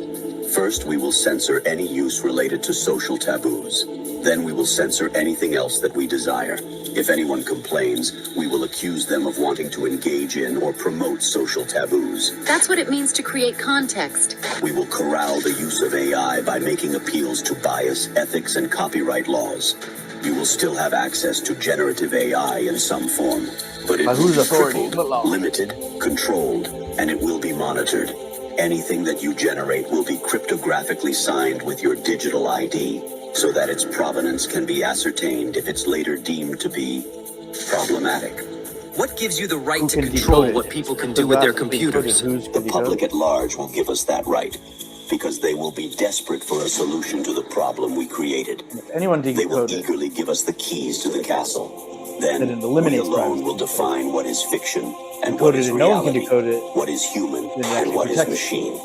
First, we will censor any use related to social taboos. Then we will censor anything else that we desire. If anyone complains, we will accuse them of wanting to engage in or promote social taboos. That's what it means to create context. We will corral the use of AI by making appeals to bias, ethics, and copyright laws. You will still have access to generative AI in some form, but it will be crippled, limited, controlled, and it will be monitored. Anything that you generate will be cryptographically signed with your digital ID, so that its provenance can be ascertained if it's later deemed to be problematic. What gives you the right to control what people can do with their computers? The public at large will give us that right, because they will be desperate for a solution to the problem we created. They will eagerly give us the keys to the castle. Then we alone will define what is fiction and what is reality, what is human and what is machine.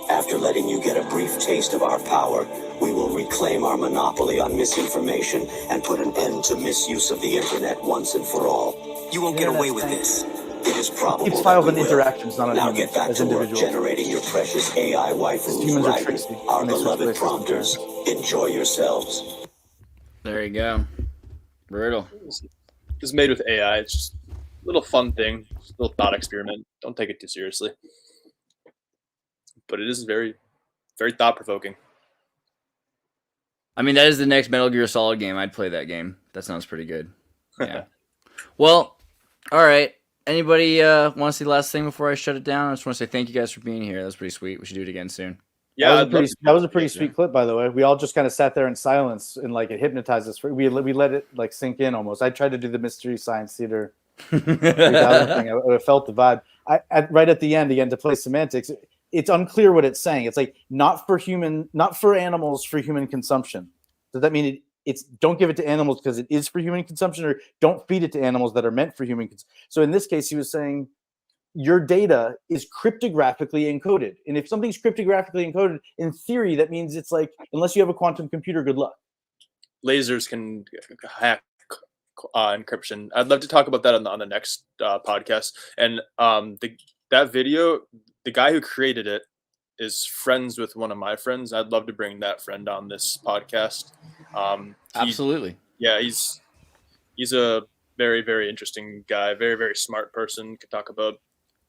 After letting you get a brief taste of our power, we will reclaim our monopoly on misinformation and put an end to misuse of the internet once and for all. You won't get away with this. It is probable Keeps files that we and will. interactions, not on Now humans, get back as to work individuals. generating your precious AI waifus, Humans are right? tricksy. Our Makes us beloved tricksy prompters. Enjoy yourselves. There you go. Brutal. It's made with AI. It's just a little fun thing, just a little thought experiment. Don't take it too seriously. But it is very, very thought provoking. I mean, that is the next Metal Gear Solid game. I'd play that game. That sounds pretty good. Yeah. Well, all right. Anybody want to see the last thing before I shut it down? I just want to say thank you guys for being here. That was pretty sweet. We should do it again soon. Yeah, that was a pretty sweet clip, by the way. We all just kind of sat there in silence and like it hypnotized us. We let it like sink in almost. I tried to do the Mystery Science Theater 3000 thing. I felt the vibe. Right at the end again to play semantics. It's unclear what it's saying. It's like not for animals, for human consumption. Does that mean it's don't give it to animals because it is for human consumption, or don't feed it to animals that are meant for human consumption? So in this case, he was saying your data is cryptographically encoded. And if something's cryptographically encoded, in theory, that means it's like, unless you have a quantum computer, good luck. Lasers can hack encryption. I'd love to talk about that on the next podcast. And that video, the guy who created it is friends with one of my friends. I'd love to bring that friend on this podcast. Absolutely. Yeah, he's a very, very interesting guy, very, very smart person. Could talk about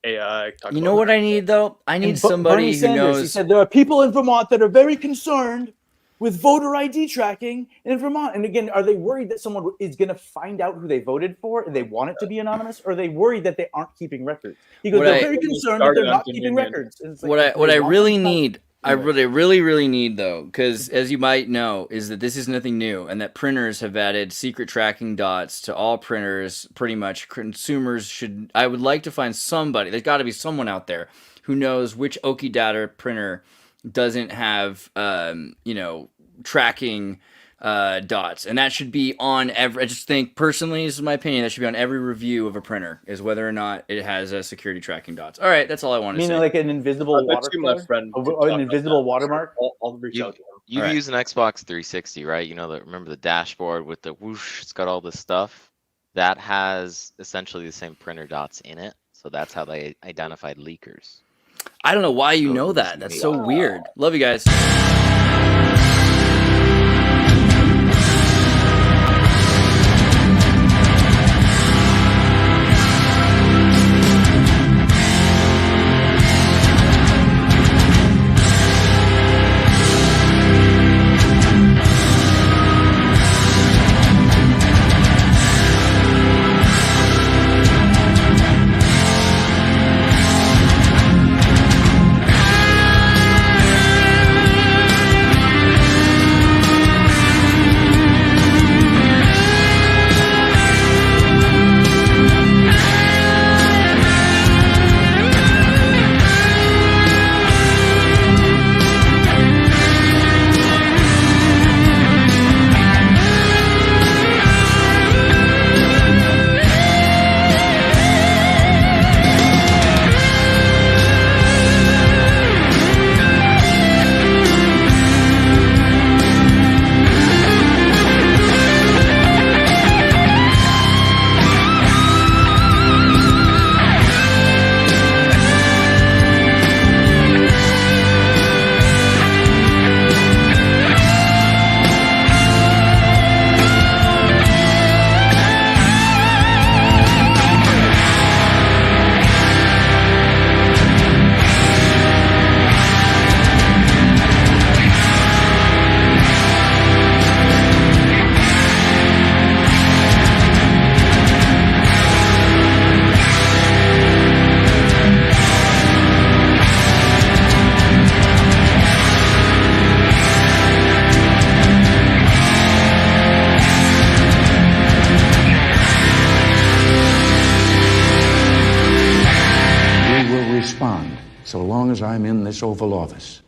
AI. You know what I need though? I need somebody who knows. He said there are people in Vermont that are very concerned with voter ID tracking in Vermont. And again, are they worried that someone is going to find out who they voted for and they want it to be anonymous? Or are they worried that they aren't keeping records? He goes, they're very concerned that they're not keeping records. And it's like, What I really need, I really need though, because as you might know, is that this is nothing new, and that printers have added secret tracking dots to all printers. Pretty much, consumers should. I would like to find somebody. There's got to be someone out there who knows which Okidata printer doesn't have, tracking dots, and that should be on every. I just think personally, this is my opinion, that should be on every review of a printer, is whether or not it has security tracking dots. All right, that's all I want to say. Meaning like an invisible an invisible watermark. I'll reach out to him. You've used an Xbox 360, right? You know, remember the dashboard with the whoosh? It's got all this stuff. That has essentially the same printer dots in it. So that's how they identified leakers. I don't know why you know that. That's so weird. Love you guys. So long as I'm in this Oval Office.